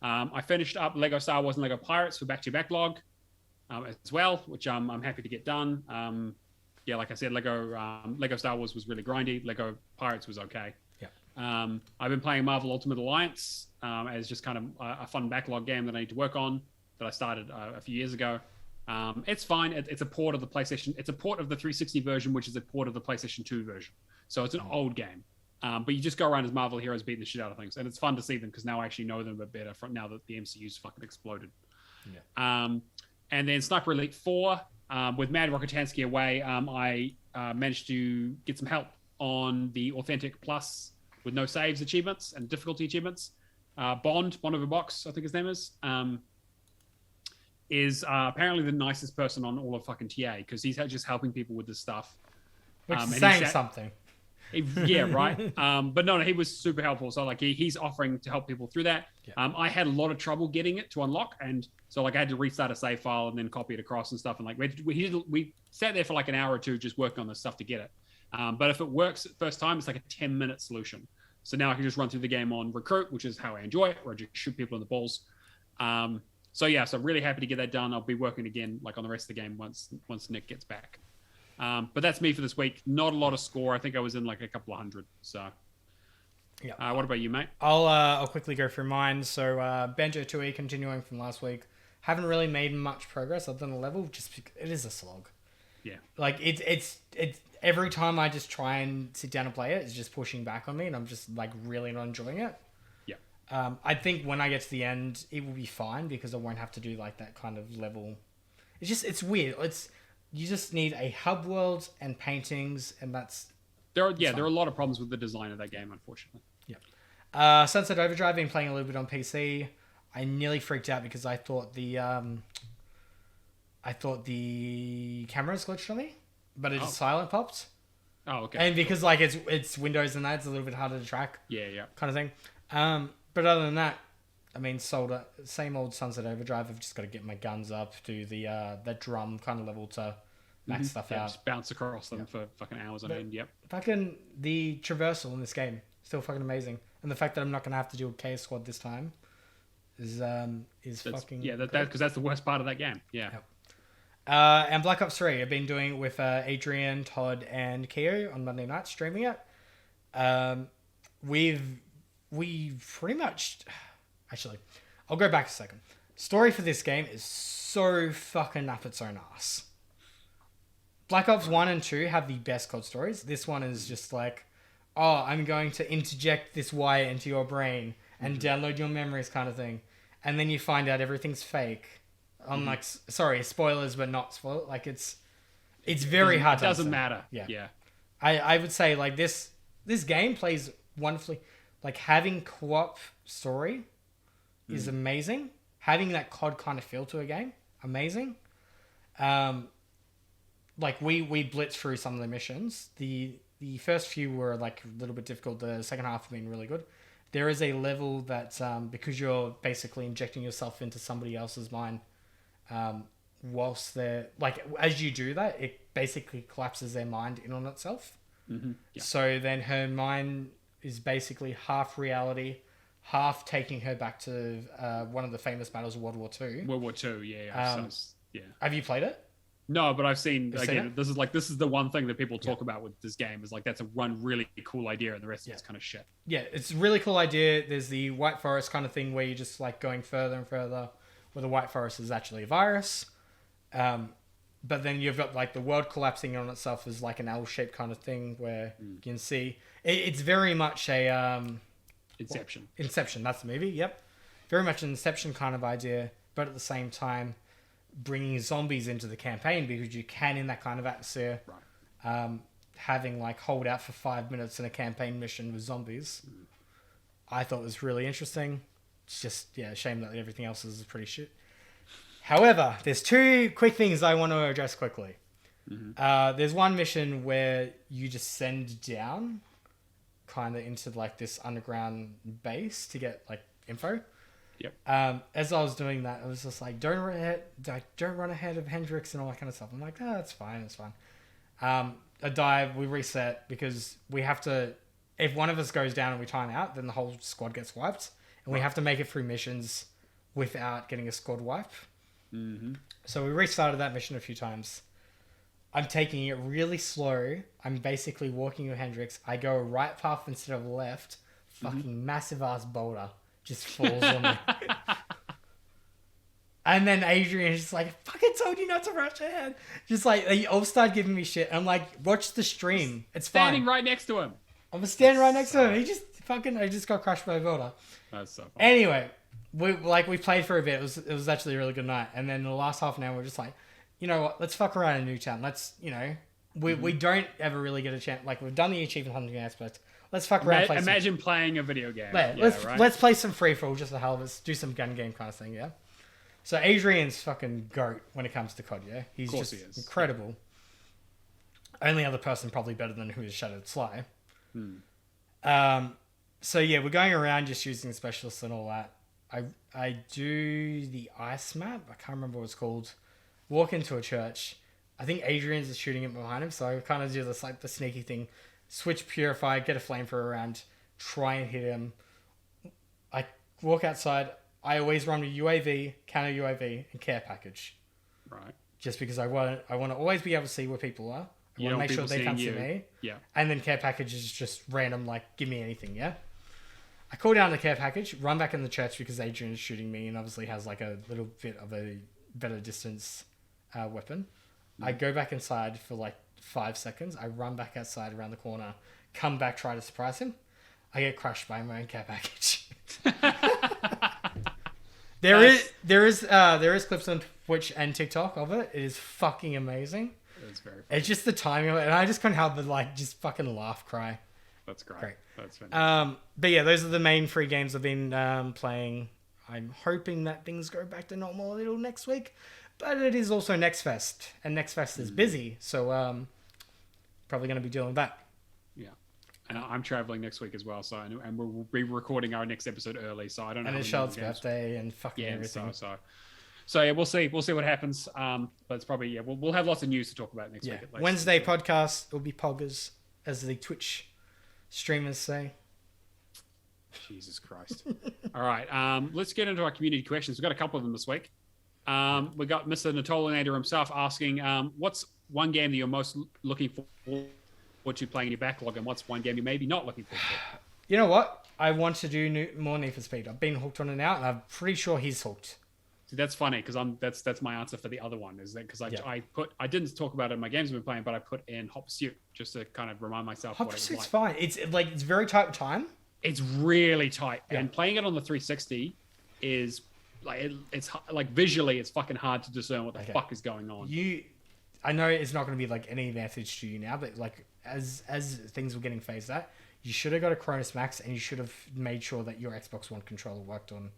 I finished up Lego Star Wars and Lego Pirates for Back to Your Backlog as well, which I'm happy to get done. Yeah, like I said, Lego Star Wars was really grindy. Lego Pirates was okay. I've been playing Marvel Ultimate Alliance as just kind of a fun backlog game that I need to work on that I started a few years ago. It's fine. It's a port of the PlayStation. It's a port of the 360 version, which is a port of the PlayStation 2 version. So it's an old game. But you just go around as Marvel heroes beating the shit out of things. And it's fun to see them because now I actually know them a bit better from now that the MCU's fucking exploded. And then Sniper Elite 4, with Mad Rocketansky away, I managed to get some help on the Authentic Plus with no saves achievements and difficulty achievements. Bond over box, I think his name is apparently the nicest person on all of fucking TA because he's just helping people with this stuff. Which is saying something. Yeah, right. But no, he was super helpful. So like he's offering to help people through that. I had a lot of trouble getting it to unlock, and so like I had to restart a save file and then copy it across and stuff. And like we sat there for like an hour or two just working on this stuff to get it. But if it works at first time, it's like a 10-minute solution. So now I can just run through the game on Recruit, which is how I enjoy it, where I just shoot people in the balls. So I'm really happy to get that done. I'll be working again like on the rest of the game once Nick gets back. But that's me for this week. Not a lot of score. I think I was in like a couple of hundred. So what about you, mate? I'll quickly go through mine. So Banjo 2E continuing from last week. Haven't really made much progress. I've done a level. Just it is a slog. Yeah. Like it's every time I just try and sit down and play it, it's just pushing back on me, and I'm just like really not enjoying it. Yeah. I think when I get to the end, it will be fine because I won't have to do like that kind of level. It's weird. You just need a hub world and paintings, and that's there are a lot of problems with the design of that game, unfortunately. Yeah. Sunset Overdrive, been playing a little bit on PC. I nearly freaked out because I thought the cameras glitched on me, but it just silent popped. Oh, okay. And because like it's Windows and that's a little bit harder to track. Yeah. Kind of thing. But other than that, I mean, same old Sunset Overdrive. I've just got to get my guns up, do that drum kind of level to max stuff out. Just bounce across them for fucking hours on end. Yep. Fucking the traversal in this game still fucking amazing, and the fact that I'm not gonna have to do a Chaos Squad this time is fucking because that's the worst part of that game. Yeah. Yep. And Black Ops 3, I've been doing it with Adrian, Todd, and Keo on Monday night, streaming it. We've pretty much... Actually, I'll go back a second. Story for this game is so fucking up its own ass. Black Ops 1 and 2 have the best COD stories. This one is just like, I'm going to interject this wire into your brain and download your memories kind of thing. And then you find out everything's fake. I'm like, sorry, spoilers, but not spoilers. Like it's very hard. It doesn't matter. Yeah. I would say like this game plays wonderfully. Like having co-op story is amazing. Having that COD kind of feel to a game, amazing. Like we blitzed through some of the missions. The first few were like a little bit difficult. The second half have been really good. There is a level that because you're basically injecting yourself into somebody else's mind. Whilst they're like, as you do that, it basically collapses their mind in on itself. So then her mind is basically half reality, half taking her back to one of the famous battles of World War II. World War II, yeah. Have you played it? No, but I've seen again. This is the one thing that people talk about with this game is like that's one really cool idea, and the rest of it's kind of shit. Yeah, it's a really cool idea. There's the White Forest kind of thing where you're just like going further and further, where the White Forest is actually a virus. But then you've got like the world collapsing on itself as like an L-shaped kind of thing where you can see it's very much a Inception. Inception, that's the movie. Yep. very much an Inception kind of idea, but at the same time bringing zombies into the campaign because you can in that kind of atmosphere. Right. Having like hold out for 5 minutes in a campaign mission with zombies, I thought was really interesting. It's just a shame that everything else is pretty shit. However, there's 2 quick things I want to address quickly. There's one mission where you just send down kind of into like this underground base to get like info. Yep. As I was doing that, I was just like, don't run ahead of Hendrix and all that kind of stuff. I'm like, that's fine. A dive, we reset because we have to, if one of us goes down and we time out, then the whole squad gets wiped. And we have to make it through missions without getting a squad wipe. So we restarted that mission a few times. I'm taking it really slow. I'm basically walking with Hendrix. I go right path instead of left. Fucking massive ass boulder just falls on me. And then Adrian is just like, I fucking told you not to rush ahead. Just like, they all start giving me shit. I'm like, watch the stream. It's Standing fine. right next to him. I'm standing right next to him. I just got crushed by a boulder. That's so funny. Anyway, we played for a bit. It was actually a really good night. And then the last half an hour, we're just like, you know what? Let's fuck around in Newtown. Let's, we don't ever really get a chance. Like, we've done the achievement hunting aspect. Let's fuck around. Imagine playing a video game. Let's play some free for all just the hell of it. Do some gun game kind of thing, yeah? So Adrian's fucking goat when it comes to COD, yeah? He's just incredible. Only other person probably better than who is Shadowed Sly. So yeah, we're going around just using specialists and all that. I do the ice map. I can't remember what it's called. Walk into a church. I think Adrian's is shooting it behind him, so I kind of do this like the sneaky thing. Switch Purify, get a flamethrower around, try and hit him. I walk outside. I always run with UAV, counter UAV, and care package. Right. Just because I want to always be able to see where people are. I want to make sure they can't see me. Yeah. And then care package is just random, like, give me anything, yeah? I call down the care package, run back in the church because Adrian is shooting me and obviously has, like, a little bit of a better distance weapon. I go back inside for, like, 5 seconds. I run back outside around the corner, come back, try to surprise him. I get crushed by my own care package. There is clips on Twitch and TikTok of it. It is fucking amazing. It's very funny. It's just the timing of it, and I just couldn't help but like just fucking laugh, cry. That's great. That's fantastic. But yeah, those are the main 3 games I've been playing. I'm hoping that things go back to normal a little next week, but it is also Next Fest, and Next Fest is busy, so probably going to be doing that. Yeah. And I'm traveling next week as well, so and we'll be recording our next episode early, so I don't know. And it's Charlotte's birthday and fucking everything. So yeah, we'll see what happens. But it's probably we'll have lots of news to talk about next week. At least. Wednesday podcast will be poggers, as the Twitch streamers say. Jesus Christ! All right, let's get into our community questions. We've got a couple of them this week. We got Mr. Natolinator himself asking, what's one game that you're most looking forward to playing in your backlog, and what's one game you're maybe not looking forward to? You know what? I want to do more Need for Speed. I've been hooked on it now, and I'm pretty sure he's hooked. See, that's funny because that's my answer for the other one. Is that because I didn't talk about it in my games I've been playing, but I put in Hot Pursuit just to kind of remind myself. Hot Pursuit's fine. It's very tight time. It's really tight, and playing it on the 360 is like it's like visually it's fucking hard to discern what the fuck is going on. I know it's not going to be like any advantage to you now, but like as things were getting phased out, you should have got a Cronus Max, and you should have made sure that your Xbox One controller worked on.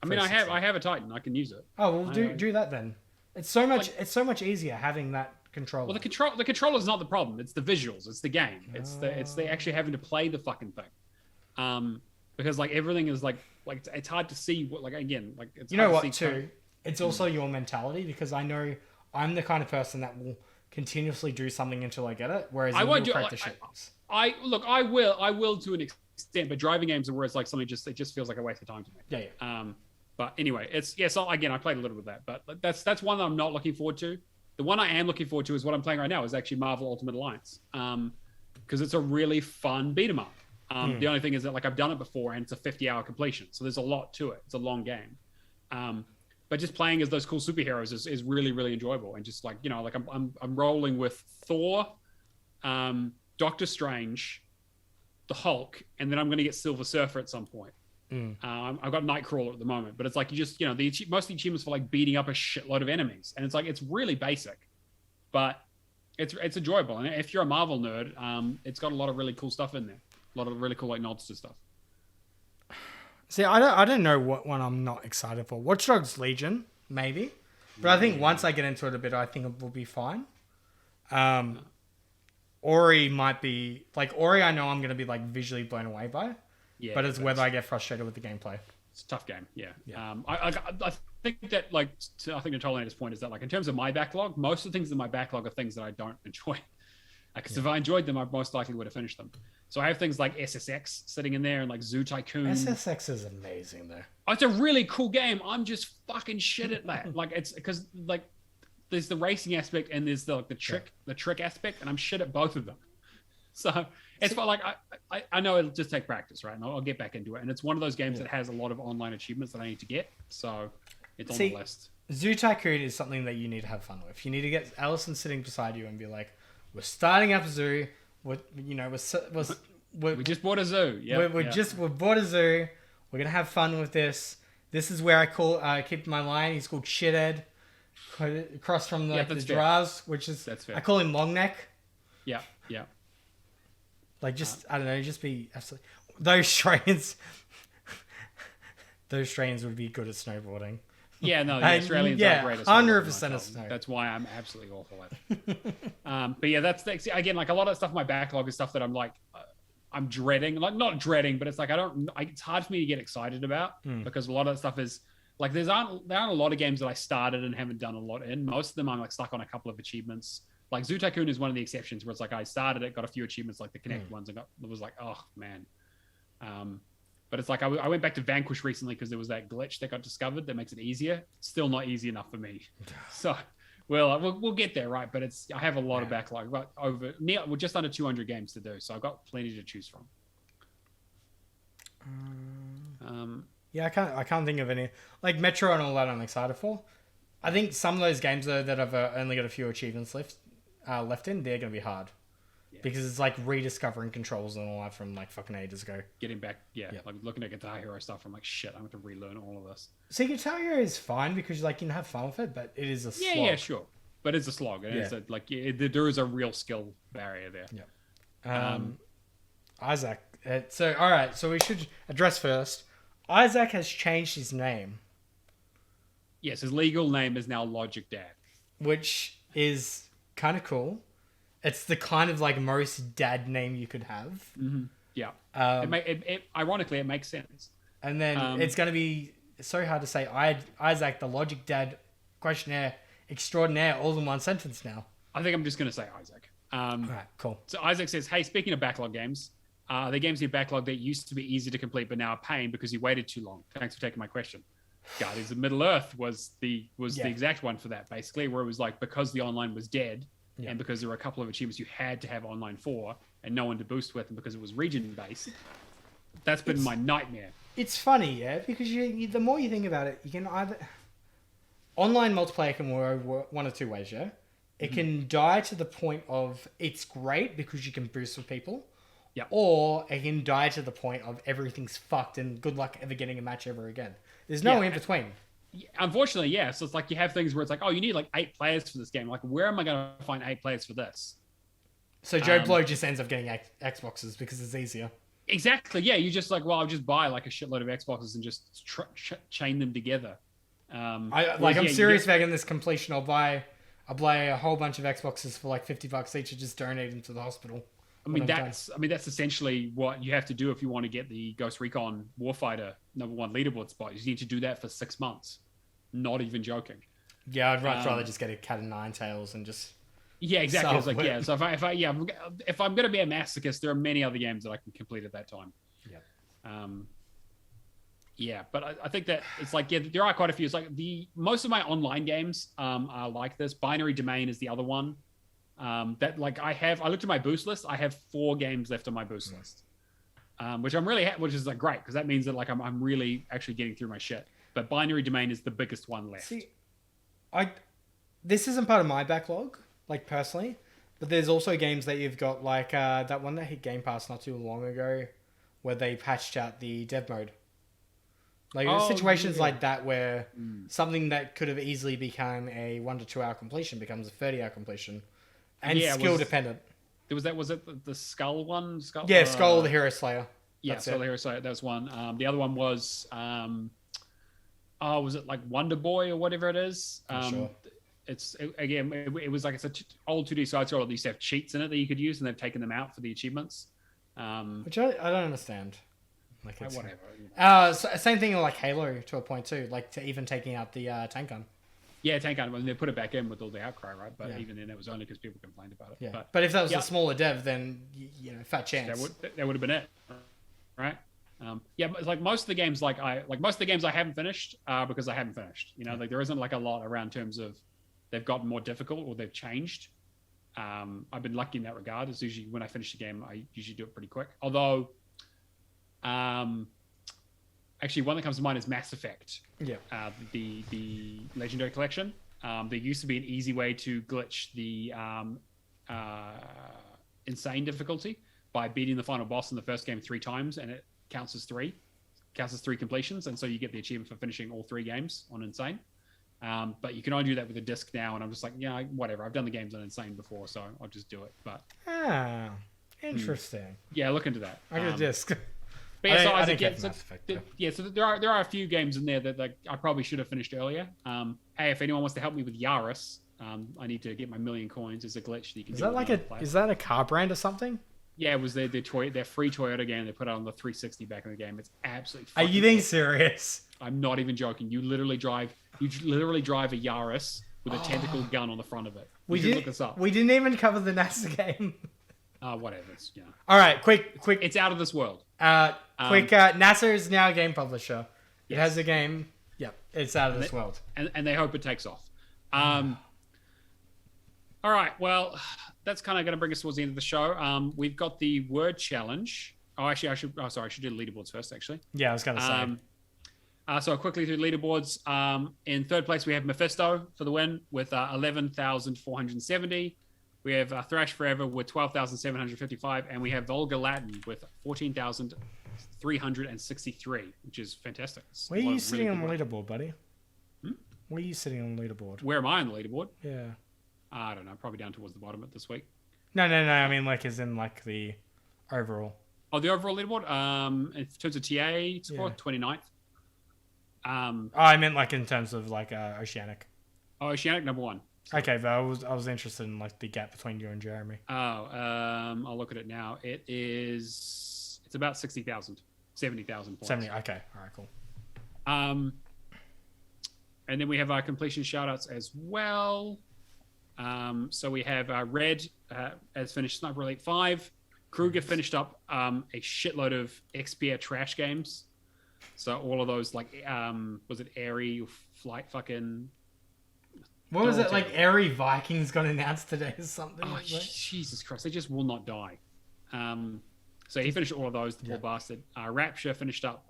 I mean, I have a Titan. I can use it. Oh well, do that then. It's so much easier having that controller. Well, the controller's not the problem. It's the visuals. It's the game. It's the actually having to play the fucking thing. Because like everything is like it's hard to see what it's. You know what too? It's also your mentality, because I know I'm the kind of person that will continuously do something until I get it. Whereas I won't do practice I will to an extent, but driving games are where it's like something it just feels like a waste of time to me. Yeah. But anyway, so again, I played a little bit of that, but that's one that I'm not looking forward to. The one I am looking forward to is what I'm playing right now, is actually Marvel Ultimate Alliance, because it's a really fun beat 'em up. The only thing is that like I've done it before, and it's a 50-hour completion, so there's a lot to it. It's a long game, but just playing as those cool superheroes is really, really enjoyable. And just like like I'm rolling with Thor, Doctor Strange, the Hulk, and then I'm going to get Silver Surfer at some point. I've got Nightcrawler at the moment, but it's like you just, most of the achievements for like beating up a shitload of enemies, and it's like it's really basic, but it's enjoyable. And if you're a Marvel nerd, it's got a lot of really cool stuff in there, a lot of really cool like nods to stuff. See, I don't know what one I'm not excited for. Watch Dogs Legion, maybe, but I think once I get into it a bit, I think it will be fine. Ori might be like Ori. I know I'm going to be like visually blown away by, but it's whether I get frustrated with the gameplay. It's a tough game, yeah. I think that like I think Natola's point is that like in terms of my backlog, most of the things in my backlog are things that I don't enjoy. Because if I enjoyed them, I most likely would have finished them. So I have things like SSX sitting in there and like Zoo Tycoon. SSX is amazing though. Oh, it's a really cool game. I'm just fucking shit at that. Like it's because like there's the racing aspect and there's the trick aspect, and I'm shit at both of them. So it's like I know it'll just take practice, right? And I'll get back into it. And it's one of those games that has a lot of online achievements that I need to get. So it's on the list. Zoo Tycoon is something that you need to have fun with. You need to get Allison sitting beside you and be like, "We're starting up a zoo. We just bought a zoo. Yeah, we bought a zoo. We're gonna have fun with this. This is where I keep my lion. He's called Shithead, across from the giraffes, which is that's fair. I call him Longneck. Yeah. Like I don't know, just be absolutely those strains. Those strains would be good at snowboarding. Yeah, no, the Australians are great at 100% of snow. That's why I'm absolutely awful at it. But yeah, that's again like a lot of stuff. My backlog is stuff that I'm like, I'm dreading. Like not dreading, but it's like it's hard for me to get excited about because a lot of that stuff is like there aren't a lot of games that I started and haven't done a lot in. Most of them I'm like stuck on a couple of achievements. Like Zoo Tycoon is one of the exceptions where it's like I started it, got a few achievements like the Connect ones, and it was like, oh man. But it's like I went back to Vanquish recently because there was that glitch that got discovered that makes it easier. Still not easy enough for me. So, we'll get there, right? But I have a lot of backlog. We're just under 200 games to do, so I've got plenty to choose from. Yeah, I can't think of any like Metro and all that I'm excited for. I think some of those games though that have only got a few achievements left in, they're gonna be hard. Because it's like rediscovering controls and all that from like fucking ages ago. Getting back, like looking at Guitar Hero stuff, I'm like, shit, I'm going to relearn all of this. See, Guitar Hero is fine because like you can have fun with it, but it is a slog. Yeah, sure. But it's a slog. And it's there is a real skill barrier there. Yeah. Isaac. All right, so we should address first. Isaac has changed his name. Yes, his legal name is now Logic Dad. Which is kind of cool. It's the kind of like most dad name you could have. Mm-hmm. Yeah. Ironically, it makes sense. And then it's going to be so hard to say Isaac, the Logic Dad questionnaire extraordinaire, all in one sentence now. I think I'm just going to say Isaac. All right, cool. So Isaac says, hey, speaking of backlog games, the games in your backlog that used to be easy to complete but now are pain because you waited too long. Thanks for taking my question. Guardians of Middle-earth was the exact one for that, basically, where it was like because the online was dead, and because there were a couple of achievements you had to have online for and no one to boost with, and because it was region based, that's been my nightmare. It's funny, because the more you think about it, you can either online multiplayer can work one of two ways. It can die to the point of it's great because you can boost with people, or it can die to the point of everything's fucked and good luck ever getting a match ever again. There's no in between. Unfortunately, yeah. So it's like you have things where it's like, oh, you need like 8 players for this game. Like, where am I going to find 8 players for this? So Joe Blow just ends up getting Xboxes because it's easier. Exactly. Yeah, you just like, well, I'll just buy like a shitload of Xboxes and just chain them together. I'm serious about getting this completion. I'll buy a whole bunch of Xboxes for like $50 each and just donate them to the hospital. That's essentially what you have to do if you want to get the Ghost Recon Warfighter #1 leaderboard spot. You need to do that for 6 months. Not even joking. Yeah, I'd much rather just get a cat and nine tails and just. Yeah, exactly. It's like So if I'm going to be a masochist, there are many other games that I can complete at that time. Yeah. But I think that it's like there are quite a few. It's like most of my online games are like this. Binary Domain is the other one. That like I looked at my boost list. I have 4 games left on my boost list, which I'm really which is like great because that means that like I'm really actually getting through my shit. But Binary Domain is the biggest one left. See, this isn't part of my backlog, like personally, but there's also games that you've got like that one that hit Game Pass not too long ago, where they patched out the dev mode. Like situations like that where something that could have easily become a 1 to 2 hour completion becomes a 30-hour completion, and skill dependent. Was it the Skull one? Skull the Hero Slayer. Yeah, Skull the Hero Slayer. That was one. The other one was was it like Wonder Boy or whatever it is? Sure. It was like it's an old 2D side scroll that used to have cheats in it that you could use, and they've taken them out for the achievements. Which I don't understand. Like whatever. Same thing like Halo to a point too. Like to even taking out the tank gun. Yeah, tank gun. They put it back in with all the outcry, right? But even then, it was only because people complained about it. Yeah. But if that was a smaller dev, then fat chance. That would have been it, right? But like most of the games, I haven't finished because I haven't finished. Like there isn't like a lot around in terms of they've gotten more difficult or they've changed. I've been lucky in that regard. It's usually when I finish the game, I usually do it pretty quick. Although, actually, one that comes to mind is Mass Effect. Yeah. The Legendary Collection. There used to be an easy way to glitch the insane difficulty by beating the final boss in the first game 3 times, and it counts as 3 completions, and so you get the achievement for finishing all 3 games on insane. But you can only do that with a disc now, and I'm just like, whatever. I've done the games on insane before, so I'll just do it. But interesting. Yeah, look into that. I got a disc. But so there are a few games in there that I probably should have finished earlier. Hey, if anyone wants to help me with Yaris, I need to get my 1,000,000 coins. There's a glitch that you can do. Is that a car brand or something? Yeah, it was their free Toyota game. They put it on the 360 back in the game. It's absolutely. Are you being serious? I'm not even joking. You literally drive a Yaris with a tentacle gun on the front of it. Look this up. We didn't even cover the NASA game. Whatever. All right, quick. It's out of this world. NASA is now a game publisher. It has a game. Yep, it's out of this world. And they hope it takes off. All right, well, that's kind of going to bring us towards the end of the show. We've got the word challenge. I should do the leaderboards first, actually. Yeah, I was going to say. So quickly through the leaderboards. In third place, we have Mephisto for the win with 11,470. We have Thrash Forever with 12,755. And we have Vulgar Latin with 14,363, which is fantastic. Where are you sitting on the leaderboard, buddy? Where are you sitting on the leaderboard? Where am I on the leaderboard? Yeah. I don't know. Probably down towards the bottom of this week. No. I mean, like, as in, like, the overall. Oh, the overall leaderboard? In terms of TA score, 29th. I meant, like, in terms of, like, Oceanic. Oh, Oceanic, number 1. Okay, but I was interested in, like, the gap between you and Jeremy. I'll look at it now. It's about 60,000. 70,000 points. 70, okay. All right, cool. And then we have our completion shoutouts as well. So we have Red has finished Sniper Elite 5. Kruger finished up a shitload of XP trash games. So all of those, like, was it Airy Flight fucking... What was it, like Airy Vikings got announced today or something? Oh, Jesus Christ. They just will not die. So he finished all of those, the poor bastard. Rapture finished up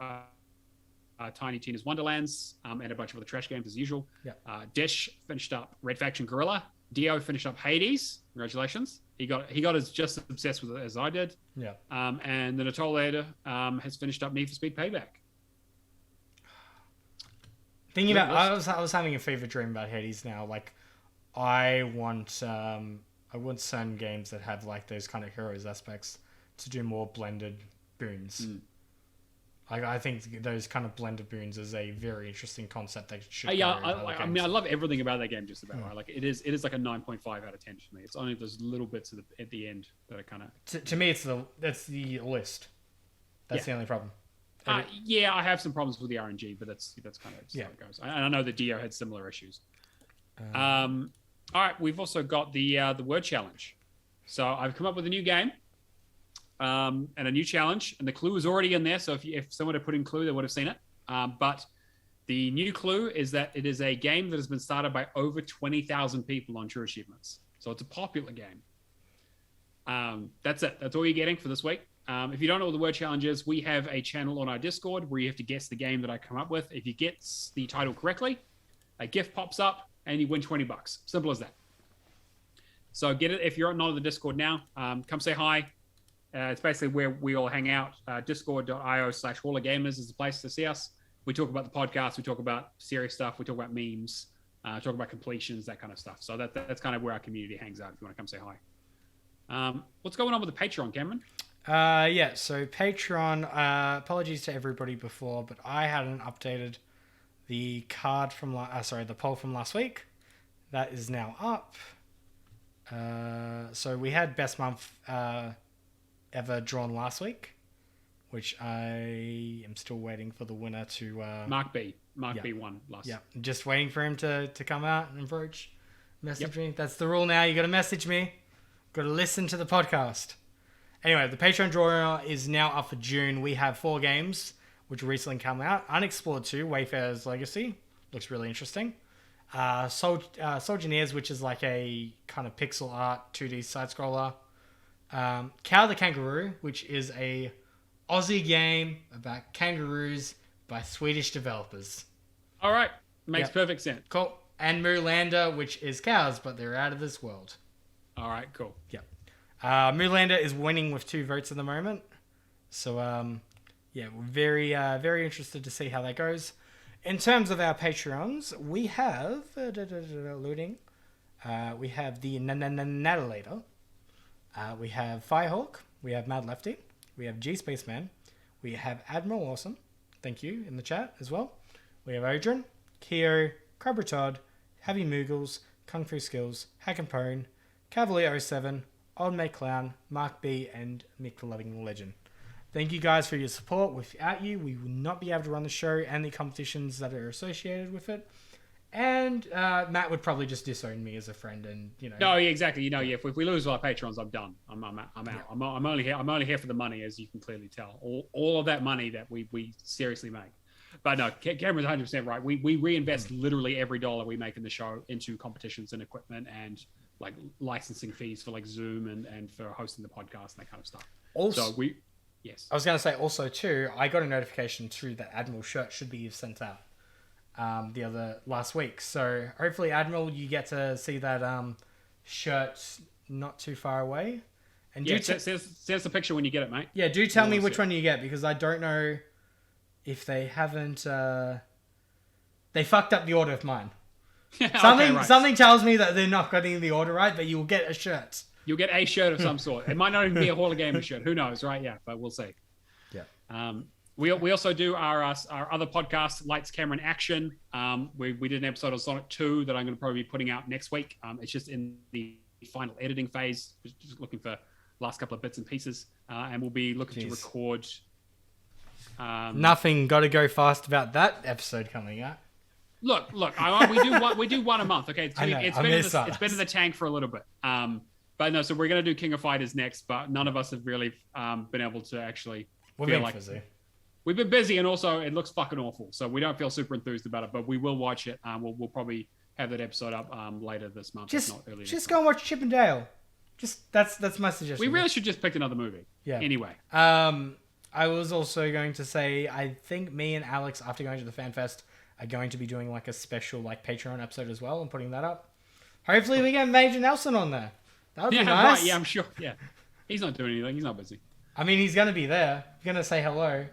Tiny Tina's Wonderlands and a bunch of other trash games as usual. Yeah. Dish finished up Red Faction Gorilla. Dio finished up Hades. Congratulations. He got as just obsessed with it as I did. Yeah. And the Natolator has finished up Need for Speed Payback. Thinking about, I was having a fever dream about Hades now. Like, I want certain games that have like those kind of heroes aspects to do more blended boons. Like, I think those kind of blended boons is a very interesting concept that should. I love everything about that game. Just about right. Like, it is like a 9.5 out of 10 for me. It's only those little bits at the end that are kind of. To me, that's the list. That's the only problem. I have some problems with the RNG, but that's kind of how it goes. I know that Dio had similar issues. All right, we've also got the word challenge. So I've come up with a new game and a new challenge, and the clue is already in there. So if someone had put in clue, they would have seen it. But the new clue is that it is a game that has been started by over 20,000 people on True Achievements. So it's a popular game. That's it. That's all you're getting for this week. If you don't know what the word challenge is, we have a channel on our Discord where you have to guess the game that I come up with. If you get the title correctly, a gift pops up and you win $20. Simple as that. So get it. If you're not on the Discord now, come say hi. It's basically where we all hang out. Discord.io/HallofGamers is the place to see us. We talk about the podcast. We talk about serious stuff. We talk about memes. Talk about completions, that kind of stuff. So that's kind of where our community hangs out if you want to come say hi. What's going on with the Patreon, Cameron? Yeah, so Patreon, apologies to everybody before, but I hadn't updated the card from, the poll from last week. That is now up. So we had best month ever drawn last week, which I am still waiting for the winner to... Mark B. Mark B won last. Yeah, just waiting for him to come out and approach. Message me. That's the rule now. You got to message me. Got to listen to the podcast. Anyway, the Patreon draw is now up for June. We have 4 games, which recently come out. Unexplored 2, Wayfarer's Legacy. Looks really interesting. Soldier's, which is like a kind of pixel art 2D side-scroller. Cow the Kangaroo, which is a Aussie game about kangaroos by Swedish developers. All right. Makes perfect sense. Cool. And Moolander, which is cows, but they're out of this world. All right, cool. Yeah. Moolander is winning with 2 votes at the moment. So, we're very, very interested to see how that goes. In terms of our Patreons, we have... loading. We have the Natalator. We have Firehawk. We have Mad Lefty. We have G-Spaceman. We have Admiral Awesome. Thank you in the chat as well. We have Odrin, Keo, Crabbertod, Heavy Moogles, Kung Fu Skills, Hack and Pone, Cavalier 07, Old Mate Clown, Mark B, and Mick the Loving Legend. Thank you guys for your support. Without you, we would not be able to run the show and the competitions that are associated with it. And Matt would probably just disown me as a friend, and No, yeah, exactly. If we lose our patrons, I'm done. I'm out. Yeah. I'm only here for the money, as you can clearly tell. All of that money that we seriously make. But no, Cameron's 100% right. We reinvest literally every dollar we make in the show into competitions and equipment and like licensing fees for like Zoom and for hosting the podcast and that kind of stuff. Also, yes. I was going to say also too, I got a notification too that Admiral shirt should be sent out last week. So hopefully, Admiral, you get to see that shirt not too far away. And send us a picture when you get it, mate. Yeah, do tell me which one you get, because I don't know if they haven't... they fucked up the order of mine. Something tells me that they're not getting the order right, but you'll get a shirt. You'll get a shirt of some sort. It might not even be a Hall of Gamer shirt. Who knows, right? Yeah, but we'll see. Yeah. We also do our other podcast, Lights, Camera, and Action. We did an episode of Sonic 2 that I'm going to probably be putting out next week. It's just in the final editing phase. Just looking for last couple of bits and pieces. And we'll be looking to record... Nothing got to go fast about that episode coming out. Look. We do one a month. Okay, it's been in the tank for a little bit. But no, so we're gonna do King of Fighters next. But none of us have really been able to actually feel like busy. We've been busy, and also it looks fucking awful. So we don't feel super enthused about it. But we will watch it. We'll probably have that episode up later this month. If not earlier. Just go and watch Chip and Dale. Just that's my suggestion. We really should just pick another movie. Yeah. Anyway. I was also going to say, I think me and Alex, after going to the Fan Fest, are going to be doing like a special like Patreon episode as well and putting that up. Hopefully we get Major Nelson on there. That would be nice. Right, yeah, I'm sure. Yeah. He's not doing anything. He's not busy. I mean, he's going to be there. He's going to say hello.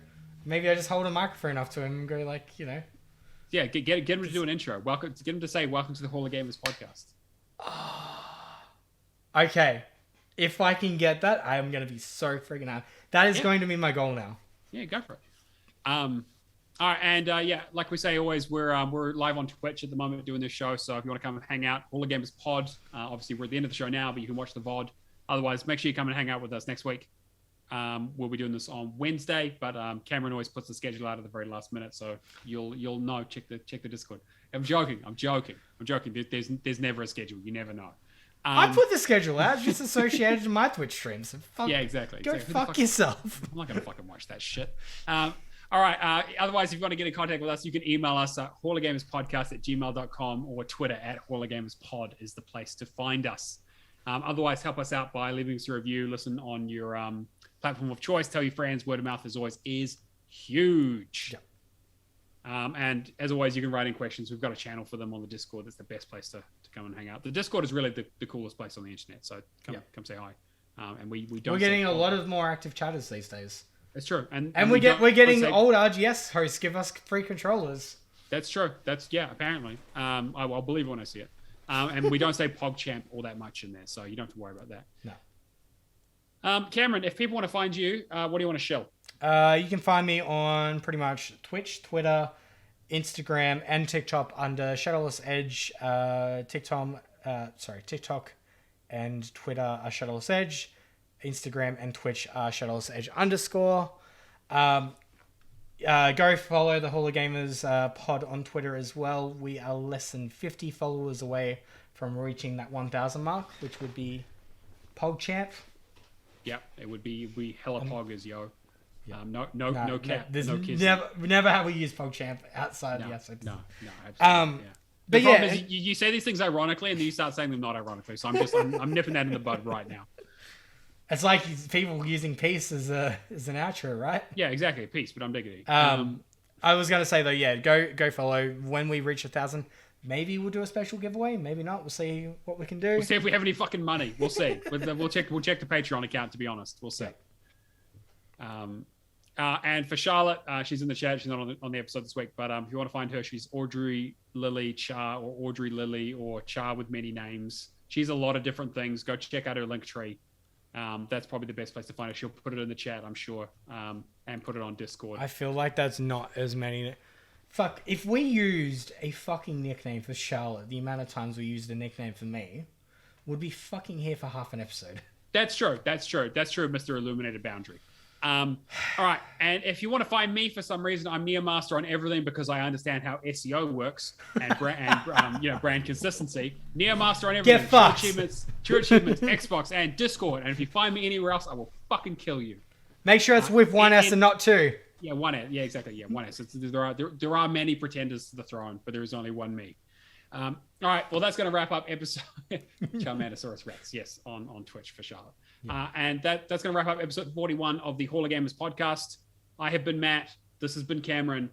Maybe I just hold a microphone up to him and go like, Yeah, get him to do an intro. Get him to say, welcome to the Hall of Gamers podcast. Okay. If I can get that, I am going to be so freaking happy. That is going to be my goal now. Yeah, go for it. All right, and like we say always, we're live on Twitch at the moment doing this show. So if you want to come and hang out, Hall of Gamers Pod. Obviously, we're at the end of the show now, but you can watch the VOD. Otherwise, make sure you come and hang out with us next week. We'll be doing this on Wednesday, but Cameron always puts the schedule out at the very last minute, so you'll know. Check the Discord. I'm joking. There's never a schedule. You never know. I put the schedule out. It's just associated to my Twitch stream. So exactly. Go fuck yourself. I'm not going to fucking watch that shit. All right. Otherwise, if you want to get in contact with us, you can email us at hallofgamerspodcast@gmail.com or Twitter at hallofgamerspod is the place to find us. Otherwise, help us out by leaving us a review. Listen on your platform of choice. Tell your friends. Word of mouth, as always, is huge. Yeah. And as always, you can write in questions. We've got a channel for them on the Discord. That's the best place to come and hang out. The Discord is really the coolest place on the internet. So come say hi. And we don't. We're getting a lot of more active chatters these days. That's true. And we're getting old RGS hosts give us free controllers. That's true. Apparently. I'll believe it when I see it. And we don't say PogChamp all that much in there, so you don't have to worry about that. No. Cameron, if people want to find you, what do you want to shill? You can find me on pretty much Twitch, Twitter, Instagram, and TikTok under Shadowless Edge. TikTok and Twitter are Shadowless Edge. Instagram and Twitch are Shadowless Edge _. Go follow the Hall of Gamers pod on Twitter as well. We are less than 50 followers away from reaching that 1,000 mark, which would be PogChamp. Yep, it would be hella poggers, yo. Yeah. No cap. No kids. Never have we used PogChamp outside the episodes. No, absolutely. But the problem is you say these things ironically, and then you start saying them not ironically. So I'm nipping that in the bud right now. It's like people using peace as an outro, right? Yeah, exactly. Peace, but I'm diggity. I was gonna say though, go follow. When we reach 1,000, maybe we'll do a special giveaway. Maybe not. We'll see what we can do. We'll see if we have any fucking money. We'll see. We'll check the Patreon account. To be honest, we'll see. And for Charlotte, she's in the chat. She's not on the episode this week, but if you want to find her, she's Audrey Lily Char or Audrey Lily or Char with many names. She's a lot of different things. Go check out her link tree. That's probably the best place to find her. She'll put it in the chat, I'm sure, and put it on Discord. I feel like that's not as many. Fuck, if we used a fucking nickname for Charlotte, the amount of times we used a nickname for me, would be fucking here for half an episode. That's true, Mr. Illuminated Boundary. All right, and if you want to find me for some reason, I'm Neomaster on everything because I understand how SEO works and brand consistency. Neomaster on everything. Get fucked. True achievements, Xbox, and Discord. And if you find me anywhere else, I will fucking kill you. Make sure it's with one S and not two. Yeah, one S. Yeah, exactly. Yeah, one S. There are many pretenders to the throne, but there is only one me. All right, well, that's going to wrap up episode Charmantosaurus Rex, yes, on Twitch for Charlotte. Yeah. And that's going to wrap up episode 41 of the Hall of Gamers podcast. I have been Matt. This has been Cameron.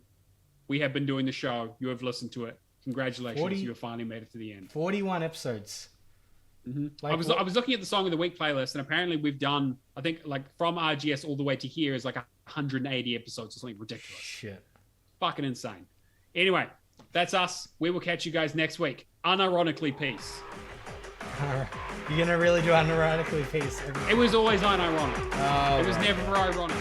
We have been doing the show. You have listened to it. Congratulations. You have finally made it to the end. 41 episodes. Mm-hmm. I was looking at the Song of the Week playlist, and apparently we've done, I think, like from RGS all the way to here is like 180 episodes or something ridiculous. Shit. Fucking insane. Anyway, that's us. We will catch you guys next week. Unironically, peace. You're going to really do unironically peace? It was always unironic. It was never ironic.